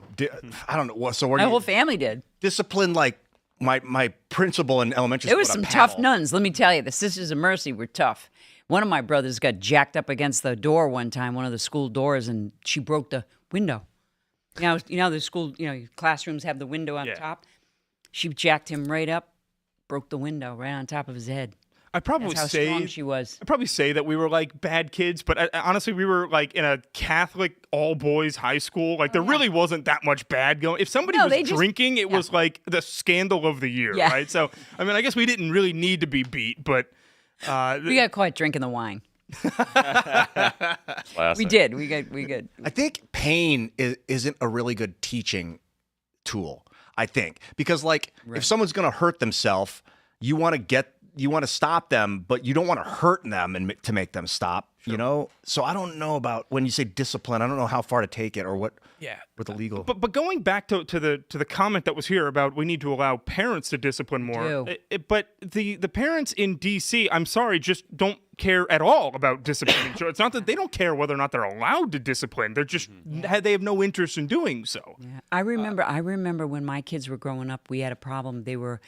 S3: I don't know. What? So were
S2: My
S3: you
S2: whole family did.
S3: disciplined like my principal in elementary
S2: There
S3: school?
S2: was
S3: at a
S2: some tough
S3: paddle?
S2: nuns. Let me tell you, the Sisters of Mercy were tough. One of my brothers got jacked up against the door one time, one of the school doors, and she broke the window. You know the school, classrooms have the window on top. She jacked him right up, broke the window right on top of his head.
S1: I probably
S2: That's how
S1: say
S2: strong she was.
S1: I probably say that we were like bad kids, but honestly, we were like in a Catholic all boys high school. Like there really wasn't that much bad going. If somebody
S2: No,
S1: was
S2: they just-
S1: drinking, it was like the scandal of the year,
S2: Yeah.
S1: right? So I mean, I guess we didn't really need to be beat, but
S2: We got caught drinking the wine.
S5: Classic.
S2: We did. We good.
S3: I think pain isn't a really good teaching tool. I think because like if someone's gonna hurt themselves, you want to stop them, but you don't want to hurt them and to make them stop. You know, so I don't know about when you say discipline. I don't know how far to take it or what.
S1: Yeah.
S3: With the legal.
S1: But going back to the comment that was here about we need to allow parents to discipline more.
S2: do.
S1: But the parents in D.C., I'm sorry, just don't care at all about disciplining children. It's not that they don't care whether or not they're allowed to discipline. They're just they have no interest in doing so.
S2: Yeah. I remember when my kids were growing up, we had a problem. They were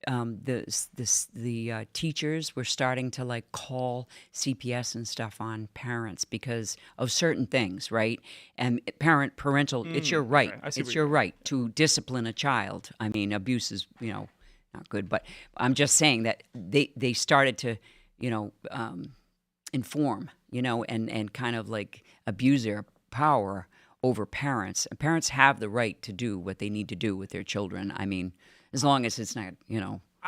S2: the teachers were starting to like call CPS and stuff on parents because of certain things, right? And parental, it's your right.
S1: I see
S2: It's
S1: what
S2: your
S1: you're
S2: right to discipline a child. I mean, abuse is, not good, but I'm just saying that they started to, inform, and kind of like abuse their power over parents. And parents have the right to do what they need to do with their children. I mean, as long as it's not,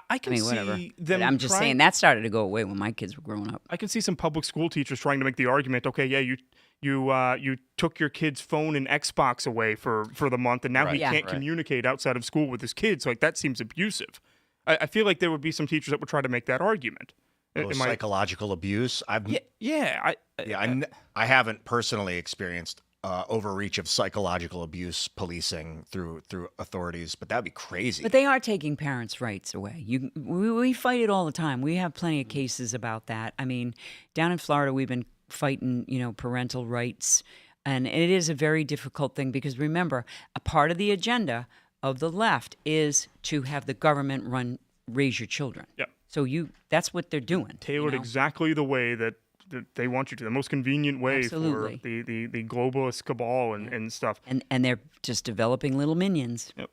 S1: I can
S2: whatever.
S1: see
S2: But
S1: them.
S2: I'm just saying that started to go away when my kids were growing up.
S1: I can see some public school teachers trying to make the argument. Okay, yeah, you took your kid's phone and Xbox away for the month, and now he
S2: Yeah.
S1: can't
S5: Right.
S1: communicate outside of school with his kids. Like that seems abusive. I feel like there would be some teachers that would try to make that argument. Am I-
S3: Psychological abuse.
S1: yeah,
S3: I haven't personally experienced overreach of psychological abuse policing through authorities, but that'd be crazy.
S2: But they are taking parents' rights away. We fight it all the time. We have plenty of cases about that. I mean, down in Florida, we've been fighting, parental rights, and it is a very difficult thing because remember, a part of the agenda of the left is to have the government raise your children.
S1: Yeah.
S2: So that's what they're doing.
S1: tailored exactly the way that they want you to. The most convenient way
S2: Absolutely.
S1: for the globalist cabal and stuff.
S2: And they're just developing little minions.
S1: Yep.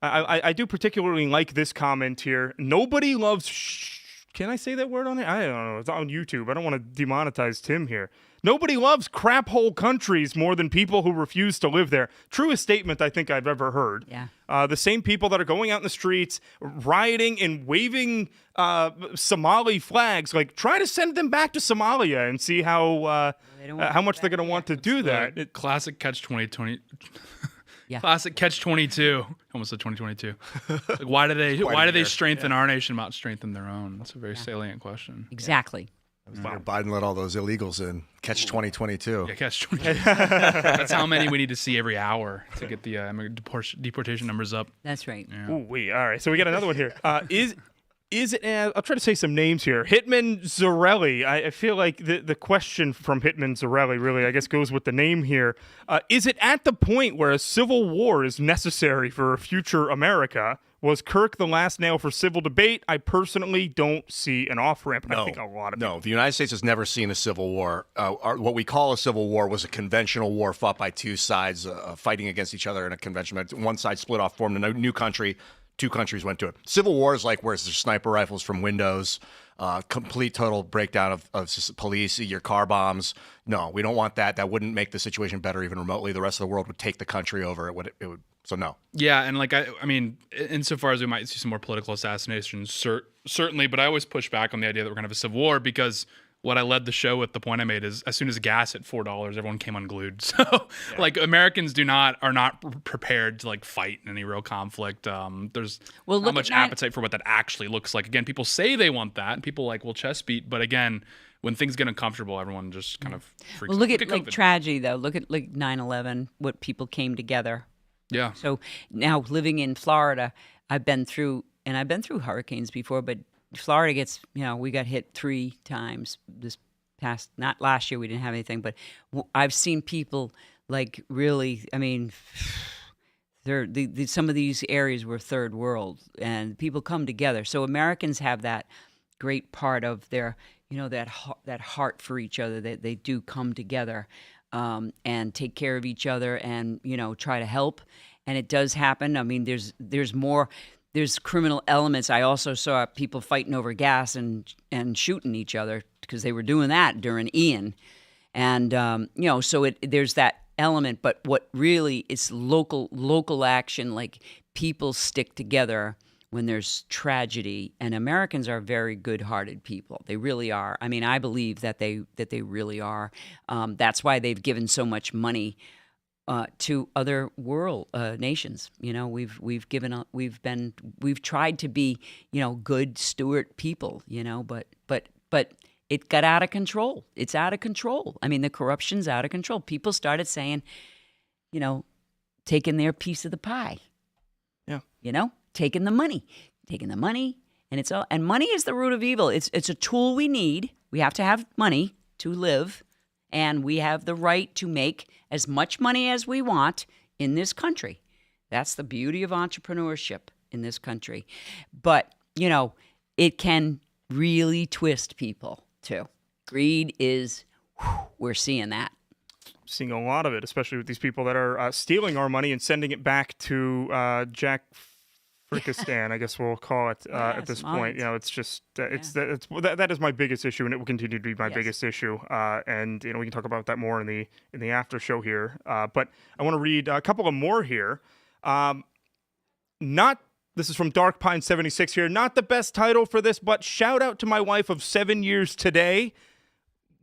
S1: I do particularly like this comment here. Nobody loves. Can I say that word on it? I don't know. It's on YouTube. I don't want to demonetize Tim here. Nobody loves crap hole countries more than people who refuse to live there. Truest statement I think I've ever heard.
S2: Yeah.
S1: The same people that are going out in the streets, rioting and waving Somali flags. Like, try to send them back to Somalia and see how much they're going to want to do that.
S4: Classic catch 2020.
S2: Yeah.
S4: Classic catch 22. Almost said 2022. Like, why do they strengthen our nation, not strengthen their own? That's a very salient question.
S2: Exactly.
S3: Biden let all those illegals in. Catch 2022.
S4: Yeah, catch 22. That's how many we need to see every hour to get the deportation numbers up.
S2: That's right.
S4: Yeah.
S1: Ooh, all right. So we got another one here. Is it? I'll try to say some names here. Hitman Zarelli. I feel like the question from Hitman Zarelli really, I guess, goes with the name here. Is it at the point where a civil war is necessary for a future America? Was Kirk the last nail for civil debate? I personally don't see an off-ramp. I think a lot of people.
S3: The United States has never seen a civil war. What we call a civil war was a conventional war fought by two sides fighting against each other in a convention. One side split off, formed a new country. Two countries went to it. Civil war is like where there's sniper rifles from windows, complete total breakdown of police, your car bombs. No, we don't want that. That wouldn't make the situation better even remotely. The rest of the world would take the country over. It would. So no.
S4: Yeah, and like I mean, insofar as we might see some more political assassinations, certainly, but I always push back on the idea that we're going to have a civil war because what I led the show with, the point I made is as soon as gas hit $4, everyone came unglued. So like Americans are not prepared to like fight in any real conflict. There's not much appetite for what that actually looks like. Again, people say they want that and people like will chest beat, but again, when things get uncomfortable, everyone just kind of freaks out.
S2: Look at like tragedy though. Look at like 9/11, what people came together.
S4: Yeah.
S2: So now living in Florida, I've been through hurricanes before, but Florida gets, we got hit 3 times this past, not last year, we didn't have anything, but I've seen people like really, I mean, some of these areas were third world and people come together. So Americans have that great part of their, that heart for each other, that they do come together and take care of each other and, try to help. And it does happen. I mean, there's criminal elements. I also saw people fighting over gas and shooting each other because they were doing that during Ian. And, so there's that element. But what really is local action, like people stick together when there's tragedy. And Americans are very good-hearted people. They really are. I mean, I believe that they really are. That's why they've given so much money to other world nations. We've tried to be, good steward people, but it got out of control. It's out of control. I mean, the corruption's out of control. People started saying, taking their piece of the pie.
S1: Yeah.
S2: Taking the money, and money is the root of evil. It's a tool we need. We have to have money to live. And we have the right to make as much money as we want in this country. That's the beauty of entrepreneurship in this country. But, it can really twist people, too. Greed is, we're seeing that.
S1: Seeing a lot of it, especially with these people that are stealing our money and sending it back to Jack Frikistan, I guess we'll call it at this point. It's just that is my biggest issue, and it will continue to be my biggest issue. And we can talk about that more in the after show here. But I want to read a couple of more here. This is from Dark Pine 76 here. Not the best title for this, but shout out to my wife of 7 years today.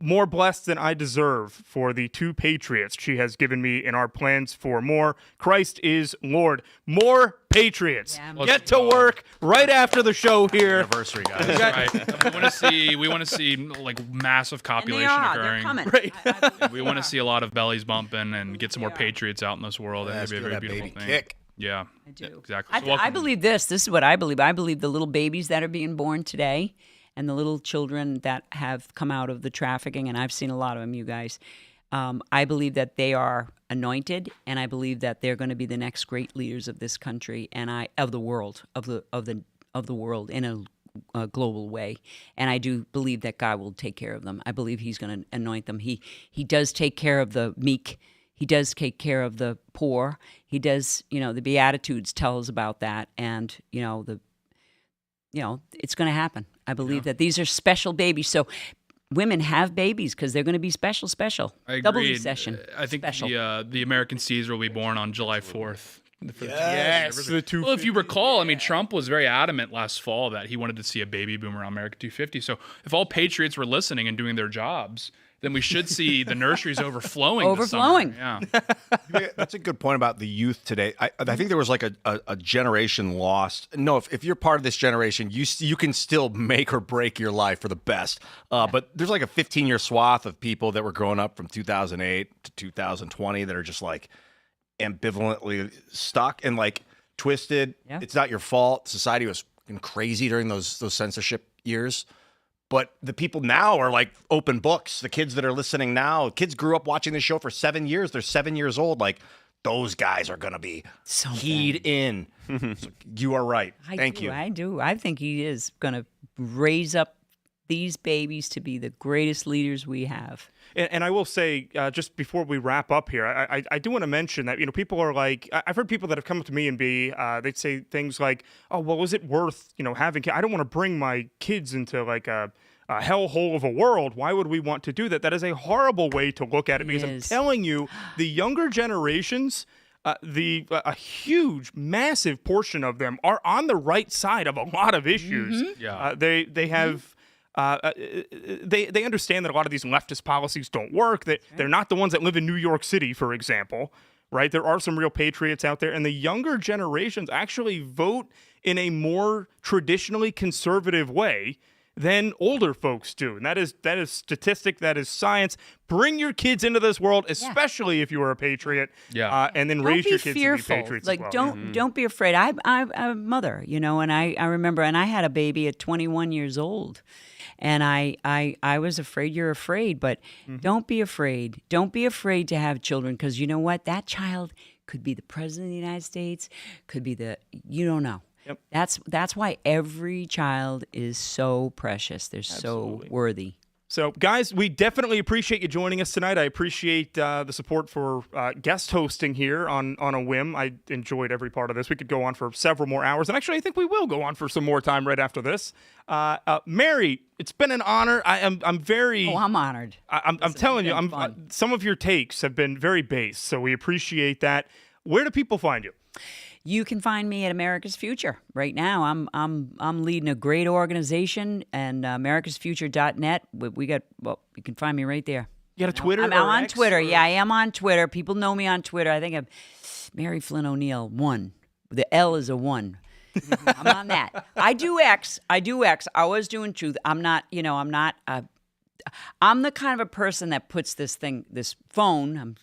S1: More blessed than I deserve for the 2 patriots she has given me in our plans for more. Christ is Lord. More patriots.
S2: Yeah.
S1: Get to work right after the show here.
S3: Anniversary, guys.
S4: Right. We want to see like massive copulation occurring.
S2: They're coming.
S1: Right.
S4: We want to see a lot of bellies bumping and get some more patriots out in this world.
S3: Yeah,
S4: That'd be a very
S3: that
S4: beautiful
S3: baby
S4: thing.
S3: kick.
S4: Yeah,
S2: I do.
S4: Exactly. So
S2: I
S4: welcome.
S2: believe this. This is what I believe. I believe the little babies that are being born today and the little children that have come out of the trafficking, and I've seen a lot of them, you guys. I believe that they are anointed, and I believe that they're going to be the next great leaders of this country and of the world, of the world in a global way, and I do believe that God will take care of them. I believe He's going to anoint them. He does take care of the meek. He does take care of the poor. He does, the Beatitudes tell us about that, and it's going to happen. I believe that these are special babies. So women have babies because they're going to be special.
S4: I
S2: Double
S4: agree.
S2: recession.
S4: I think
S2: Special.
S4: the American Caesar will be born on July 4th.
S1: Yes, the two.
S4: Well, if you recall, I mean, Trump was very adamant last fall that he wanted to see a baby boom around America 250. So if all patriots were listening and doing their jobs, then we should see the nurseries overflowing. This summer. Yeah.
S3: That's a good point about the youth today. I think there was like a generation lost. No, if you're part of this generation, you can still make or break your life for the best. But there's like a 15-year swath of people that were growing up from 2008 to 2020 that are just like ambivalently stuck and like twisted.
S2: Yeah.
S3: It's not your fault. Society was fucking crazy during those censorship years. But the people now are like open books. The kids that are listening now, kids grew up watching this show for 7 years. They're 7 years old. Like, those guys are going to be keyed in. So you are right. Thank you.
S2: I do. I think He is going to raise up these babies to be the greatest leaders we have.
S1: And I will say, just before we wrap up here, I do want to mention that, people are like, I've heard people that have come up to me and they'd say things like, oh, well, is it worth, having kids? I don't want to bring my kids into like a hellhole of a world. Why would we want to do that? That is a horrible way to look at it, because I'm telling you, the younger generations, a huge, massive portion of them are on the right side of a lot of issues.
S2: Mm-hmm.
S4: Yeah.
S1: They have... they understand that a lot of these leftist policies don't work, that they're not the ones that live in New York City, for example, right? There are some real patriots out there, and the younger generations actually vote in a more traditionally conservative way than older folks do. And that is statistic, that is science. Bring your kids into this world, especially if you are a patriot, and then raise your kids to be patriots
S2: like,
S1: as well.
S2: Don't be afraid. I'm a mother, and I remember, and I had a baby at 21 years old. And I was afraid. You're afraid, but don't be afraid. Don't be afraid to have children, because you know what? That child could be the president of the United States, could be you don't know.
S1: Yep.
S2: That's why every child is so precious. They're so worthy.
S1: So, guys, we definitely appreciate you joining us tonight. I appreciate the support for guest hosting here on a whim. I enjoyed every part of this. We could go on for several more hours, and actually, I think we will go on for some more time right after this. Mary, it's been an honor. I'm very.
S2: Oh, I'm honored.
S1: I'm telling you, some of your takes have been very base, so we appreciate that. Where do people find you?
S2: You can find me at America's Future. Right now, I'm leading a great organization, and americasfuture.net. You can find me right there.
S1: You got a Twitter?
S2: I'm on Twitter. Yeah, I am on Twitter. People know me on Twitter. I think I'm Mary Flynn O'Neill 1. The L is a 1. I'm on that. I do X. I was doing Truth. I'm not I'm the kind of a person that puts this phone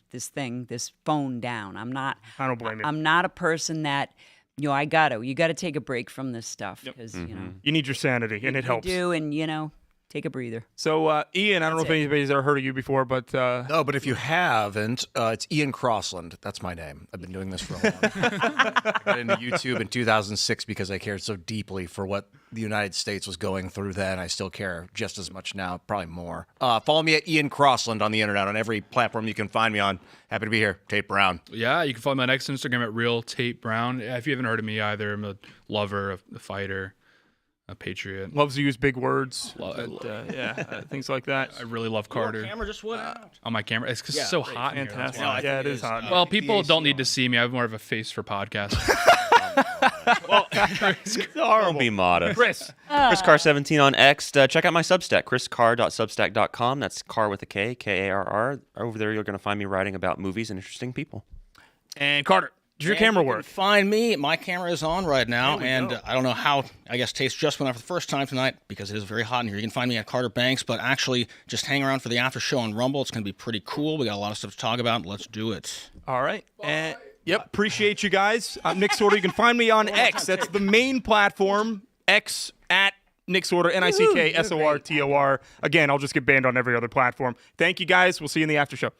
S2: down.
S1: I don't blame you.
S2: I'm not a person that, you got to take a break from this stuff, because,
S1: you need your sanity, and it helps.
S2: You do, and, take a breather.
S1: So, Ian, I don't know if anybody's ever heard of you before, but...
S3: No, but if you haven't, it's Ian Crossland. That's my name. I've been doing this for a long time. I got into YouTube in 2006 because I cared so deeply for what the United States was going through then. I still care just as much now, probably more. Follow me at Ian Crossland on the internet, on every platform you can find me on. Happy to be here. Tate Brown.
S4: Yeah, you can follow me on Instagram at Real Tate Brown. If you haven't heard of me either, I'm a lover, a fighter, a patriot.
S1: Loves to use big words. Things like that.
S4: I really love Carter.
S6: Your camera just went out.
S4: On my camera. It's because it's so hot in here. That's
S1: Fantastic.
S4: why.
S1: Yeah, it is hot.
S4: Well, people don't need to see me. I have more of a face for podcasting.
S5: Don't be modest.
S1: Chris.
S5: Chris Carr 17 on X. Check out my Substack, chriscarr.substack.com. That's Carr with a K, K-A-R-R. Over there, you're going to find me writing about movies and interesting people.
S1: And Carter. Does your camera work?
S6: Find me. My camera is on right now, and I don't know how. I guess Taste just went out for the first time tonight because it is very hot in here. You can find me at Carter Banks, but actually just hang around for the after show on Rumble. It's going to be pretty cool. We got a lot of stuff to talk about. Let's do it.
S1: All right. Yep. Appreciate you guys. I'm Nick Sortor. You can find me on X. That's the main platform. X at Nick Sortor, Nicksortor. Again, I'll just get banned on every other platform. Thank you guys. We'll see you in the after show.